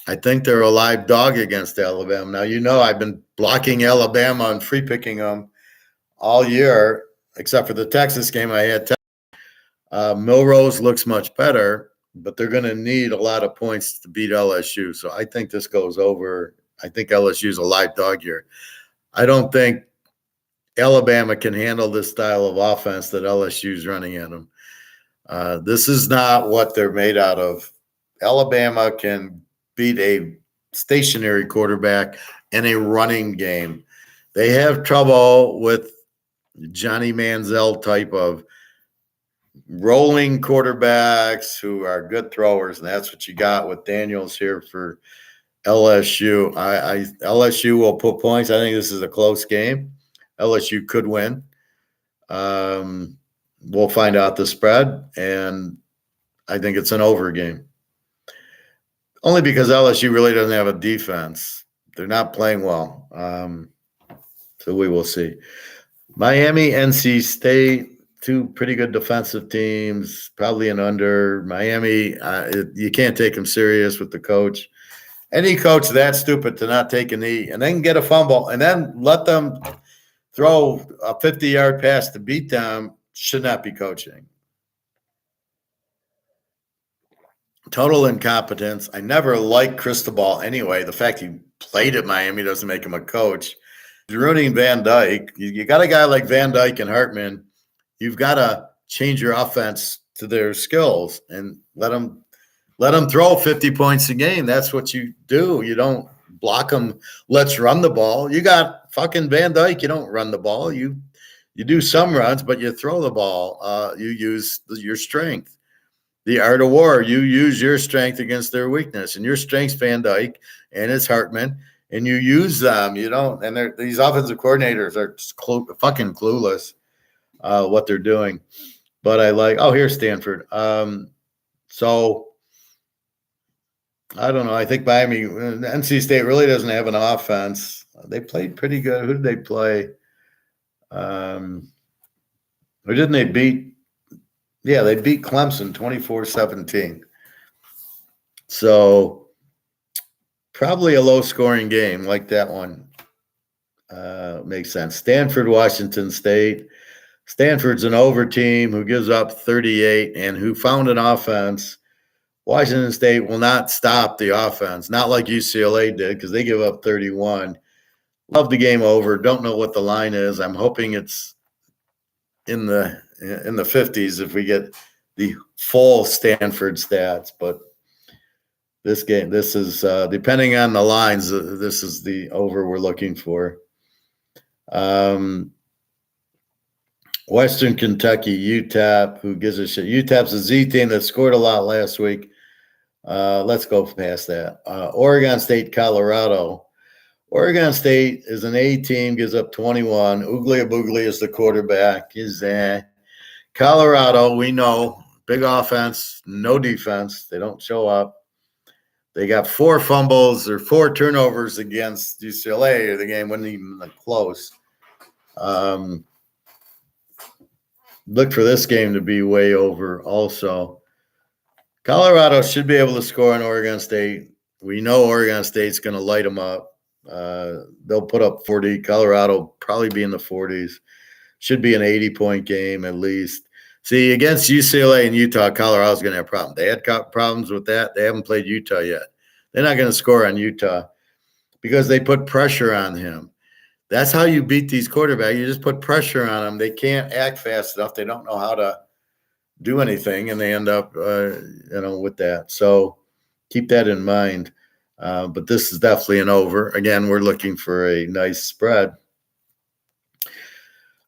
I think they're a live dog against Alabama. Now, I've been blocking Alabama and free picking them all year, except for the Texas game I had. Milrose looks much better, but they're going to need a lot of points to beat LSU. So I think this goes over. I think LSU is a live dog here. I don't think Alabama can handle this style of offense that LSU is running at them. This is not what they're made out of. Alabama can beat a stationary quarterback in a running game. They have trouble with Johnny Manziel type of rolling quarterbacks who are good throwers, and that's what you got with Daniels here for LSU. LSU will put points. I think this is a close game. LSU could win. We'll find out the spread, and I think it's an over game. Only because LSU really doesn't have a defense. They're not playing well. So we will see. Miami, NC State, two pretty good defensive teams, probably an under. Miami, you can't take them serious with the coach. Any coach that stupid to not take a knee and then get a fumble and then let them throw a 50-yard pass to beat them should not be coaching. Total incompetence. I never liked Cristobal anyway. The fact he played at Miami doesn't make him a coach. He's ruining Van Dyke. You got a guy like Van Dyke and Hartman. You've got to change your offense to their skills and let them throw 50 points a game. That's what you do. You don't block them. Let's run the ball. You got fucking Van Dyke. You don't run the ball. You do some runs, but you throw the ball. You use your strength. The art of war. You use your strength against their weakness, and your strength's Van Dyke and it's Hartman, and you use them. You don't. And these offensive coordinators are fucking clueless what they're doing. But I like. Oh, here's Stanford. So I don't know. I think Miami, NC State really doesn't have an offense. They played pretty good. Who did they play? Or didn't they beat? Yeah, they beat Clemson 24-17. So probably a low-scoring game like that one. Makes sense. Stanford, Washington State. Stanford's an over team who gives up 38 and who found an offense. Washington State will not stop the offense, not like UCLA did because they give up 31. Love the game over. Don't know what the line is. I'm hoping it's in the 50s if we get the full Stanford stats. But this game, this is depending on the lines. This is the over we're looking for. Western Kentucky, UTEP. Who gives a shit? UTEP's a Z team that scored a lot last week. Let's go past that. Oregon State, Colorado. Oregon State is an A team, gives up 21. Oogly Boogly is the quarterback. Colorado, we know, big offense, no defense. They don't show up. They got 4 fumbles or 4 turnovers against UCLA. The game wasn't even close. Look for this game to be way over also. Colorado should be able to score on Oregon State. We know Oregon State's going to light them up. They'll put up 40. Colorado probably be in the 40s. Should be an 80-point game at least. See, against UCLA and Utah, Colorado's going to have problems. They had problems with that. They haven't played Utah yet. They're not going to score on Utah because they put pressure on him. That's how you beat these quarterbacks. You just put pressure on them. They can't act fast enough. They don't know how to do anything, and they end up, with that. So keep that in mind. But this is definitely an over. Again, we're looking for a nice spread.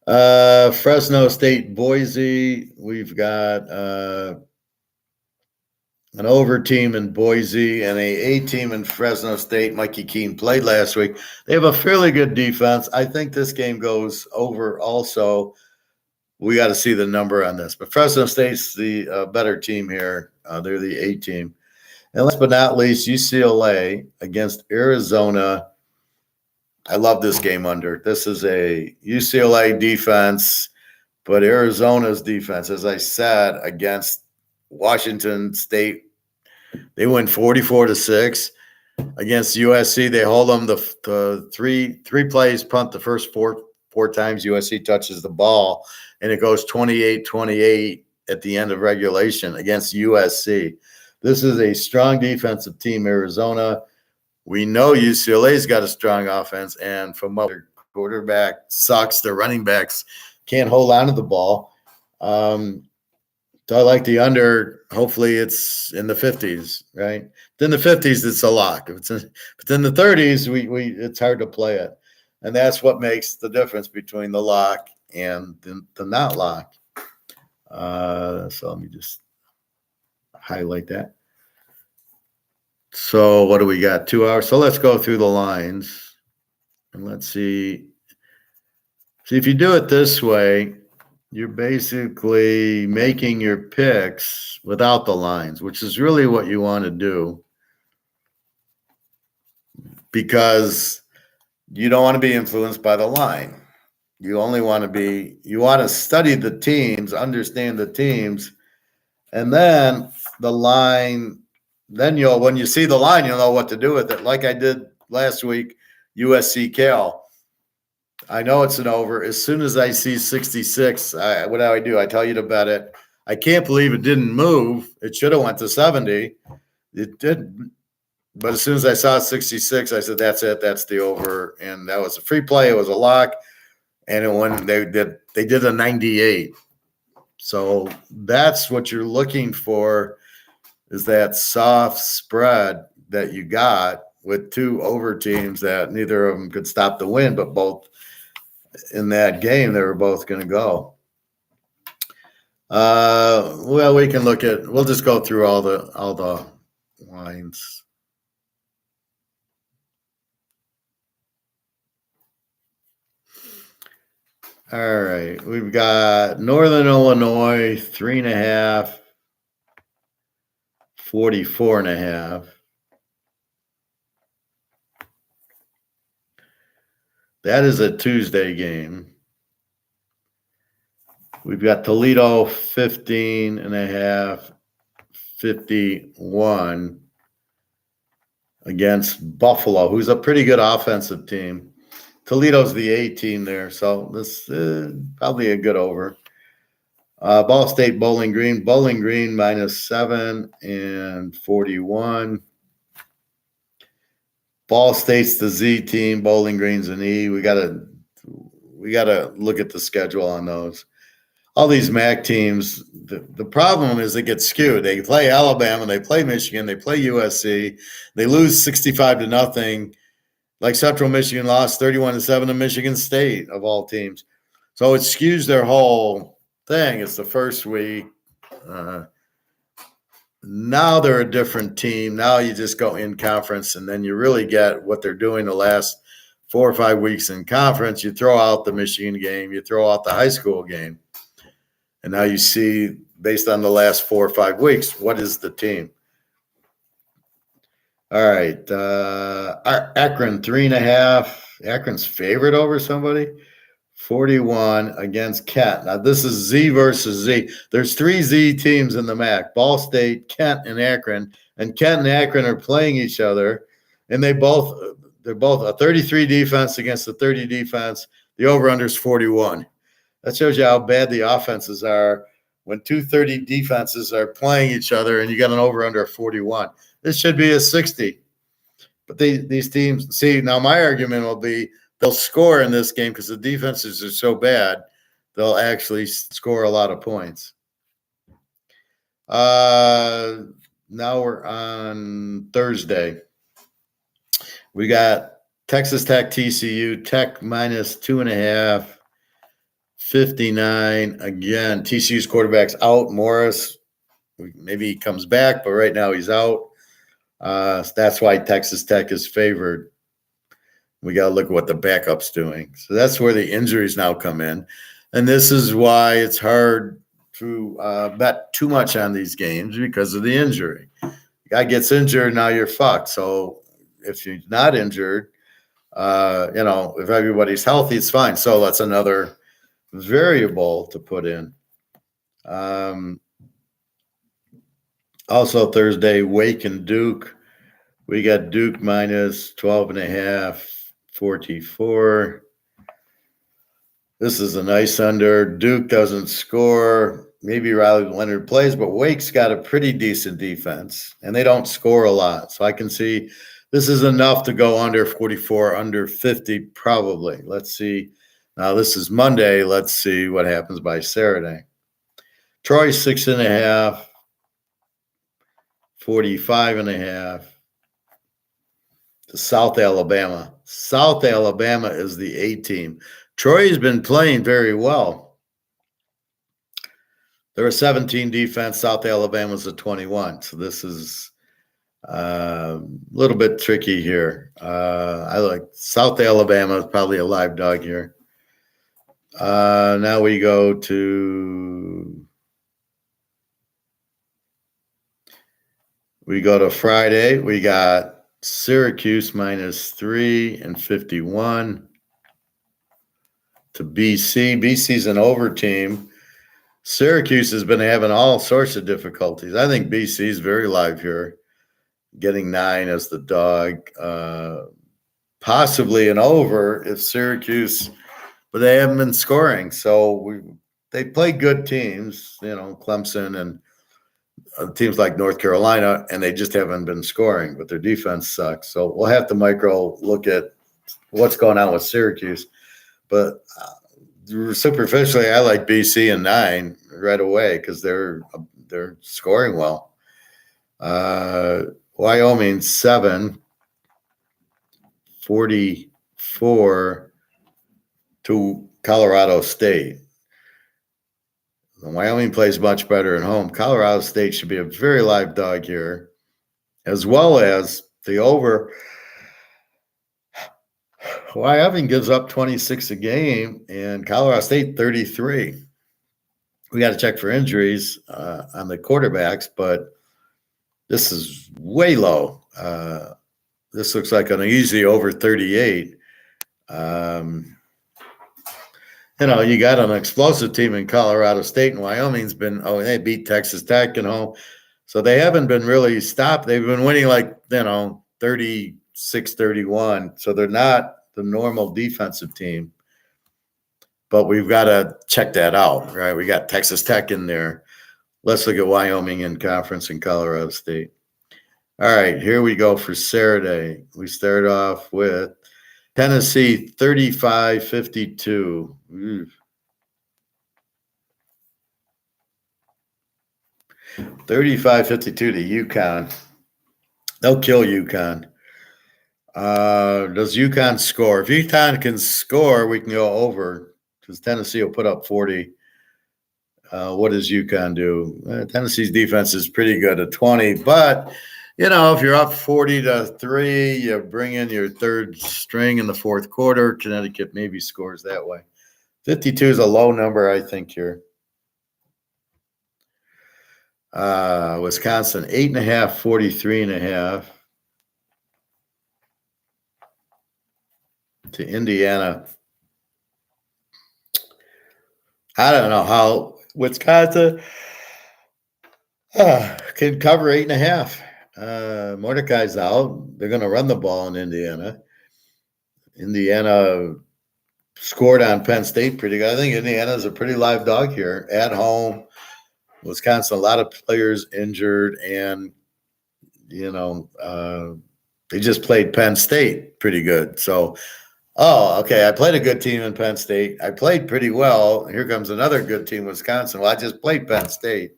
Fresno State, Boise. We've got an over team in Boise and a team in Fresno State. Mikey Keene played last week. They have a fairly good defense. I think this game goes over also. We got to see the number on this. But Fresno State's the better team here. They're the A team. And last but not least, UCLA against Arizona. I love this game under. This is a UCLA defense, but Arizona's defense, as I said, against Washington State, they win 44-6. Against USC, they hold them the three plays, punt the first four times USC touches the ball, and it goes 28-28 at the end of regulation against USC. This is a strong defensive team, Arizona. We know UCLA's got a strong offense, and from what their quarterback sucks, their running backs can't hold on to the ball. So I like the under. Hopefully it's in the 50s, right? In the 50s, it's a lock. If it's in the 30s, it's hard to play it. And that's what makes the difference between the lock and the not lock. So let me just highlight that. So what do we got? 2 hours. So let's go through the lines and let's see. See, if you do it this way, you're basically making your picks without the lines, which is really what you want to do, because you don't want to be influenced by the line. You want to study the teams, understand the teams, and then the line. Then when you see the line, you'll know what to do with it. Like I did last week, USC Cal. I know it's an over. As soon as I see 66, what do I do? I tell you to bet it. I can't believe it didn't move. It should have went to 70. It didn't. But as soon as I saw 66, I said, that's it. That's the over. And that was a free play. It was a lock. And when they did a 98. So that's what you're looking for, is that soft spread that you got with 2 over teams that neither of them could stop the win, but both in that game, they were both going to go. Well, we'll just go through all the lines. All right. We've got Northern Illinois, 3.5. 44.5. That is a Tuesday game. We've got Toledo 15.5, 51 against Buffalo, who's a pretty good offensive team. Toledo's the A team there, so this is probably a good over. Ball State, Bowling Green -7 and 41. Ball State's the Z team, Bowling Green's an E. We gotta look at the schedule on those. All these MAC teams, the problem is they get skewed. They play Alabama, they play Michigan, they play USC, they lose 65-0. Like Central Michigan lost 31-7 to Michigan State, of all teams. So it skews their whole thing. It's the first week. Now they're a different team. Now you just go in conference, and then you really get what they're doing the last 4 or 5 weeks in conference, you throw out the Michigan game, you throw out the high school game. And now you see, based on the last 4 or 5 weeks, what is the team? All right. Akron, 3.5. Akron's favorite over somebody. 41 against Kent. Now, this is Z versus Z. There's 3 Z teams in the MAC: Ball State, Kent, and Akron. And Kent and Akron are playing each other, and they're both a 33 defense against a 30 defense. The over-under is 41. That shows you how bad the offenses are when 230 defenses are playing each other, and you got an over-under of 41. This should be a 60. But these teams, see, now my argument will be they'll score in this game because the defenses are so bad, they'll actually score a lot of points. Now we're on Thursday. We got Texas Tech, TCU, Tech -2.5, 59. Again, TCU's quarterback's out. Morris, maybe he comes back, but right now he's out. That's why Texas Tech is favored. We got to look at what the backup's doing. So that's where the injuries now come in. And this is why it's hard to bet too much on these games because of the injury. Guy gets injured, now you're fucked. So if you're not injured, if everybody's healthy, it's fine. So that's another variable to put in. Also Thursday, Wake and Duke. We got Duke -12.5, 44. This is a nice under. Duke doesn't score. Maybe Riley Leonard plays, but Wake's got a pretty decent defense, and they don't score a lot. So I can see this is enough to go under 44, under 50 probably. Let's see. Now this is Monday. Let's see what happens by Saturday. Troy 6.5, 45.5. To South Alabama. South Alabama is the A team. Troy's been playing very well. They're a 17 defense. South Alabama's a 21. So this is a little bit tricky here. I like South Alabama is probably a live dog here. Now we go to Friday. We got Syracuse -3 and 51 to BC. BC's an over team. Syracuse has been having all sorts of difficulties. I think BC is very live here, getting 9 as the dog. Possibly an over if Syracuse, but they haven't been scoring. So they play good teams, Clemson and teams like North Carolina, and they just haven't been scoring, but their defense sucks. So we'll have to micro look at what's going on with Syracuse. But superficially, I like BC and 9 right away because they're scoring well. Wyoming 7, 44 to Colorado State. Wyoming plays much better at home. Colorado State should be a very live dog here, as well as the over. Wyoming gives up 26 a game, and Colorado State 33. We got to check for injuries on the quarterbacks, but this is way low. This looks like an easy over 38. You got an explosive team in Colorado State, and Wyoming's they beat Texas Tech at home. So they haven't been really stopped. They've been winning 36-31. So they're not the normal defensive team. But we've got to check that out, right? We got Texas Tech in there. Let's look at Wyoming in conference and Colorado State. All right, here we go for Saturday. We start off with Tennessee 35-52. 35-52 to UConn. They'll kill UConn. Does UConn score? If UConn can score, we can go over because Tennessee will put up 40. What does UConn do? Tennessee's defense is pretty good at 20, but if you're up 40-3, you bring in your third string in the fourth quarter. Connecticut maybe scores that way. 52 is a low number, I think, here. Wisconsin, 8.5, 43.5. To Indiana. I don't know how Wisconsin can cover 8.5. Mordecai's out. They're going to run the ball in Indiana. Indiana scored on Penn State pretty good. I think Indiana's a pretty live dog here at home. Wisconsin, a lot of players injured, and they just played Penn State pretty good. So, okay, I played a good team in Penn State. I played pretty well. Here comes another good team, Wisconsin. Well, I just played Penn State.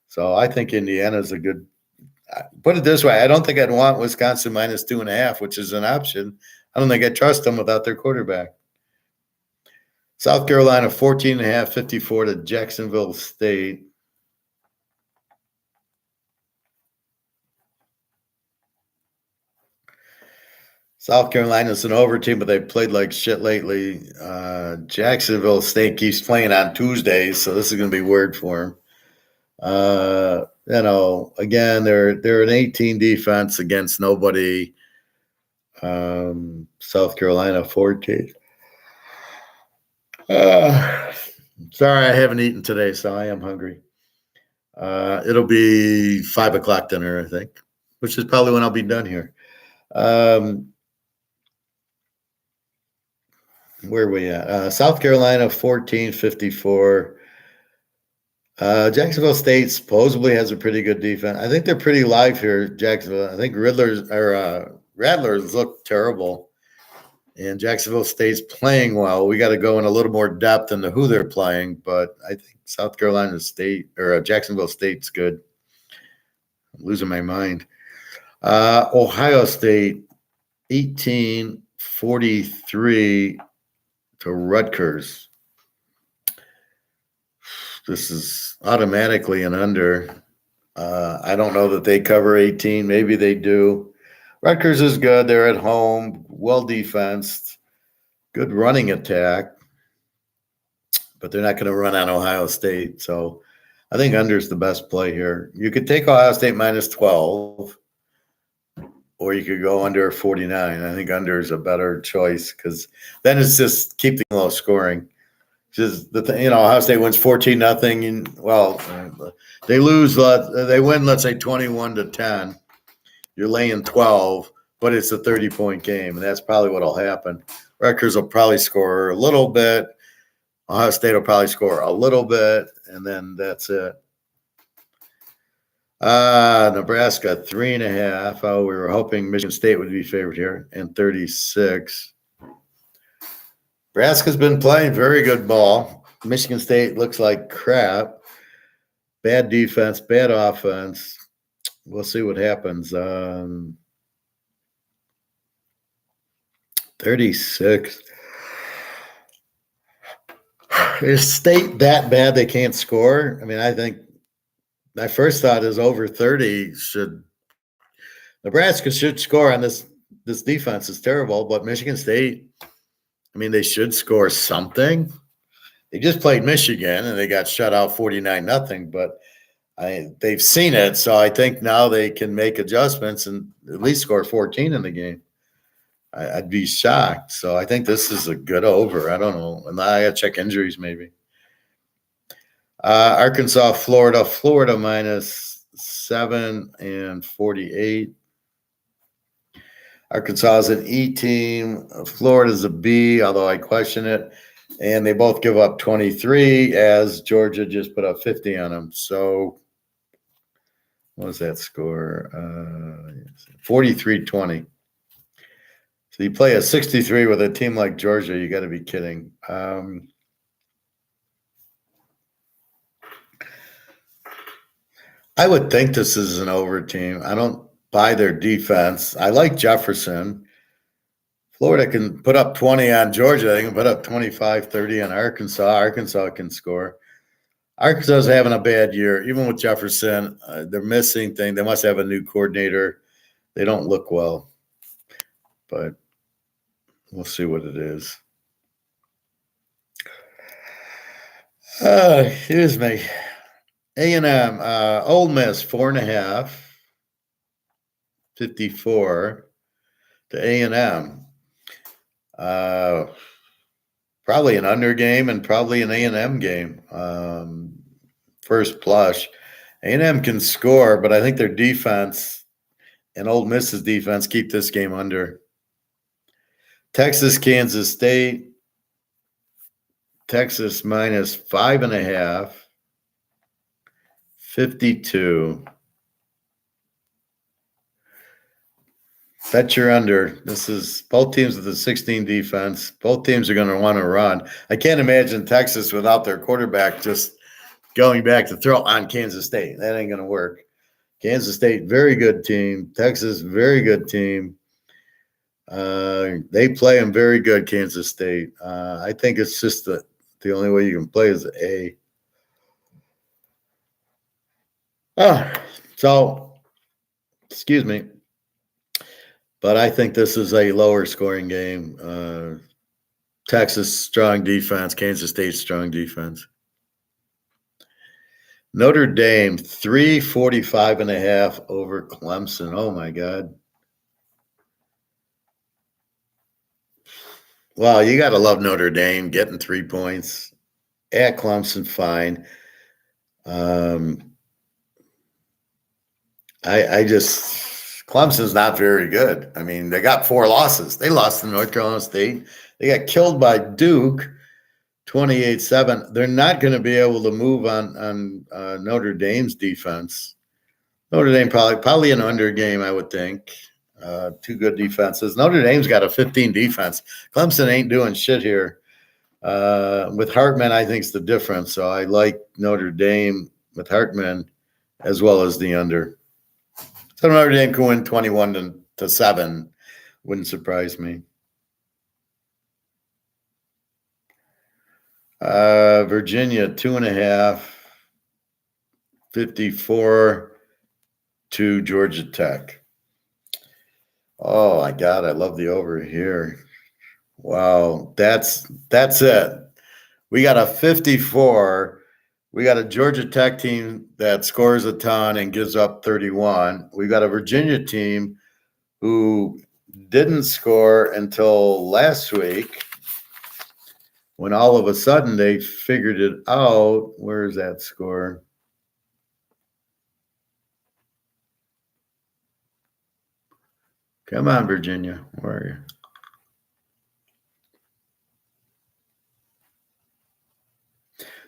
So I think Indiana's a good – put it this way. I don't think I'd want Wisconsin minus 2.5, which is an option. I don't think I trust them without their quarterback. South Carolina, 14.5, 54 to Jacksonville State. South Carolina's an over team, but they played like shit lately. Jacksonville State keeps playing on Tuesdays, so this is going to be weird for them. Again, they're an 18 defense against nobody. South Carolina 14. Sorry, I haven't eaten today, so I am hungry. It'll be 5 o'clock dinner, I think, which is probably when I'll be done here. Where are we at? South Carolina 14-54. Jacksonville State supposedly has a pretty good defense. I think they're pretty live here, Jacksonville. I think Rattlers look terrible, and Jacksonville State's playing well. We got to go in a little more depth into who they're playing, but I think South Carolina State or Jacksonville State's good. I'm losing my mind. Ohio State 18-43 to Rutgers. This is automatically an under. I don't know that they cover 18. Maybe they do. Rutgers is good. They're at home, well defensed, good running attack, but they're not going to run on Ohio State. So I think under is the best play here. You could take Ohio State minus 12, or you could go under 49. I think under is a better choice because then it's just keep the low scoring. Just Ohio State wins 14-0. Well, they lose. They win, let's say 21-10. You're laying 12, but it's a 30-point game, and that's probably what'll happen. Rutgers will probably score a little bit. Ohio State will probably score a little bit, and then that's it. Nebraska 3.5. Oh, we were hoping Michigan State would be favored here, and 36. Nebraska's been playing very good ball. Michigan State looks like crap. Bad defense, bad offense. We'll see what happens. 36. Is State that bad they can't score? I mean, I think my first thought is over 30 Nebraska should score on this. This defense is terrible, but Michigan State, I mean, they should score something. They just played Michigan and they got shut out 49-0, but they've seen it. So I think now they can make adjustments and at least score 14 in the game. I'd be shocked. So I think this is a good over. I don't know. And I got to check injuries maybe. Arkansas, Florida minus 7 and 48. Arkansas is an E team. Florida's a B, although I question it. And they both give up 23 as Georgia just put up 50 on them. So what was that score? 43-20. So you play a 63 with a team like Georgia, you got to be kidding. I would think this is an over team. I don't buy their defense. I like Jefferson. Florida can put up 20 on Georgia. They can put up 25, 30 on Arkansas. Arkansas can score. Arkansas is having a bad year, even with Jefferson. They're missing things. They must have a new coordinator. They don't look well, but we'll see what it is. Here's me. A&M, Ole Miss, 4.5, 54 to A&M. Probably an under game and probably an A&M game. First blush. A&M can score, but I think their defense and Ole Miss's defense keep this game under. Texas, Kansas State. Texas minus 5.5, 52. Bet you're under. This is both teams with a 16 defense. Both teams are going to want to run. I can't imagine Texas without their quarterback just going back to throw on Kansas State. That ain't going to work. Kansas State, very good team. Texas, very good team. They play them very good, Kansas State. I think it's just the only way you can play is A. So, excuse me. But I think this is a lower scoring game. Texas, strong defense. Kansas State, strong defense. Notre Dame, 345.5 over Clemson. Oh, my God. Wow, you got to love Notre Dame getting 3 points. At Clemson, fine. Clemson's not very good. I mean, they got 4 losses. They lost to North Carolina State. They got killed by Duke, 28-7. They're not going to be able to move on Notre Dame's defense. Notre Dame probably an under game, I would think. 2 good defenses. Notre Dame's got a 15 defense. Clemson ain't doing shit here. With Hartman, I think it's the difference. So I like Notre Dame with Hartman as well as the under. So Notre Dame can win 21-7. Wouldn't surprise me. Virginia, 2.5, 54 to Georgia Tech. Oh my God, I love the over here. Wow, that's it. We got a 54. We got a Georgia Tech team that scores a ton and gives up 31. We got a Virginia team who didn't score until last week when all of a sudden they figured it out. Where is that score? Come on, Virginia. Where are you?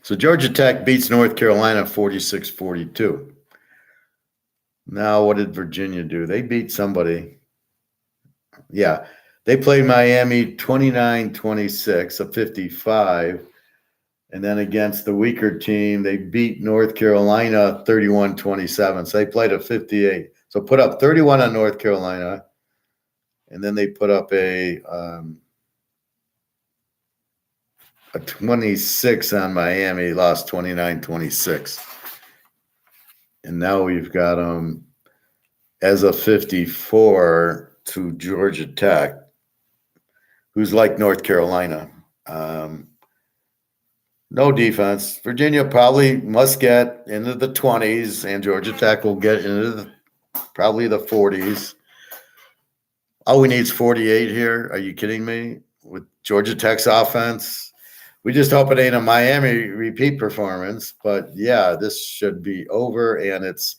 So Georgia Tech beats North Carolina 46-42. Now, what did Virginia do? They beat somebody. Yeah, they played Miami 29-26, a 55. And then against the weaker team, they beat North Carolina 31-27. So they played a 58. So put up 31 on North Carolina. And then they put up a 26 on Miami, lost 29-26. And now we've got them as a 54 to Georgia Tech, who's like North Carolina. No defense. Virginia probably must get into the 20s, and Georgia Tech will get into probably the 40s. All we need is 48 here. Are you kidding me? With Georgia Tech's offense, we just hope it ain't a Miami repeat performance. But yeah, this should be over, and it's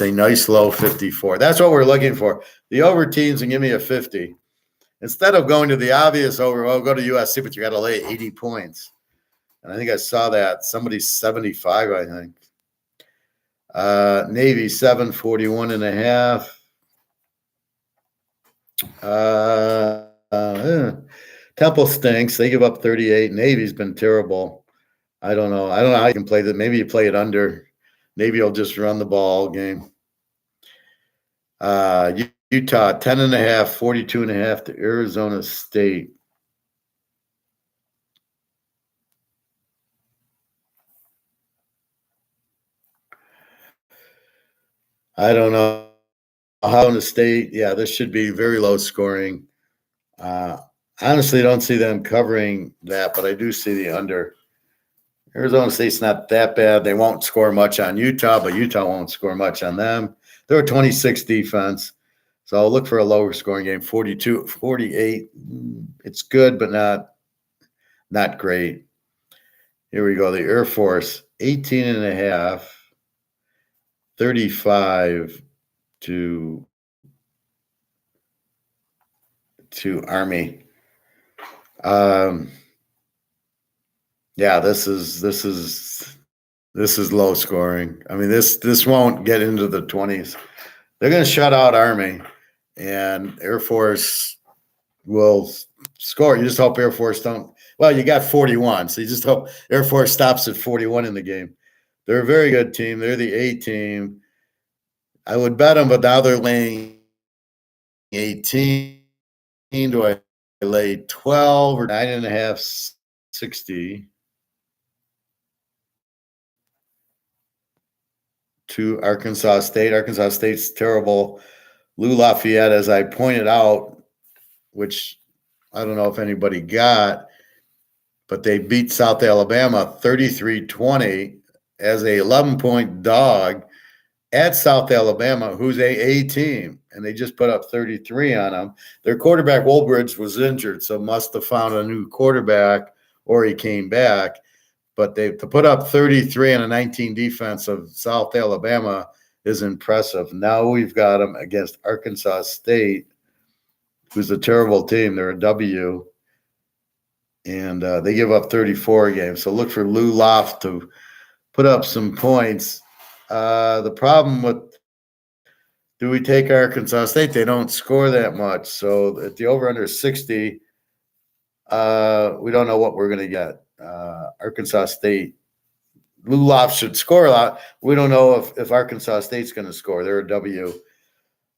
a nice low 54. That's what we're looking for. The over teams and give me a 50. Instead of going to the obvious over, well, go to USC, but you got to lay 80 points. And I think I saw that. Somebody's 75, I think. Navy, 741.5. Temple stinks. They give up 38. Navy's been terrible. I don't know. I don't know how you can play that. Maybe you play it under. Navy will just run the ball game. Utah, 10.5, 42.5 to Arizona State. I don't know how in the state. Yeah, this should be very low scoring. Uh, Honestly, don't see them covering that, but I do see the under. Arizona State's not that bad. They won't score much on Utah, but Utah won't score much on them. They're a 26 defense. So I'll look for a lower scoring game, 42, 48. It's good, but not great. Here we go. The Air Force, 18 and a half, 35 to Army. Yeah, this is low scoring. I mean, this won't get into the 20s. They're going to shut out Army, and Air Force will score. You just hope Air Force don't. Well, you got 41, so you just hope Air Force stops at 41 in the game. They're a very good team. They're the A team. I would bet them, but now they're laying 18. Do I lay 12 or 9.5, 60 to Arkansas State? Arkansas State's terrible. Lou Lafayette, as I pointed out, which I don't know if anybody got, but they beat South Alabama 33-20 as a 11-point dog at South Alabama, who's a team, and they just put up 33 on them. Their quarterback, Woolbridge, was injured, so must have found a new quarterback or he came back. But to put up 33 on a 19 defense of South Alabama is impressive. Now we've got them against Arkansas State, who's a terrible team. They're a W, and they give up 34 a game. So look for Lou Loft to put up some points. The problem with do we take Arkansas State? They don't score that much. So at the over-under 60, we don't know what we're going to get. Arkansas State, Lou Loft should score a lot. We don't know if Arkansas State's going to score. They're a W.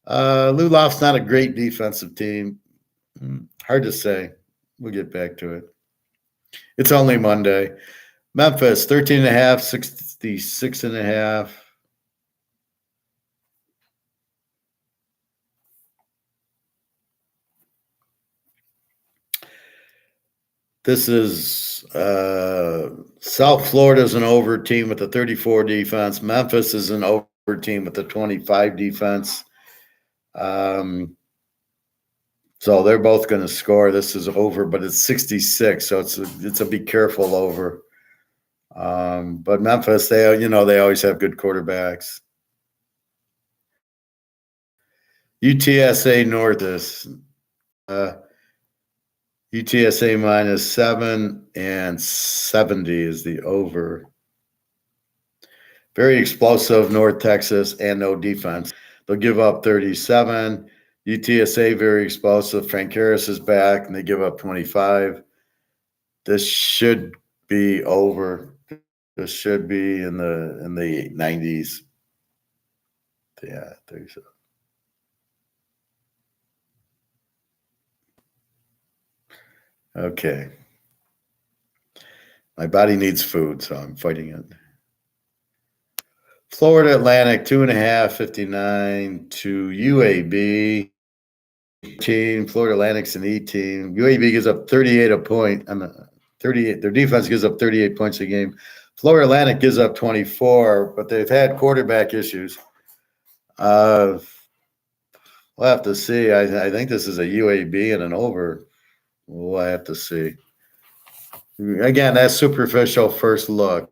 Lou Loft's not a great defensive team. Hard to say. We'll get back to it. It's only Monday. Memphis, 13.5, 66.5. This is South Florida is an over team with a 34 defense. Memphis is an over team with a 25 defense. So they're both going to score. This is over, but it's 66, so it's a be careful over. But Memphis, they always have good quarterbacks. UTSA North is UTSA -7 and 70 is the over. Very explosive North Texas and no defense. They'll give up 37. UTSA very explosive. Frank Harris is back and they give up 25. This should be over. This should be in the 90s. Yeah, 37. Okay. My body needs food, so I'm fighting it. Florida Atlantic, 2.5, 59 to UAB. Team. Florida Atlantic's an E team. UAB gives up 38 a point. 38. Their defense gives up 38 points a game. Florida Atlantic gives up 24, but they've had quarterback issues. We'll have to see. I think this is a UAB and an over. We'll have to see. Again, that's superficial first look.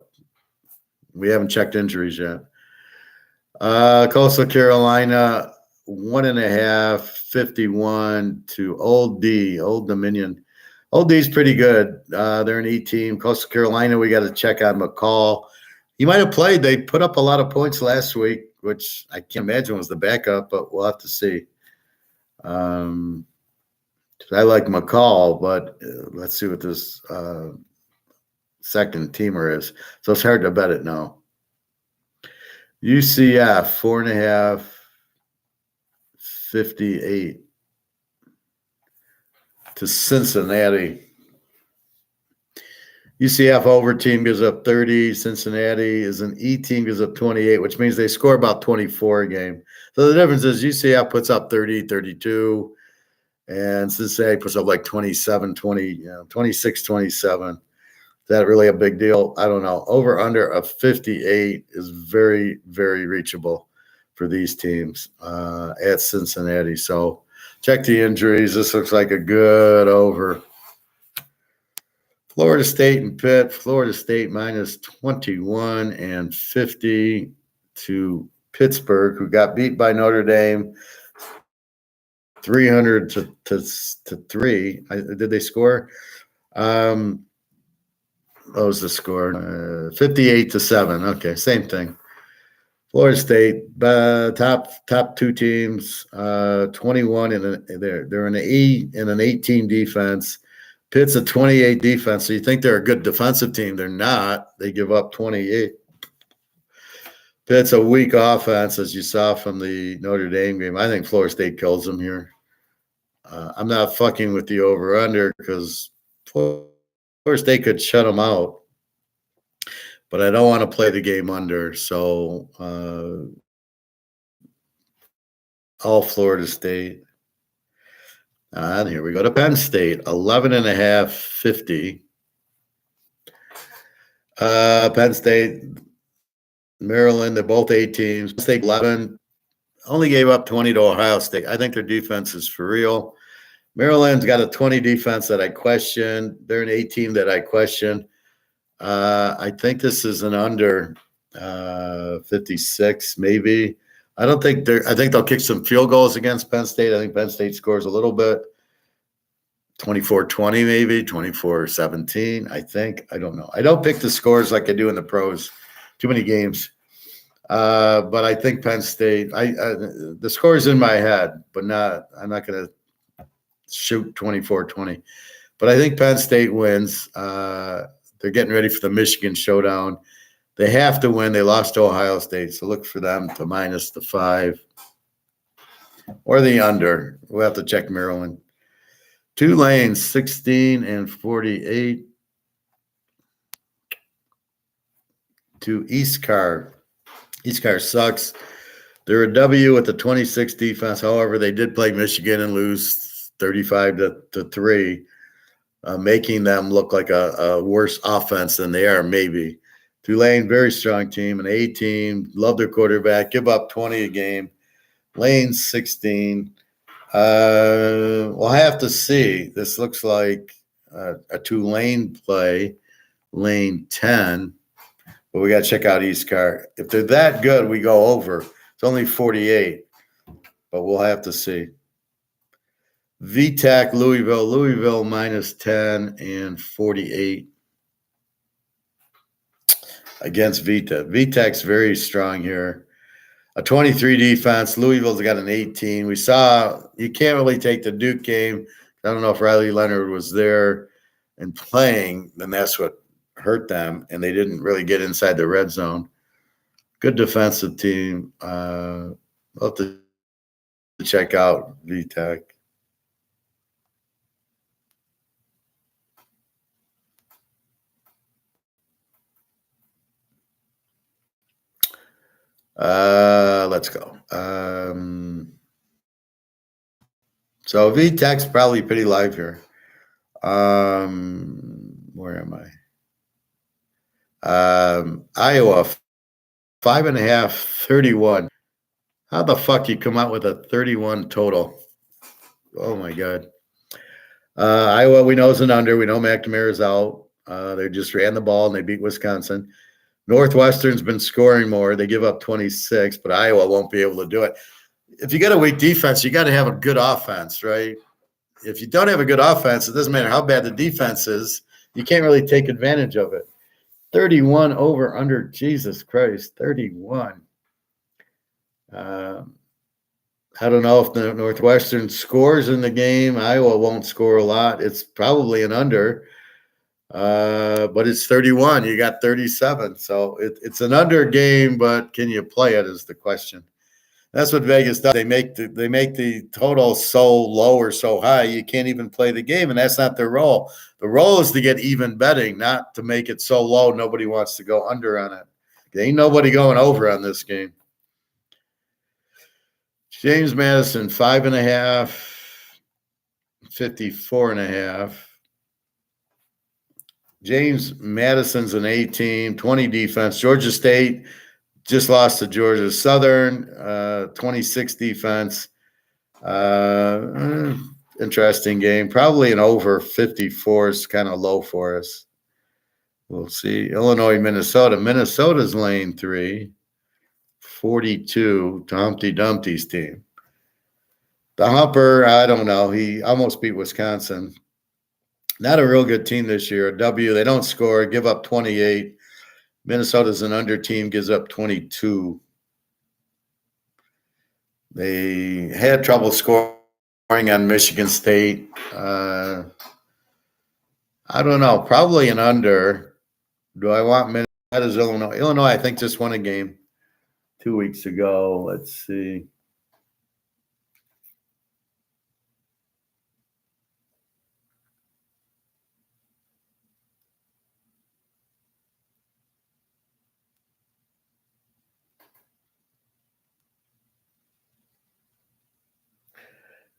We haven't checked injuries yet. Coastal Carolina, 1.5, 51 to Old Dominion. Old D's pretty good. They're an E team. Coastal Carolina, we got to check on McCall. He might have played. They put up a lot of points last week, which I can't imagine was the backup, but we'll have to see. I like McCall, but let's see what this second teamer is. So it's hard to bet it now. UCF, 4.5, 58 to Cincinnati. UCF over team gives up 30. Cincinnati is an E team, gives up 28, which means they score about 24 a game. So the difference is UCF puts up 30, 32, and Cincinnati puts up like 27, 20, 26, 27. Is that really a big deal? I don't know. Over under of 58 is very, very reachable for these teams at Cincinnati. So check the injuries. This looks like a good over. Florida State and Pitt. Florida State minus 21 and 50 to Pittsburgh, who got beat by Notre Dame 300 to 3. Did they score? What was the score? 58 to 7. Okay, same thing. Florida State, top two teams, 21 they're in an 18 defense. Pitt's a 28 defense, so you think they're a good defensive team. They're not. They give up 28. Pitt's a weak offense, as you saw from the Notre Dame game. I think Florida State kills them here. I'm not fucking with the over-under because Florida State could shut them out. But I don't want to play the game under, so all Florida State. And here we go to Penn State, 11.5, 50. Penn State, Maryland, they're both 8 teams. Penn State 11, only gave up 20 to Ohio State. I think their defense is for real. Maryland's got a 20 defense that I question. They're an 8 team that I question. I think this is an under 56, maybe. I think they'll kick some field goals against Penn State. I think Penn State scores a little bit. 24-20, maybe 24-17. I think. I don't know. I don't pick the scores like I do in the pros. Too many games. But I think Penn State. The score's in my head, but I'm not going to shoot 24-20. But I think Penn State wins. They're getting ready for the Michigan showdown. They have to win. They lost to Ohio State, so look for them to minus the 5 or the under. We'll have to check Maryland. Tulane, 16 and 48 to East Carr. East Carr sucks. They're a W with the 26 defense. However, they did play Michigan and lose 35 to 3. Making them look like a worse offense than they are, maybe. Tulane, very strong team, an A team, love their quarterback, give up 20 a game. Lane, 16. We'll have to see. This looks like a Tulane play, Lane 10, but we got to check out East Carr. If they're that good, we go over. It's only 48, but we'll have to see. VTech, Louisville minus 10 and 48 against Vita. VTech's very strong here. A 23 defense. Louisville's got an 18. We saw you can't really take the Duke game. I don't know if Riley Leonard was there and playing, then that's what hurt them, and they didn't really get inside the red zone. Good defensive team. We'll have to check out VTech. Let's go. So VTech's probably pretty live here. Where am I? Iowa, 5.5, 31. How the fuck you come out with a 31 total? Oh my God. Iowa, we know is an under. We know McNamara's out. They just ran the ball and they beat Wisconsin. Northwestern's been scoring more. They give up 26, but Iowa won't be able to do it. If you got a weak defense, you got to have a good offense, right? If you don't have a good offense, it doesn't matter how bad the defense is. You can't really take advantage of it. 31 over under. Jesus Christ, 31. I don't know if the Northwestern scores in the game. Iowa won't score a lot. It's probably an under. But it's 31. You got 37. So it's an under game, but can you play it is the question. That's what Vegas does. They make the total so low or so high you can't even play the game, and that's not their role. The role is to get even betting, not to make it so low nobody wants to go under on it. There ain't nobody going over on this game. James Madison, 5.5, 54.5. James Madison's an A team, 20 defense. Georgia State just lost to Georgia Southern, 26 defense. Interesting game. Probably an over 54 is kind of low for us. We'll see. Illinois, Minnesota. Minnesota's lane 3, 42 to Humpty Dumpty's team. The Humper, I don't know. He almost beat Wisconsin. Not a real good team this year. A W, they don't score, give up 28. Minnesota's an under team, gives up 22. They had trouble scoring on Michigan State. I don't know. Probably an under. Do I want Minnesota's Illinois? Illinois, I think, just won a game 2 weeks ago. Let's see.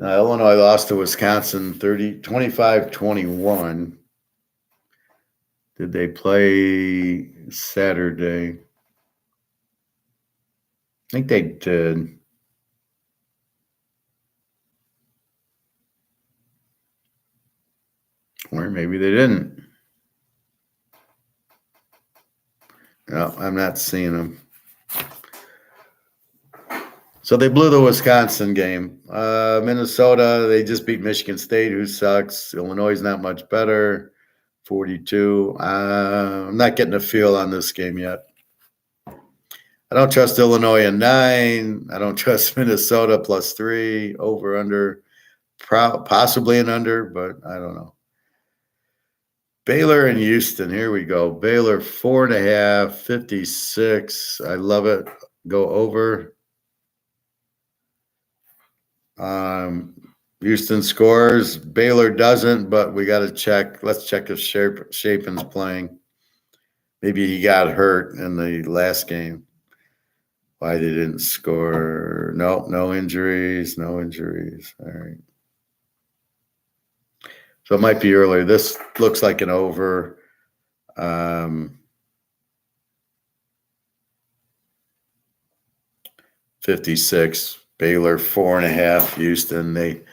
Illinois lost to Wisconsin 25-21. Did they play Saturday? I think they did. Or maybe they didn't. No, I'm not seeing them. So they blew the Wisconsin game. Minnesota, they just beat Michigan State, who sucks. Illinois is not much better, 42. I'm not getting a feel on this game yet. I don't trust Illinois in 9. I don't trust Minnesota +3, over, under, possibly an under, but I don't know. Baylor and Houston, here we go. Baylor 4.5, 56. I love it. Go over. Houston scores. Baylor doesn't, but we got to check. Let's check if Shapen's playing. Maybe he got hurt in the last game. Why they didn't score? No injuries. No injuries. All right. So it might be earlier. This looks like an over. 56. Baylor 4.5. Houston. They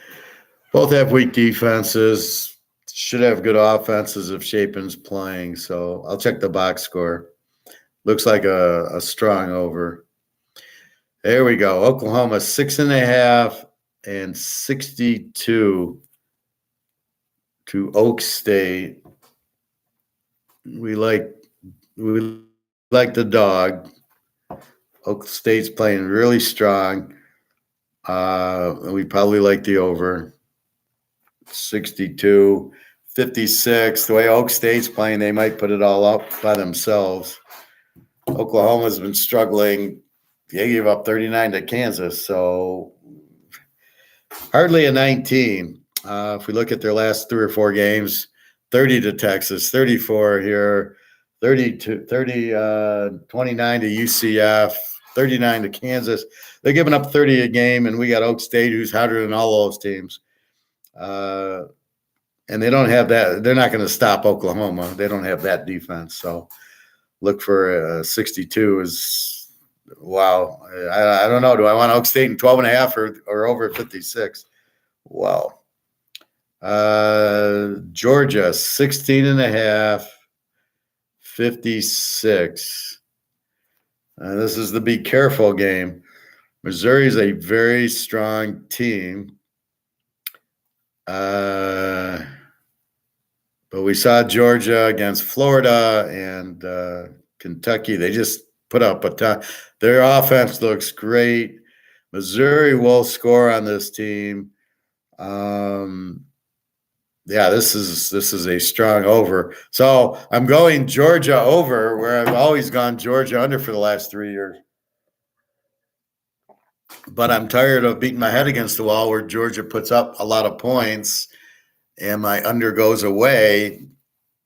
both have weak defenses. Should have good offenses if Shapen's playing. So I'll check the box score. Looks like a strong over. There we go. Oklahoma 6.5 and 62 to Oak State. We like the dog. Oak State's playing really strong. We probably like the over. 62, 56. The way Oak State's playing, they might put it all up by themselves. Oklahoma's been struggling. They gave up 39 to Kansas, so hardly a 19. If we look at their last 3 or 4 games, 30 to Texas, 34 here, 29 to UCF, 39 to Kansas. They're giving up 30 a game, and we got Oak State, who's harder than all those teams. And they don't have that. They're not going to stop Oklahoma. They don't have that defense. So look for 62 is – wow. I don't know. Do I want Oak State in 12.5 or over 56? Wow. Georgia, 16.5, 56. This is the be careful game. Missouri is a very strong team. But we saw Georgia against Florida and Kentucky. They just put up a ton. Their offense looks great. Missouri will score on this team. Yeah, this is a strong over. So I'm going Georgia over, where I've always gone Georgia under for the last 3 years. but I'm tired of beating my head against the wall where Georgia puts up a lot of points and my under goes away.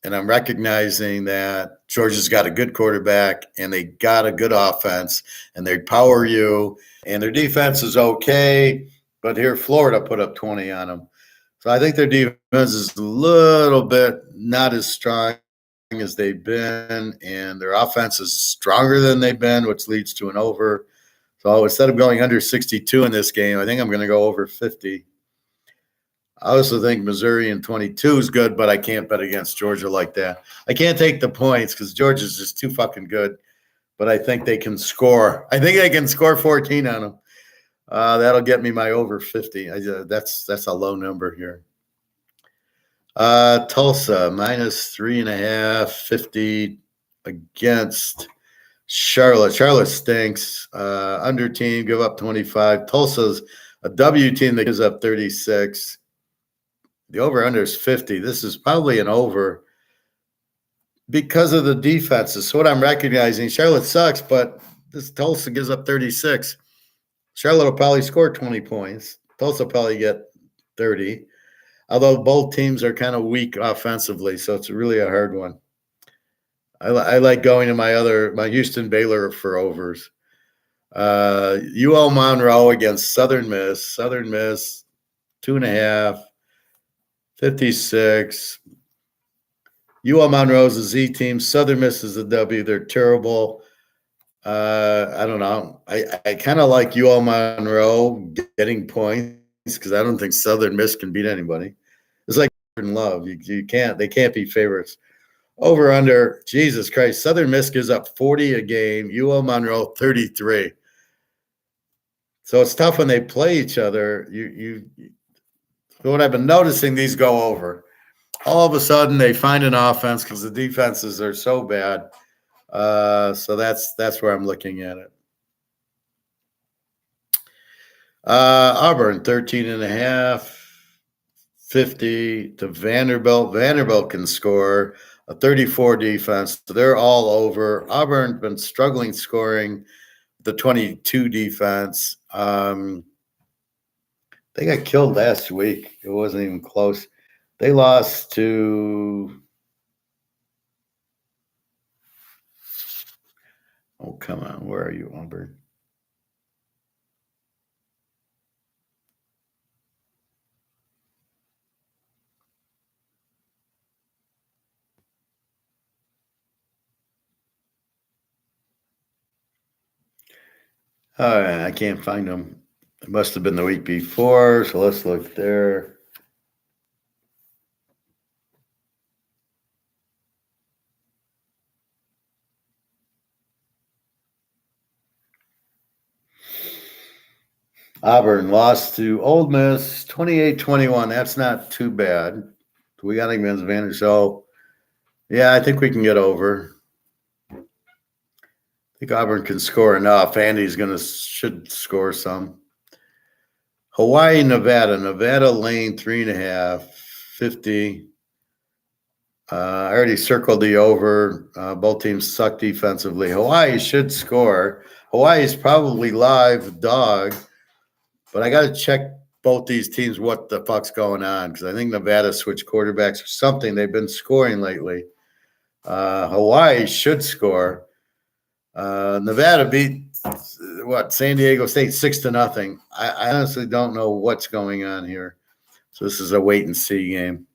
And I'm recognizing that Georgia's got a good quarterback and they got a good offense and they power you and their defense is okay. But here, Florida put up 20 on them. So I think their defense is a little bit not as strong as they've been, and their offense is stronger than they've been, which leads to an over. So instead of going under 62 in this game, I think I'm going to go over 50. I also think Missouri in 22 is good, but I can't bet against Georgia like that. I can't take the points because Georgia's just too fucking good, but I think they can score. I think they can score 14 on them. That'll get me my over 50. That's a low number here. Tulsa minus 3.5, 50 against Charlotte. Charlotte stinks. Under team, give up 25. Tulsa's a W team that gives up 36. The over-under is 50. This is probably an over because of the defenses. So what I'm recognizing, Charlotte sucks, but this Tulsa gives up 36. Charlotte will probably score 20 points. Tulsa will probably get 30. Although both teams are kind of weak offensively, so it's really a hard one. I like going to my Houston Baylor for overs. UL Monroe against Southern Miss. Southern Miss, 2.5, 56. UL Monroe is a Z team. Southern Miss is a W. They're terrible. I don't know. I kind of like UL Monroe getting points because I don't think Southern Miss can beat anybody. It's like Love. You can't. They can't be favorites. Over under. Jesus Christ. Southern Miss gives up 40 a game. UL Monroe 33. So it's tough when they play each other. What I've been noticing, these go over. All of a sudden, they find an offense because the defenses are so bad. So that's where I'm looking at it. Auburn 13.5, 50 to Vanderbilt. Vanderbilt can score a 34 defense. So they're all over. Auburn's been struggling scoring the 22 defense. They got killed last week. It wasn't even close. They lost to – oh, come on. Where are you, Auburn? I can't find them. It must have been the week before, so let's look there. Auburn lost to Ole Miss 28-21. That's not too bad. We got him against advantage. So, yeah, I think we can get over. I think Auburn can score enough. Andy's should score some. Hawaii, Nevada. Nevada lane 3.5, 50. I already circled the over. Both teams suck defensively. Hawaii should score. Hawaii's probably live dog. But I got to check both these teams what the fuck's going on because I think Nevada switched quarterbacks or something. They've been scoring lately. Hawaii should score. Nevada beat San Diego State 6-0. I honestly don't know what's going on here. So this is a wait and see game.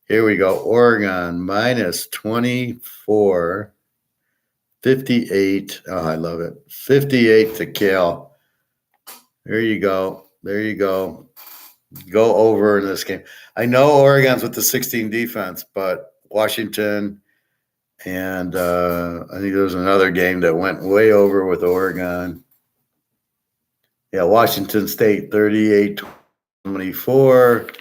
Here we go. Oregon minus 24, 58. Oh, I love it. 58 to Cal. There you go. There you go. Go over in this game. I know Oregon's with the 16 defense, but Washington and I think there was another game that went way over with Oregon. Yeah, Washington State 38-24.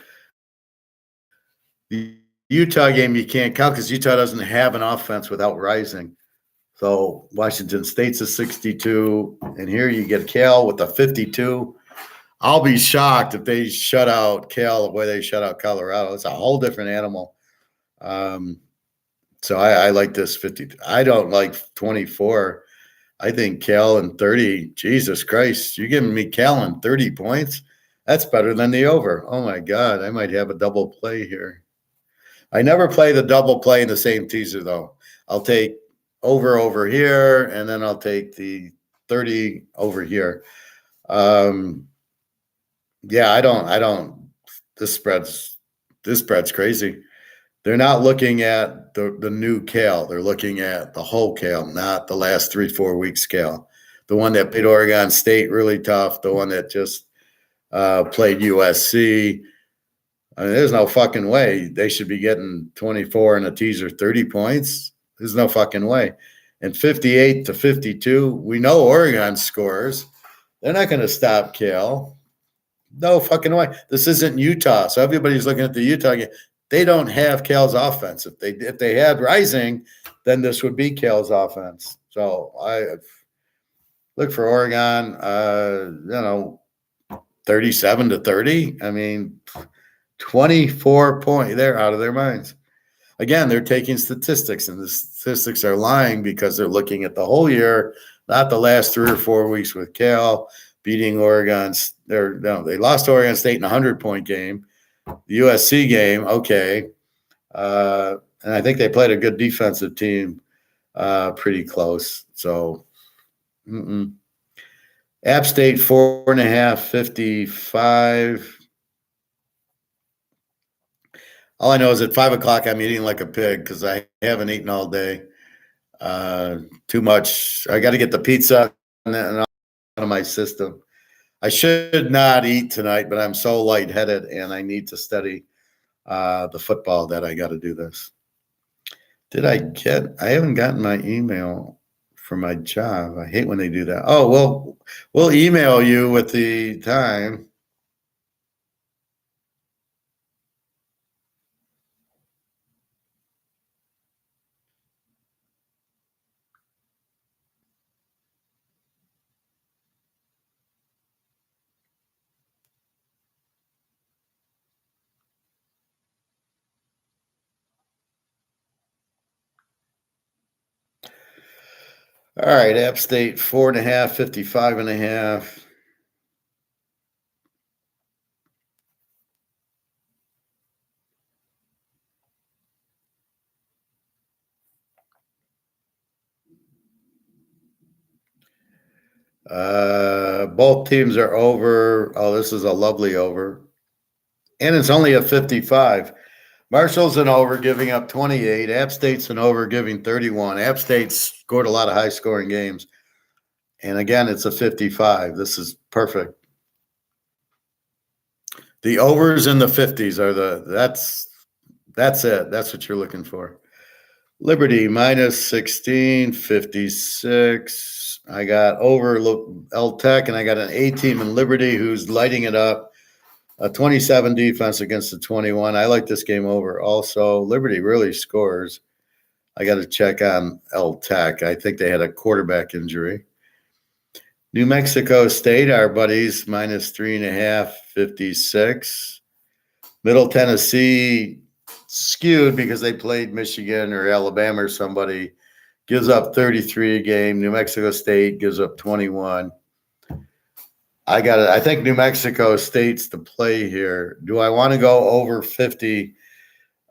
The Utah game you can't count because Utah doesn't have an offense without Rising. So Washington State's a 62, and here you get Cal with a 52. I'll be shocked if they shut out Cal the way they shut out Colorado. It's a whole different animal. So I like this 50. I don't like 24. I think Cal and 30, Jesus Christ, you giving me Cal and 30 points? That's better than the over. Oh my God, I might have a double play here. I never play the double play in the same teaser though. I'll take over here, and then I'll take the 30 over here. Yeah, I don't. This spread's crazy. They're not looking at the new Cal. They're looking at the whole Cal, not the last 3-4 weeks Cal. The one that played Oregon State really tough. The one that just played USC. I mean, there's no fucking way they should be getting 24 in a teaser, 30 points. There's no fucking way. And 58-52, we know Oregon scores. They're not going to stop Cal. No fucking way. This isn't Utah, so everybody's looking at the Utah game. They don't have Cal's offense. If they had Rising, then this would be Cal's offense. So I look for Oregon. 37-30. I mean, 24 points. They're out of their minds. Again, they're taking statistics, and the statistics are lying because they're looking at the whole year, not the last 3 or 4 weeks with Cal beating Oregon. They lost Oregon State in a 100-point game. The USC game, okay. And I think they played a good defensive team pretty close. So, App State 4.5, 55. All I know is at 5 o'clock I'm eating like a pig because I haven't eaten all day. Too much. I got to get the pizza and out of my system. I should not eat tonight, but I'm so lightheaded and I need to study the football that I got to do this. I haven't gotten my email for my job. I hate when they do that. Oh, well, we'll email you with the time. All right, App State 4.5, 55.5. Both teams are over. Oh, this is a lovely over. And it's only a 55. Marshall's an over, giving up 28. App State's an over, giving 31. App State scored a lot of high-scoring games. And again, it's a 55. This is perfect. The overs in the 50s are that's it. That's what you're looking for. Liberty minus 16, 56. I got over L Tech, and I got an A team in Liberty who's lighting it up. A 27 defense against the 21. I like this game over. Also, Liberty really scores. I got to check on L Tech. I think they had a quarterback injury. New Mexico State, our buddies, minus 3.5, 56. Middle Tennessee skewed because they played Michigan or Alabama or somebody. Gives up 33 a game. New Mexico State gives up 21. I think New Mexico State's the play here. Do I want to go over 50?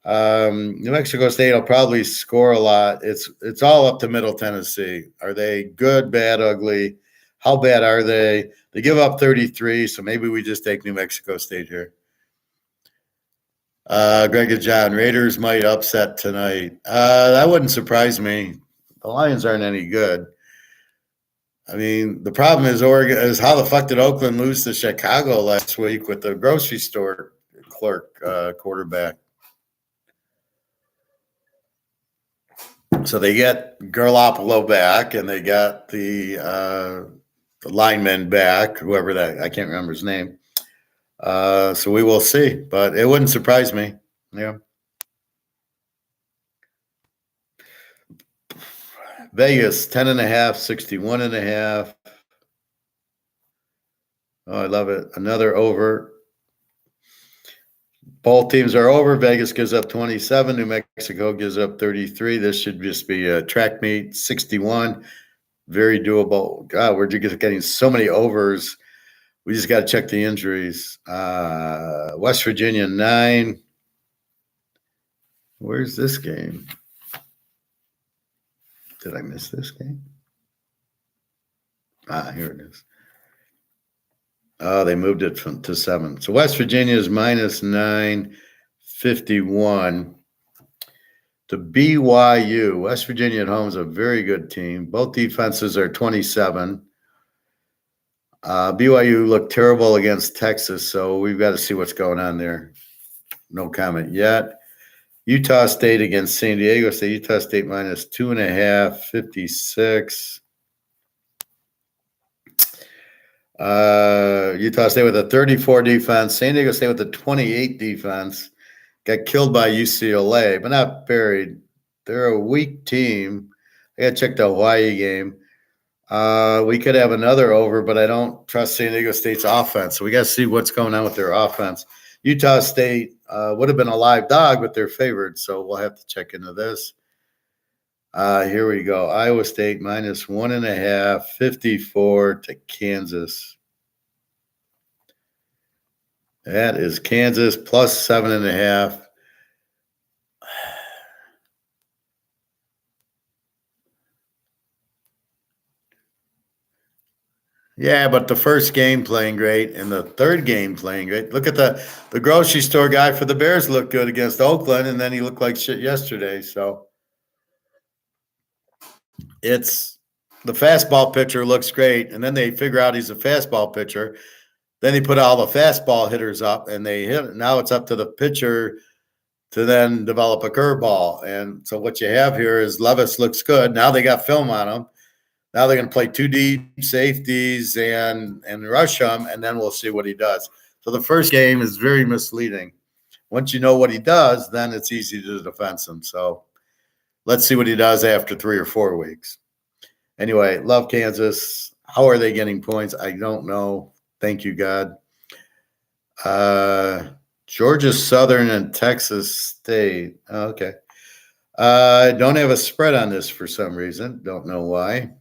New Mexico State will probably score a lot. It's all up to Middle Tennessee. Are they good, bad, ugly? How bad are they? They give up 33, so maybe we just take New Mexico State here. Greg and John, Raiders might upset tonight. That wouldn't surprise me. The Lions aren't any good. I mean, the problem is Oregon is how the fuck did Oakland lose to Chicago last week with the grocery store clerk quarterback? So they get Garoppolo back, and they got the lineman back, whoever that, I can't remember his name. So we will see, but it wouldn't surprise me. Yeah. Vegas, 10.5, 61.5. Oh, I love it. Another over. Both teams are over. Vegas gives up 27. New Mexico gives up 33. This should just be a track meet, 61. very doable. God, we're just getting so many overs. We just got to check the injuries. West Virginia 9. Where's this game? Did I miss this game? Here it is. Oh, they moved it to 7. So West Virginia is minus 951 to BYU. West Virginia at home is a very good team. Both defenses are 27. BYU looked terrible against Texas, so we've got to see what's going on there. No comment yet. Utah State against San Diego State. Utah State minus 2.5, 56. Utah State with a 34 defense. San Diego State with a 28 defense. Got killed by UCLA, but not buried. They're a weak team. I got to check the Hawaii game. We could have another over, but I don't trust San Diego State's offense. So we got to see what's going on with their offense. Utah State would have been a live dog, but they're favored. So we'll have to check into this. Here we go. Iowa State minus 1.5, 54 to Kansas. That is Kansas plus 7.5. Yeah, but the first game playing great and the third game playing great. Look at the grocery store guy for the Bears looked good against Oakland, and then he looked like shit yesterday. So it's the fastball pitcher looks great, and then they figure out he's a fastball pitcher. Then he put all the fastball hitters up, and they hit it. Now it's up to the pitcher to then develop a curveball. And so what you have here is Levis looks good. Now they got film on him. Now they're going to play 2 deep safeties and rush him, and then we'll see what he does. So the first game is very misleading. Once you know what he does, then it's easy to defend him. So let's see what he does after 3 or 4 weeks. Anyway, love Kansas. How are they getting points? I don't know. Thank you, God. Georgia Southern and Texas State. Okay. I don't have a spread on this for some reason. Don't know why.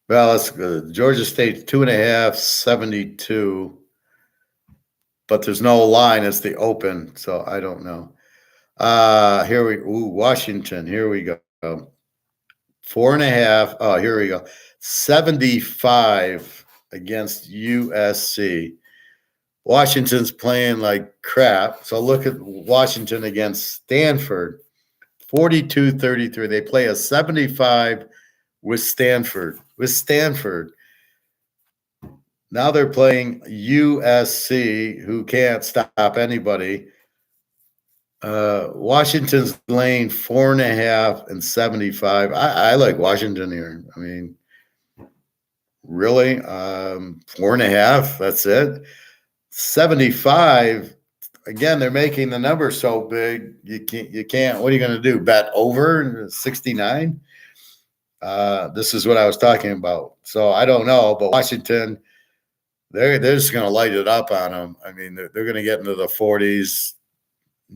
Well, let's go. Georgia State 2.5, 72. But there's no line. It's the open, so I don't know. Washington. Here we go. 4.5. Oh, here we go. 75 against USC. Washington's playing like crap. So look at Washington against Stanford. 42-33. They play a 75 with Stanford. Now they're playing USC, who can't stop anybody. Washington's laying 4.5 and 75. I like Washington here. I mean, really, 4.5. That's it. 75. Again, they're making the number so big. You can't. What are you going to do? Bet over 69? This is what I was talking about. So I don't know, but Washington, they're just going to light it up on them. I mean, they're going to get into the 40s.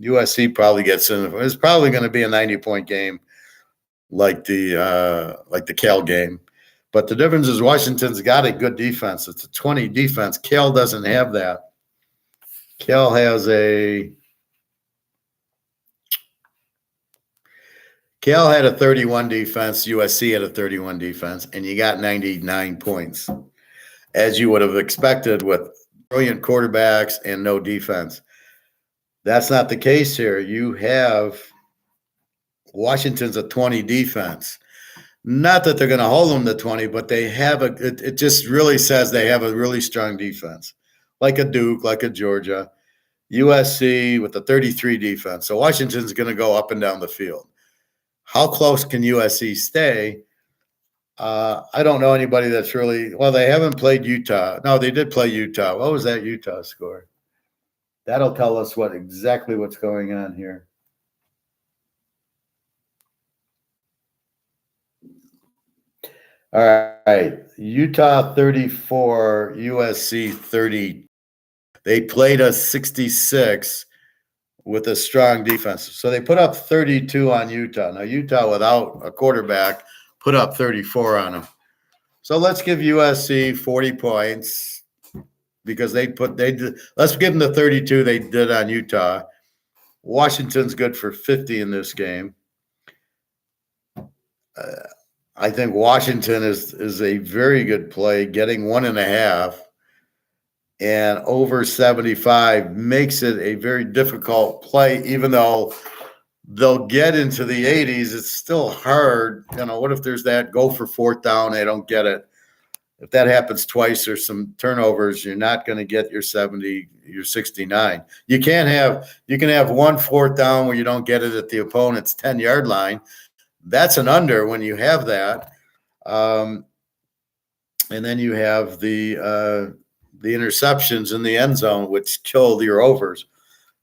USC probably gets in. It's probably going to be a 90-point game, like the Cal game. But the difference is Washington's got a good defense. It's a 20 defense. Cal doesn't have that. Cal had a 31 defense. USC had a 31 defense, and you got 99 points, as you would have expected with brilliant quarterbacks and no defense. That's not the case here. You have Washington's a 20 defense. Not that they're going to hold them to 20, but they have it just really says they have a really strong defense, like a Duke, like a Georgia. USC with a 33 defense. So Washington's going to go up and down the field. How close can USC stay? I don't know anybody that's really – well, they haven't played Utah. No, they did play Utah. What was that Utah score? That'll tell us exactly what's going on here. All right. Utah 34, USC 30. They played us 66. with a strong defense. So they put up 32 on Utah. Now, Utah without a quarterback put up 34 on them. So let's give USC 40 points because they did. Let's give them the 32 they did on Utah. Washington's good for 50 in this game. I think Washington is a very good play, getting 1.5 and over 75 makes it a very difficult play, even though they'll get into the 80s. It's still hard. What if there's that go for fourth down, they don't get it? If that happens twice or some turnovers, you're not going to get your 70, your 69. You can have one fourth down where you don't get it at the opponent's 10-yard line. That's an under when you have that. And then you have the interceptions in the end zone, which killed your overs.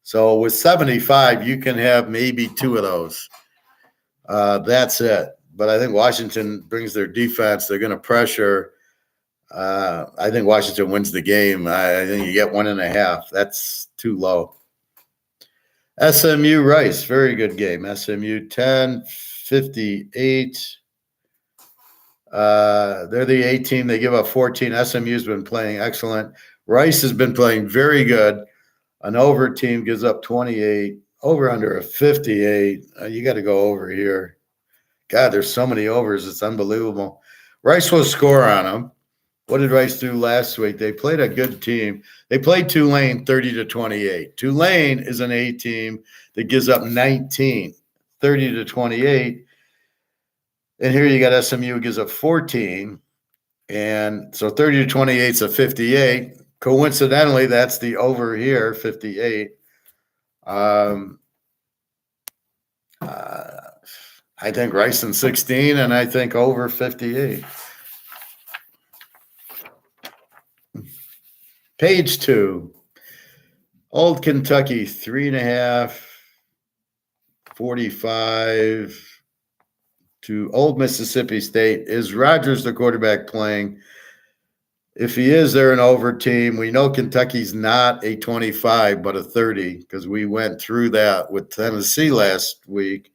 So with 75, you can have maybe 2 of those. That's it. But I think Washington brings their defense. They're going to pressure. I think Washington wins the game. I think you get 1.5. That's too low. SMU Rice, very good game. SMU 10-58. They're the A team. They give up 14. SMU's been playing excellent. Rice has been playing very good. An over team gives up 28. Over under a 58. You got to go over here. God, there's so many overs. It's unbelievable. Rice will score on them. What did Rice do last week? They played a good team. They played Tulane 30-28. Tulane is an A team that gives up 19, 30-28. And here you got SMU gives up 14. And so 30-28 is a 58. Coincidentally, that's the over here, 58. I think Rice in 16, and I think over 58. Page 2. Old Kentucky, 3.5, 45 to Old Mississippi State. Is Rogers the quarterback playing? If he is, they're an over team. We know Kentucky's not a 25, but a 30, because we went through that with Tennessee last week.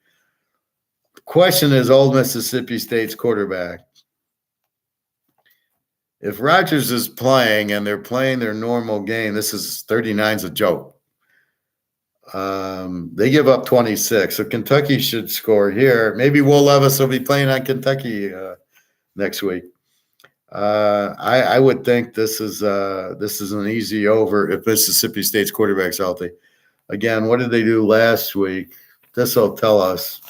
The question is Old Mississippi State's quarterback. If Rogers is playing and they're playing their normal game, this is 39's a joke. They give up 26, so Kentucky should score here. Maybe Will Levis will be playing on Kentucky next week. I would think this is an easy over if Mississippi State's quarterback's healthy. Again, what did they do last week? This will tell us.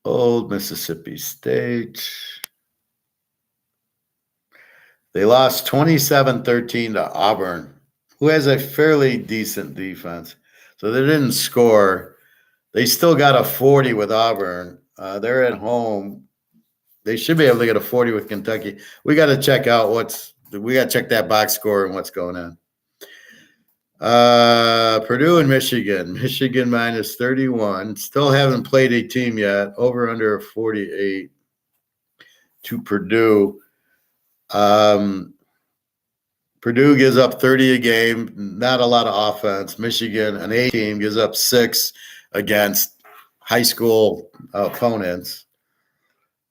Old Mississippi State. They lost 27-13 to Auburn, who has a fairly decent defense. So they didn't score. They still got a 40 with Auburn. They're at home. They should be able to get a 40 with Kentucky. We got to check out we got to check that box score and what's going on. Purdue and Michigan. Michigan minus 31. Still haven't played a team yet. Over under 48 to Purdue. Purdue gives up 30 a game, not a lot of offense. Michigan, an A team, gives up 6 against high school opponents.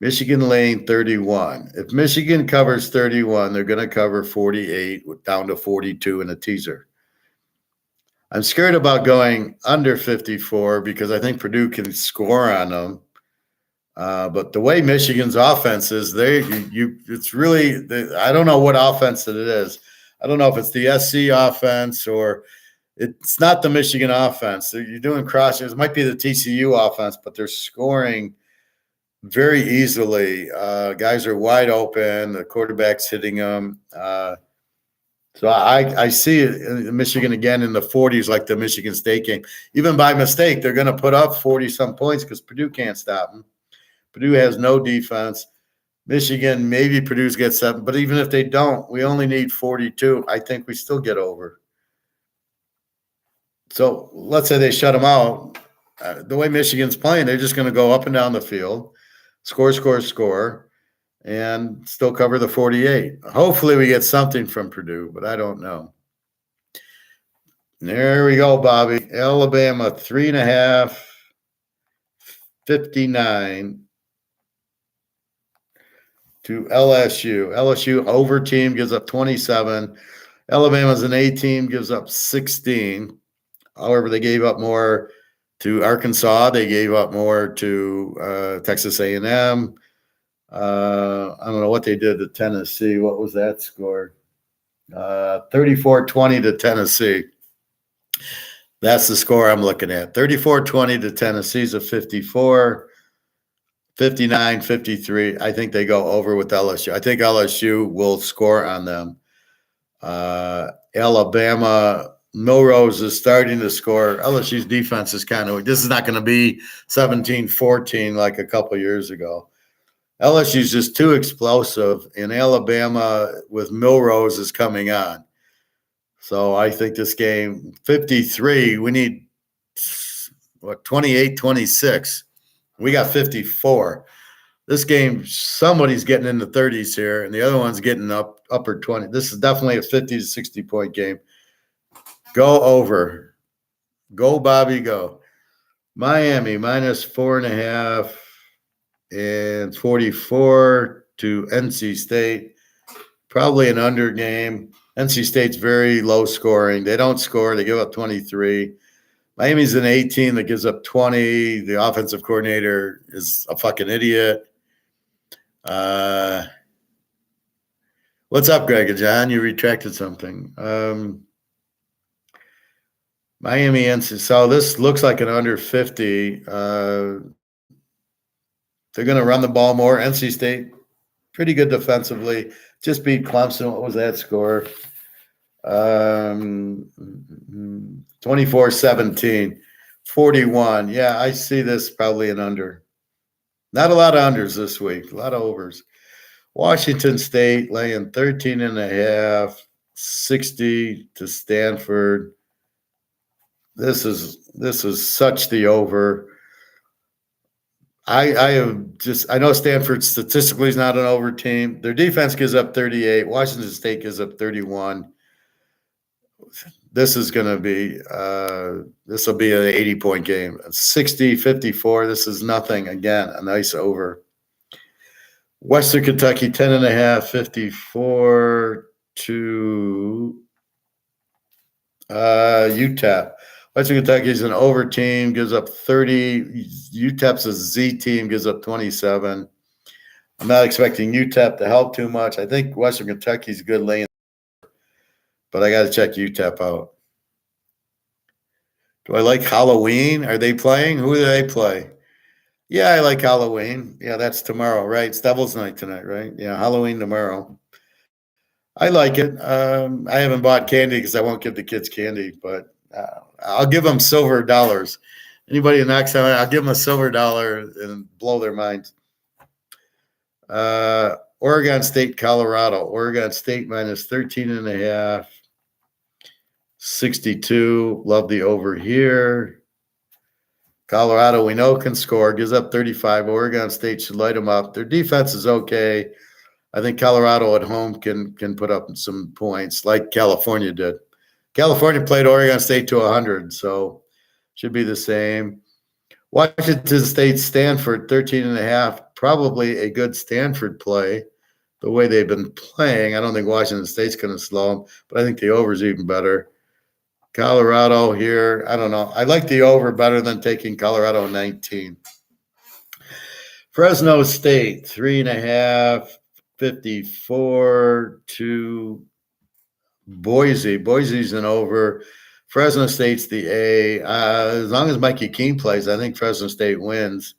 Michigan laying 31. If Michigan covers 31, they're going to cover 48 down to 42 in a teaser. I'm scared about going under 54 because I think Purdue can score on them. But the way Michigan's offense is, it's really, I don't know what offense it is. I don't know if it's the SC offense or it's not the Michigan offense. You're doing crosses. It might be the TCU offense, but they're scoring very easily. Guys are wide open. The quarterback's hitting them. So I see Michigan again in the 40s like the Michigan State game. Even by mistake, they're going to put up 40-some points because Purdue can't stop them. Purdue has no defense. Michigan, maybe Purdue's get 7, but even if they don't, we only need 42. I think we still get over. So let's say they shut them out. The way Michigan's playing, they're just going to go up and down the field, score, and still cover the 48. Hopefully we get something from Purdue, but I don't know. There we go, Bobby. Alabama 3.5, 59 to LSU. LSU over team gives up 27. Alabama's an A team, gives up 16. However, they gave up more to Arkansas. They gave up more to Texas A&M. I don't know what they did to Tennessee. What was that score? 34-20 to Tennessee. That's the score I'm looking at. 34-20 to Tennessee's a 54. 59-53. I think they go over with LSU. I think LSU will score on them. Alabama, Milrose is starting to score. LSU's defense is this is not going to be 17-14 like a couple years ago. LSU's just too explosive, and Alabama with Milrose is coming on. So I think this game, 53, we need, 28-26. We got 54. This game, somebody's getting in the 30s here, and the other one's getting upper 20. This is definitely a 50 to 60 point game. Go over. Go, Bobby, go. Miami minus 4.5 and 44 to NC State. Probably an under game. NC State's very low scoring. They don't score. They give up 23. Miami's an 18 that gives up 20. The offensive coordinator is a fucking idiot. What's up, Greg and John? You retracted something. Miami NC. So this looks like an under 50. They're going to run the ball more. NC State, pretty good defensively. Just beat Clemson. What was that score? 24-17. 41. Yeah, I see this probably an under. Not a lot of unders this week. A lot of overs. Washington State laying 13.5, 60 to Stanford. This is such the over. I know Stanford statistically is not an over team. Their defense gives up 38. Washington State gives up 31. This is going to be this will be an 80-point game. 60-54. This is nothing. Again, a nice over. Western Kentucky 10.5, 54 to UTEP. Western Kentucky is an over team, gives up 30. UTEP's a Z team, gives up 27. I'm not expecting UTEP to help too much. I think Western Kentucky's good laying, but I got to check UTEP out. Do I like Halloween? Are they playing? Who do they play? Yeah, I like Halloween. Yeah, that's tomorrow, right? It's Devil's Night tonight, right? Yeah, Halloween tomorrow. I like it. I haven't bought candy because I won't give the kids candy, but I'll give them silver dollars. Anybody who knocks on it, I'll give them a silver dollar and blow their minds. Oregon State, Colorado. Oregon State minus 13.5. 62. Love the over here. Colorado, we know, can score. Gives up 35. Oregon State should light them up. Their defense is okay. I think Colorado at home can put up some points like California did. California played Oregon State to 100, so should be the same. Washington State, Stanford, 13.5. Probably a good Stanford play the way they've been playing. I don't think Washington State's going to slow them, but I think the over is even better. Colorado here, I don't know. I like the over better than taking Colorado 19. Fresno State, 3.5, 54 to Boise. Boise's an over. Fresno State's the A. As long as Mikey Keene plays, I think Fresno State wins.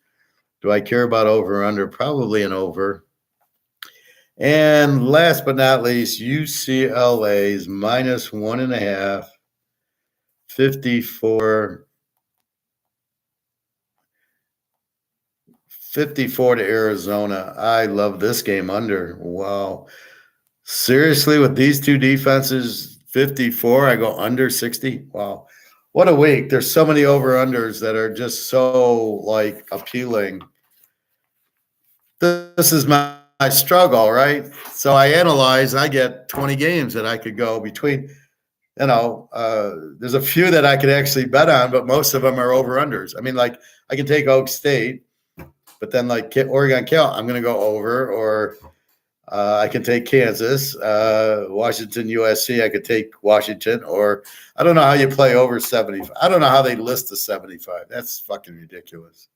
Do I care about over or under? Probably an over. And last but not least, UCLA's minus 1.5. 54 to Arizona. I love this game under. Wow. Seriously, with these two defenses, 54, I go under 60. Wow. What a week. There's so many over-unders that are just so, appealing. This is my struggle, right? So I analyze, I get 20 games that I could go between. there's a few that I could actually bet on, but most of them are over-unders. I mean, like, I can take Oak State, but then like Oregon Cal, I'm going to go over, or I can take Kansas, Washington, USC. I could take Washington, or I don't know how you play over 75. I don't know how they list the 75. That's fucking ridiculous.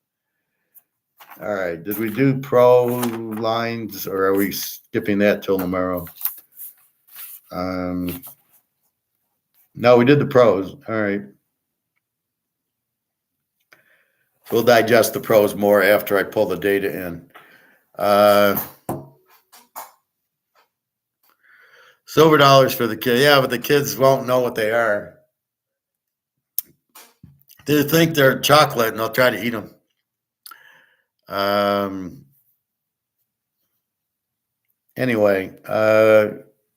All right. Did we do pro lines, or are we skipping that till tomorrow? No, we did the pros. All right. We'll digest the pros more after I pull the data in. Silver dollars for the kids. Yeah, but the kids won't know what they are. They think they're chocolate, and they'll try to eat them. Anyway,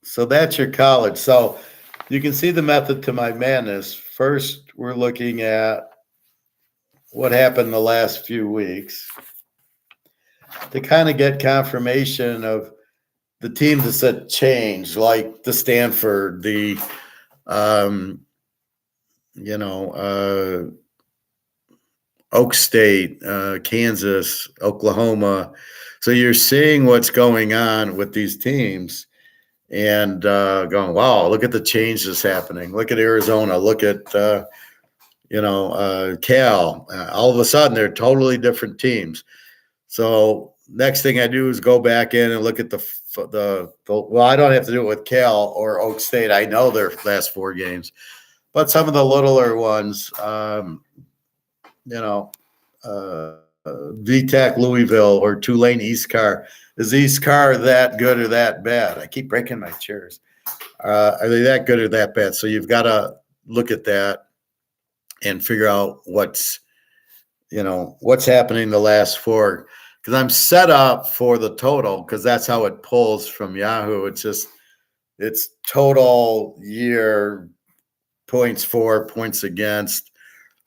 so that's your college. So you can see the method to my madness. First, we're looking at what happened the last few weeks to kind of get confirmation of the teams that changed, like the Stanford, the Oak State, Kansas, Oklahoma. So you're seeing what's going on with these teams and going, wow, look at the changes happening. Look at Arizona. Look at, Cal. All of a sudden, they're totally different teams. So next thing I do is go back in and look at well, I don't have to do it with Cal or Oak State. I know their last 4 games. But some of the littler ones, VTech Louisville or Tulane East Car. Is East Car that good or that bad? I keep breaking my chairs. Are they that good or that bad? So you've got to look at that and figure out what's happening the last 4. Because I'm set up for the total, because that's how it pulls from Yahoo. It's total year points for, points against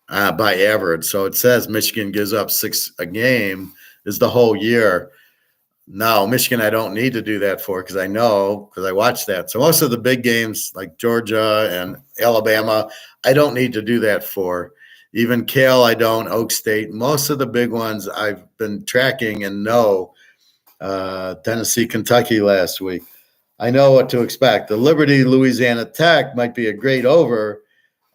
by average. So it says Michigan gives up 6 a game is the whole year. No, Michigan, I don't need to do that for, because I know, because I watch that. So most of the big games like Georgia and Alabama, I don't need to do that for. Even Cal, I don't. Oak State, most of the big ones I've been tracking and know. Tennessee, Kentucky last week. I know what to expect. The Liberty, Louisiana Tech might be a great over,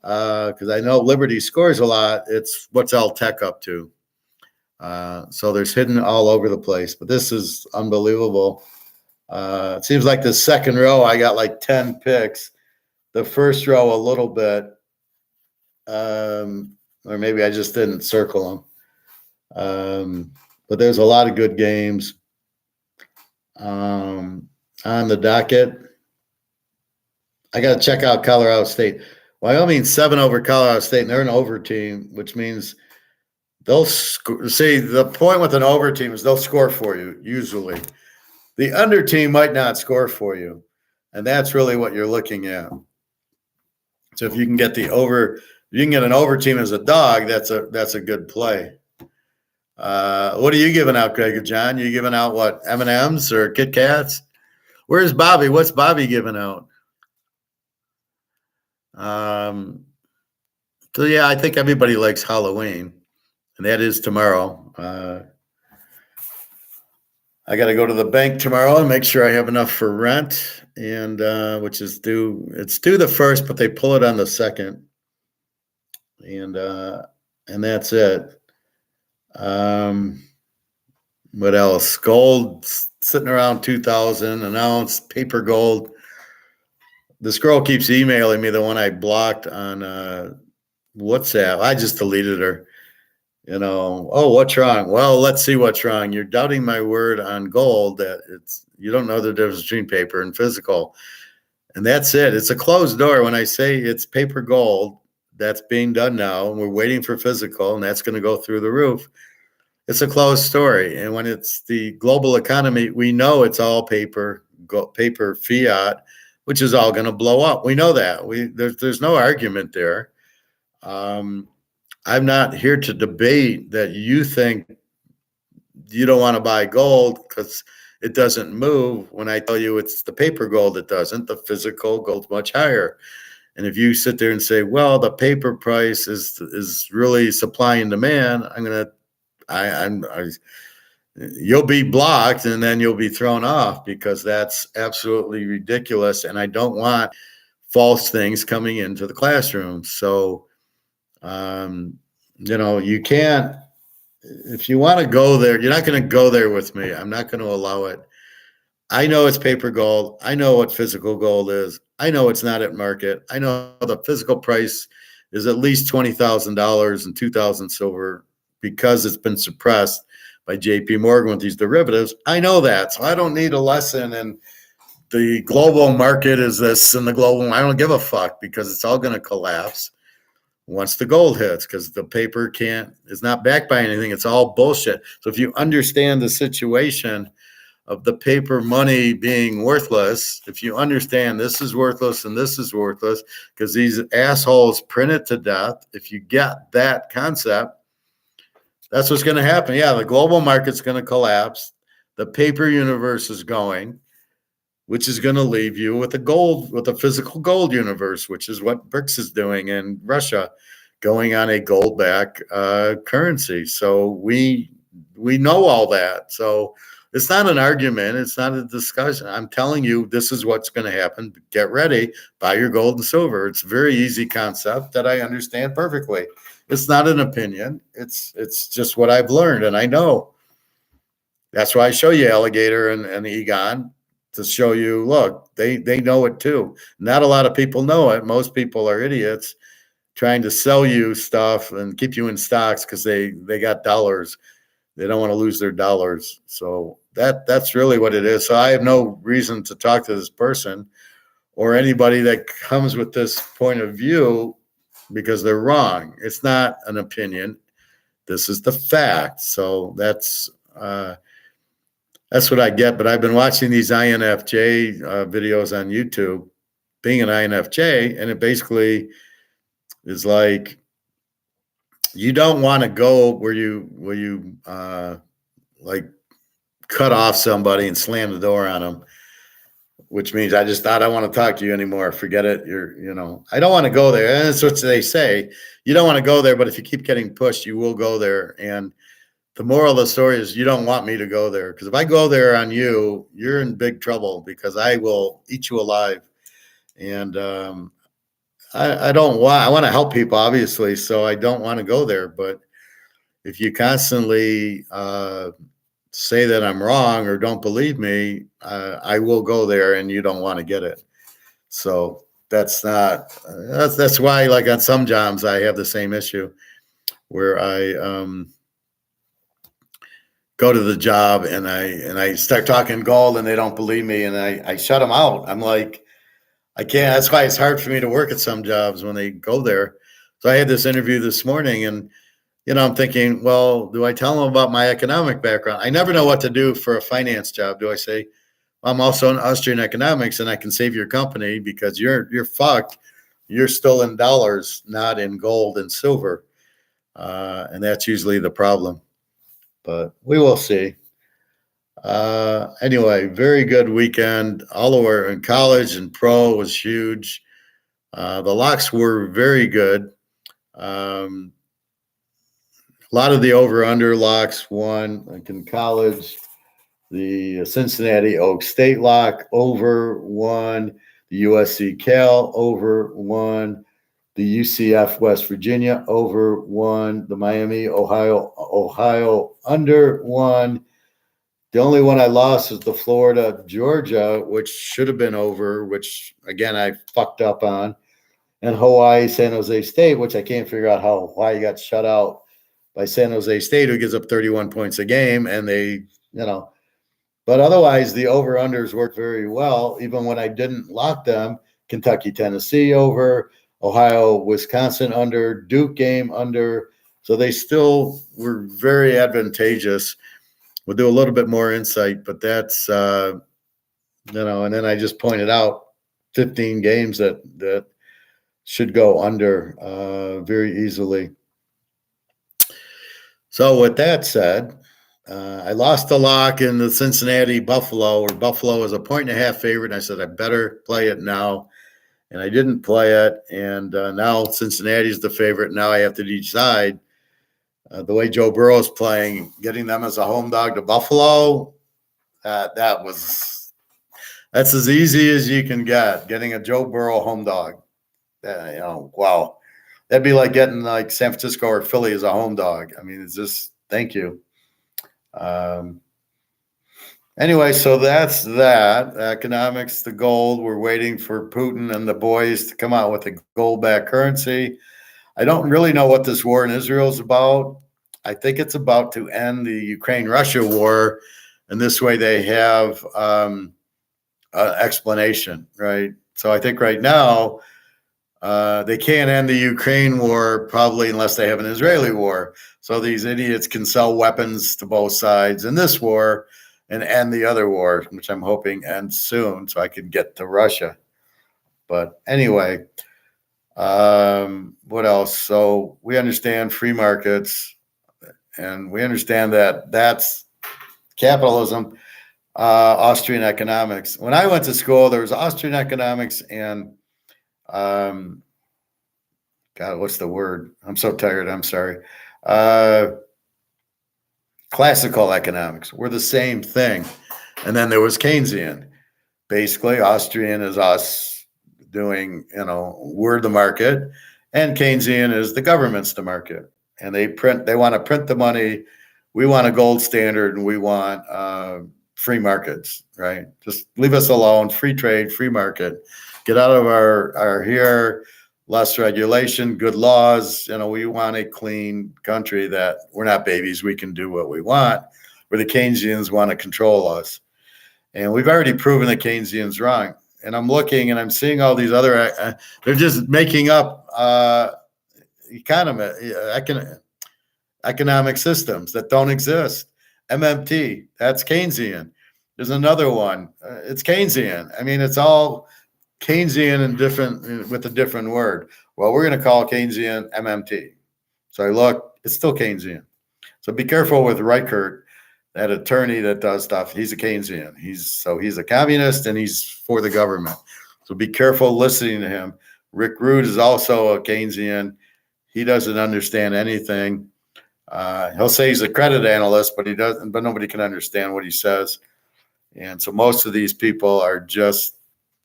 because I know Liberty scores a lot. It's what's L Tech up to. So there's hidden all over the place, but this is unbelievable. It seems like the second row, I got like 10 picks. The first row, a little bit. Or maybe I just didn't circle them. But there's a lot of good games on the docket. I got to check out Colorado State. Wyoming 7 over Colorado State, and they're an over team, which means they'll see, the point with an over team is they'll score for you, usually. The under team might not score for you, and that's really what you're looking at. So if you can get you can get an over team as a dog, that's a good play. What are you giving out, Greg or John? You giving out what, M&Ms or Kit Kats? Where's Bobby? What's Bobby giving out? So yeah, I think everybody likes Halloween, and that is tomorrow. I got to go to the bank tomorrow and make sure I have enough for rent, and which is due. It's due the 1st, but they pull it on the 2nd, and that's it. What else? Gold sitting around 2,000 an ounce. Paper gold. This girl keeps emailing me, the one I blocked on WhatsApp. I just deleted her. Oh, what's wrong? Well, let's see what's wrong. You're doubting my word on gold that you don't know the difference between paper and physical. And that's it. It's a closed door. When I say it's paper gold, that's being done now, and we're waiting for physical, and that's going to go through the roof. It's a closed story. And when it's the global economy, we know it's all paper fiat, which is all going to blow up. We know that. There's no argument there. I'm not here to debate that you think you don't want to buy gold because it doesn't move, when I tell you it's the paper gold that doesn't. The physical gold's much higher. And if you sit there and say, well, the paper price is really supply and demand, you'll be blocked and then you'll be thrown off, because that's absolutely ridiculous. And I don't want false things coming into the classroom. So, you can't, if you want to go there, you're not going to go there with me. I'm not going to allow it. I know it's paper gold. I know what physical gold is. I know it's not at market. I know the physical price is at least $20,000 and 2,000 silver, because it's been suppressed by JP Morgan with these derivatives. I know that. So I don't need a lesson. And the global market is this, and the global, I don't give a fuck, because it's all going to collapse once the gold hits, because the paper is not backed by anything. It's all bullshit. So if you understand the situation of the paper money being worthless, if you understand this is worthless and this is worthless because these assholes print it to death, if you get that concept, that's what's going to happen. Yeah, the global market's going to collapse. The paper universe is going, which is going to leave you with a physical gold universe, which is what BRICS is doing in Russia, going on a gold-backed currency. So we know all that. So it's not an argument. It's not a discussion. I'm telling you, this is what's going to happen. Get ready. Buy your gold and silver. It's a very easy concept that I understand perfectly. It's not an opinion. It's just what I've learned, and I know. That's why I show you Alligator and Egon, to show you, look, they know it too. Not a lot of people know it. Most people are idiots trying to sell you stuff and keep you in stocks because they got dollars. They don't want to lose their dollars. So that's really what it is. So I have no reason to talk to this person or anybody that comes with this point of view, because they're wrong. It's not an opinion. This is the fact. So that's what I get. But I've been watching these INFJ videos on YouTube, being an INFJ, and it basically is like, you don't want to go where you like cut off somebody and slam the door on them, which means I don't want to talk to you anymore. Forget it. I don't want to go there. And that's what they say. You don't want to go there, but if you keep getting pushed, you will go there. And the moral of the story is, you don't want me to go there, because if I go there on you, you're in big trouble, because I will eat you alive. And I want to help people, obviously, so I don't want to go there. But if you constantly say that I'm wrong or don't believe me, I will go there, and you don't want to get it. So that's why, like on some jobs, I have the same issue where I go to the job and I start talking gold and they don't believe me, and I shut them out. I'm like, I can't. That's why it's hard for me to work at some jobs when they go there. So I had this interview this morning, and I'm thinking, well, do I tell them about my economic background? I never know what to do for a finance job. Do I say, I'm also in Austrian economics and I can save your company because you're fucked. You're still in dollars, not in gold and silver. And that's usually the problem. But we will see. Anyway, very good weekend. All over in college and pro was huge. The locks were very good. A lot of the over-under locks won. Like in college, the Cincinnati Oak State lock over won. The USC Cal over won. The UCF West Virginia over won. The Miami Ohio under won. The only one I lost is the Florida Georgia, which should have been over, which again I fucked up on. And Hawaii San Jose State, which I can't figure out how Hawaii got shut out by San Jose State, who gives up 31 points a game, and they, but otherwise the over-unders worked very well, even when I didn't lock them. Kentucky, Tennessee over, Ohio, Wisconsin under, Duke game under. So they still were very advantageous. We'll do a little bit more insight, but that's, and then I just pointed out 15 games that should go under very easily. So with that said, I lost a lock in the Cincinnati Buffalo, where Buffalo is a 1.5 favorite. And I said, I better play it now. and I didn't play it. And now Cincinnati's the favorite. Now I have to decide the way Joe Burrow's playing, getting them as a home dog to Buffalo. That's as easy as you can get. Getting a Joe Burrow home dog. Wow. That'd be like getting like San Francisco or Philly as a home dog. I mean, it's just thank you. Anyway, so that's that. Economics, the gold. We're waiting for Putin and the boys to come out with a gold-backed currency. I don't really know what this war in Israel is about. I think it's about to end the Ukraine-Russia war, and this way they have an explanation, right? So I think right now they can't end the Ukraine war probably unless they have an Israeli war. So these idiots can sell weapons to both sides in this war and end the other war, which I'm hoping ends soon so I can get to Russia. But anyway, what else? So we understand free markets, and we understand that that's capitalism, Austrian economics. When I went to school, there was Austrian economics and God, what's the word? I'm so tired. I'm sorry. Classical economics were the same thing. And then there was Keynesian. Basically, Austrian is us doing, we're the market, and Keynesian is the government's the market. And they want to print the money. We want a gold standard, and we want free markets, right? Just leave us alone, free trade, free market. Get out of our here, less regulation, good laws. We want a clean country that we're not babies. We can do what we want, where the Keynesians want to control us. And we've already proven the Keynesians wrong. And I'm looking and I'm seeing all these other, they're just making up economic systems that don't exist. MMT, that's Keynesian. There's another one. It's Keynesian. I mean, it's all Keynesian and different with a different word. Well, we're going to call Keynesian MMT. So I look, it's still Keynesian. So be careful with Reichert, that attorney that does stuff. He's a Keynesian. He's a communist and he's for the government. So be careful listening to him. Rick Rude is also a Keynesian. He doesn't understand anything. He'll say he's a credit analyst, but he doesn't. But nobody can understand what he says. And so most of these people are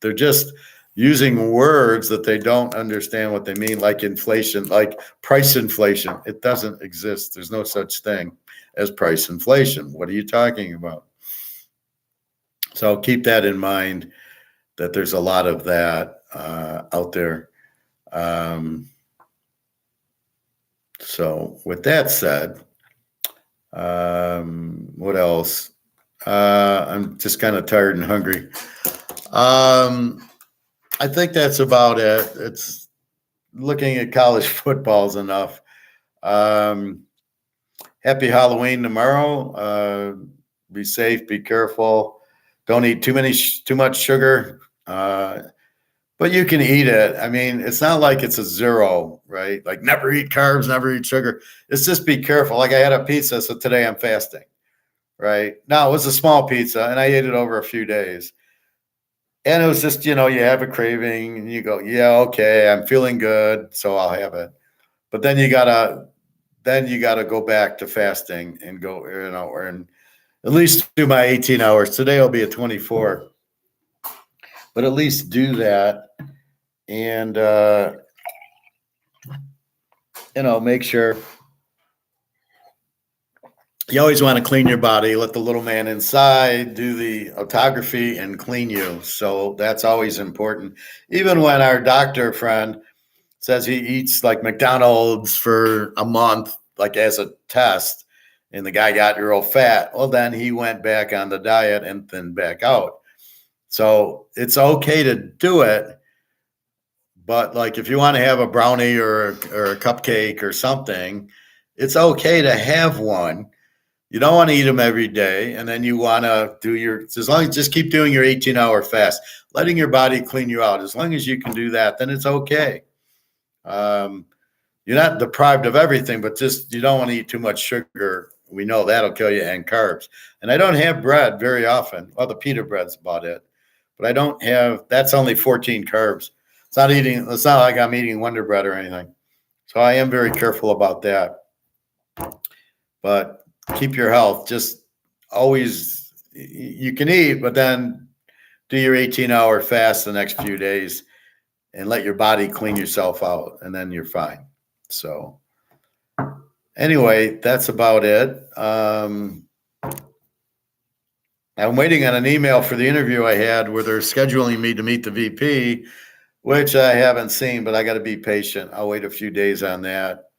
they're just using words that they don't understand what they mean, like inflation, like price inflation. It doesn't exist. There's no such thing as price inflation. What are you talking about? So keep that in mind, that there's a lot of that out there. So with that said, what else? I'm just kind of tired and hungry. I think that's about it. It's looking at college football's enough. Happy Halloween tomorrow. Be safe, be careful. Don't eat too much sugar. But you can eat it. I mean, it's not like it's a zero, right? Like never eat carbs, never eat sugar. It's just be careful. Like I had a pizza, so today I'm fasting, right? Now it was a small pizza, and I ate it over a few days. And it was just, you have a craving, and you go, yeah, okay, I'm feeling good, so I'll have it. But then you gotta go back to fasting and go, and at least do my 18 hours. Today will be a 24. But at least do that and, make sure. You always want to clean your body, let the little man inside do the autography and clean you. So that's always important. Even when our doctor friend says he eats like McDonald's for a month, like as a test, and the guy got real fat, well, then he went back on the diet and thinned back out. So it's okay to do it, but like if you want to have a brownie or a cupcake or something, it's okay to have one. You don't want to eat them every day, and then you want to do as long as just keep doing your 18-hour fast, letting your body clean you out. As long as you can do that, then it's okay. You're not deprived of everything, but just you don't want to eat too much sugar. We know that'll kill you, and carbs. And I don't have bread very often. Well, the pita bread's about it. But I don't have, that's only 14 carbs. It's not like I'm eating Wonder Bread or anything. So I am very careful about that. But keep your health. Just always, you can eat, but then do your 18-hour fast the next few days and let your body clean yourself out, and then you're fine. So anyway, that's about it. I'm waiting on an email for the interview I had where they're scheduling me to meet the VP, which I haven't seen, but I got to be patient. I'll wait a few days on that.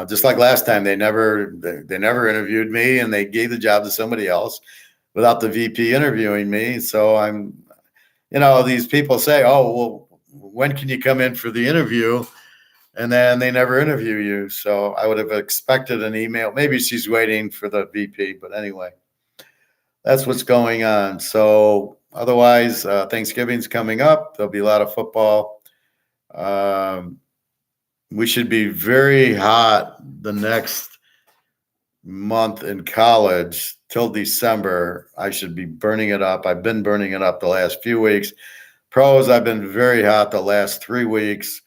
Just like last time, they never interviewed me, and they gave the job to somebody else without the VP interviewing me. So these people say, "Oh, well, when can you come in for the interview?" And then they never interview you. So I would have expected an email. Maybe she's waiting for the VP, but anyway, that's what's going on. So otherwise, Thanksgiving's coming up. There'll be a lot of football. We should be very hot the next month in college till December. I should be burning it up. I've been burning it up the last few weeks. Pros, I've been very hot the last 3 weeks.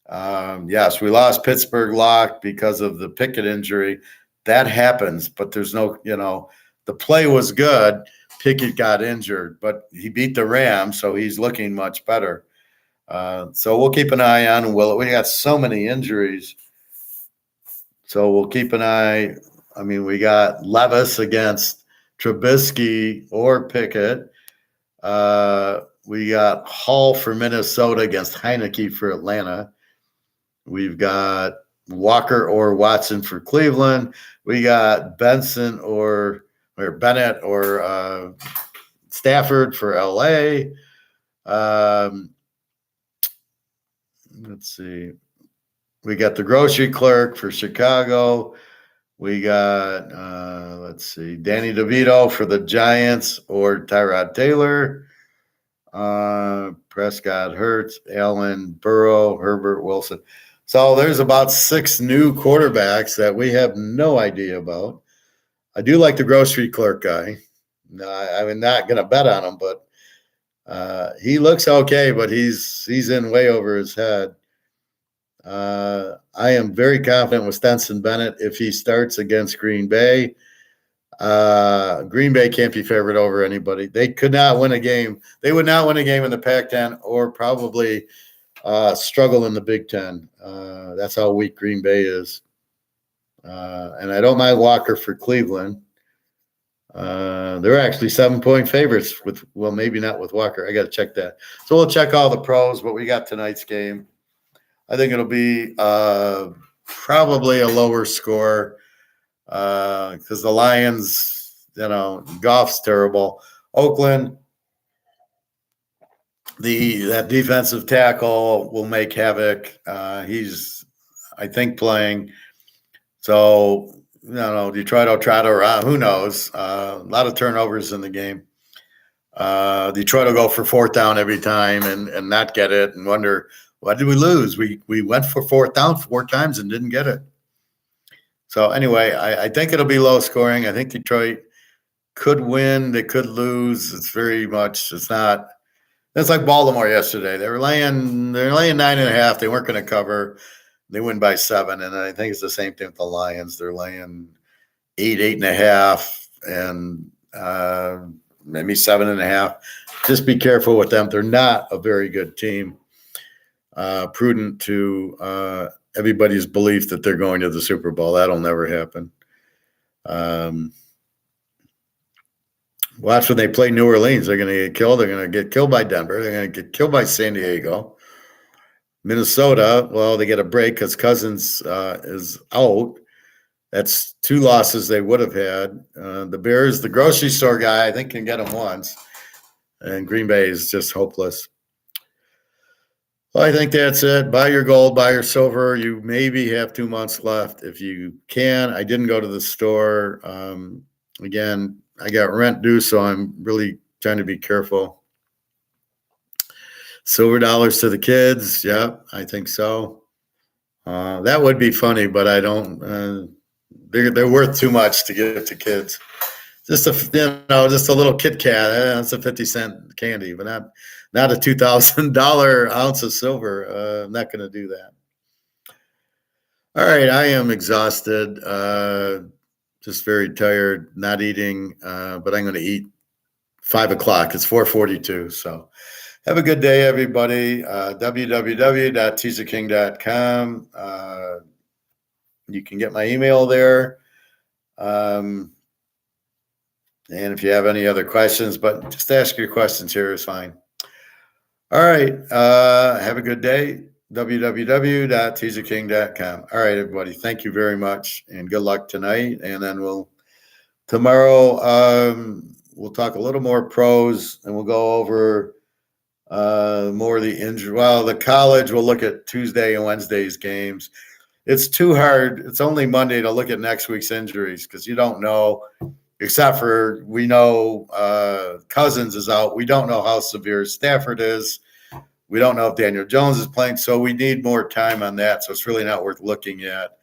Yes, we lost Pittsburgh Lock because of the Pickett injury. That happens, but there's no, the play was good. Pickett got injured, but he beat the Rams, so he's looking much better. So we'll keep an eye on Will. We got so many injuries. So we'll keep an eye. I mean, we got Levis against Trubisky or Pickett. We got Hall for Minnesota against Heineke for Atlanta. We've got Walker or Watson for Cleveland. We got Benson or Bennett or Stafford for LA. Let's see. We got the grocery clerk for Chicago. We got, Danny DeVito for the Giants or Tyrod Taylor. Prescott, Hurts, Allen, Burrow, Herbert, Wilson. So there's about 6 new quarterbacks that we have no idea about. I do like the grocery clerk guy. No, I'm not going to bet on him, but he looks okay, but he's in way over his head. I am very confident with Stenson Bennett if he starts against Green Bay. Green Bay can't be favored over anybody. They could not win a game. They would not win a game in the Pac-10 or probably struggle in the Big Ten. That's how weak Green Bay is. And I don't mind Walker for Cleveland. They're actually 7-point favorites maybe not with Walker. I got to check that. So we'll check all the pros, but we got tonight's game. I think it'll be probably a lower score because the Lions, Goff's terrible. Oakland, that defensive tackle will make havoc. He's, I think, playing. So, Detroit will try to, who knows? A lot of turnovers in the game. Detroit will go for 4th down every time and not get it and wonder, why did we lose? We went for 4th down 4 times and didn't get it. So anyway, I think it'll be low scoring. I think Detroit could win. They could lose. It's not. It's like Baltimore yesterday. They're laying 9.5. They weren't going to cover. They win by 7. And I think it's the same thing with the Lions. They're laying 8.5, and maybe 7.5. Just be careful with them. They're not a very good team. Prudent to everybody's belief that they're going to the Super Bowl. That'll never happen. Watch when they play New Orleans. They're going to get killed. They're going to get killed by Denver. They're going to get killed by San Diego. Minnesota, well, they get a break because Cousins is out. That's 2 losses they would have had. The Bears, the grocery store guy, I think can get them once. And Green Bay is just hopeless. Well, I think that's it. Buy your gold, buy your silver. You maybe have 2 months left if you can. I didn't go to the store. Again, I got rent due, so I'm really trying to be careful. Silver dollars to the kids. Yeah, I think so. That would be funny, but I don't. They're worth too much to give to kids. Just a little Kit Kat. That's a 50-cent candy, but not a $2,000 ounce of silver. I'm not going to do that. All right, I am exhausted, just very tired, not eating, but I'm going to eat 5 o'clock. It's 4:42. So have a good day, everybody. www.teaserking.com. You can get my email there. And if you have any other questions, but just ask your questions here is fine. All right. Have a good day. www.teaserking.com. All right, everybody. Thank you very much and good luck tonight. And then tomorrow, we'll talk a little more pros and we'll go over more of the injury. Well, the college, we'll look at Tuesday and Wednesday's games. It's too hard. It's only Monday to look at next week's injuries because you don't know, except for we know Cousins is out. We don't know how severe Stafford is. We don't know if Daniel Jones is playing, so we need more time on that. So it's really not worth looking at.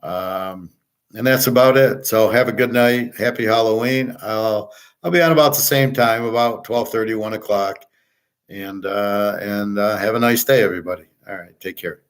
And that's about it. So have a good night. Happy Halloween. I'll be on about the same time, about 12:30, 1 o'clock. And have a nice day, everybody. All right. Take care.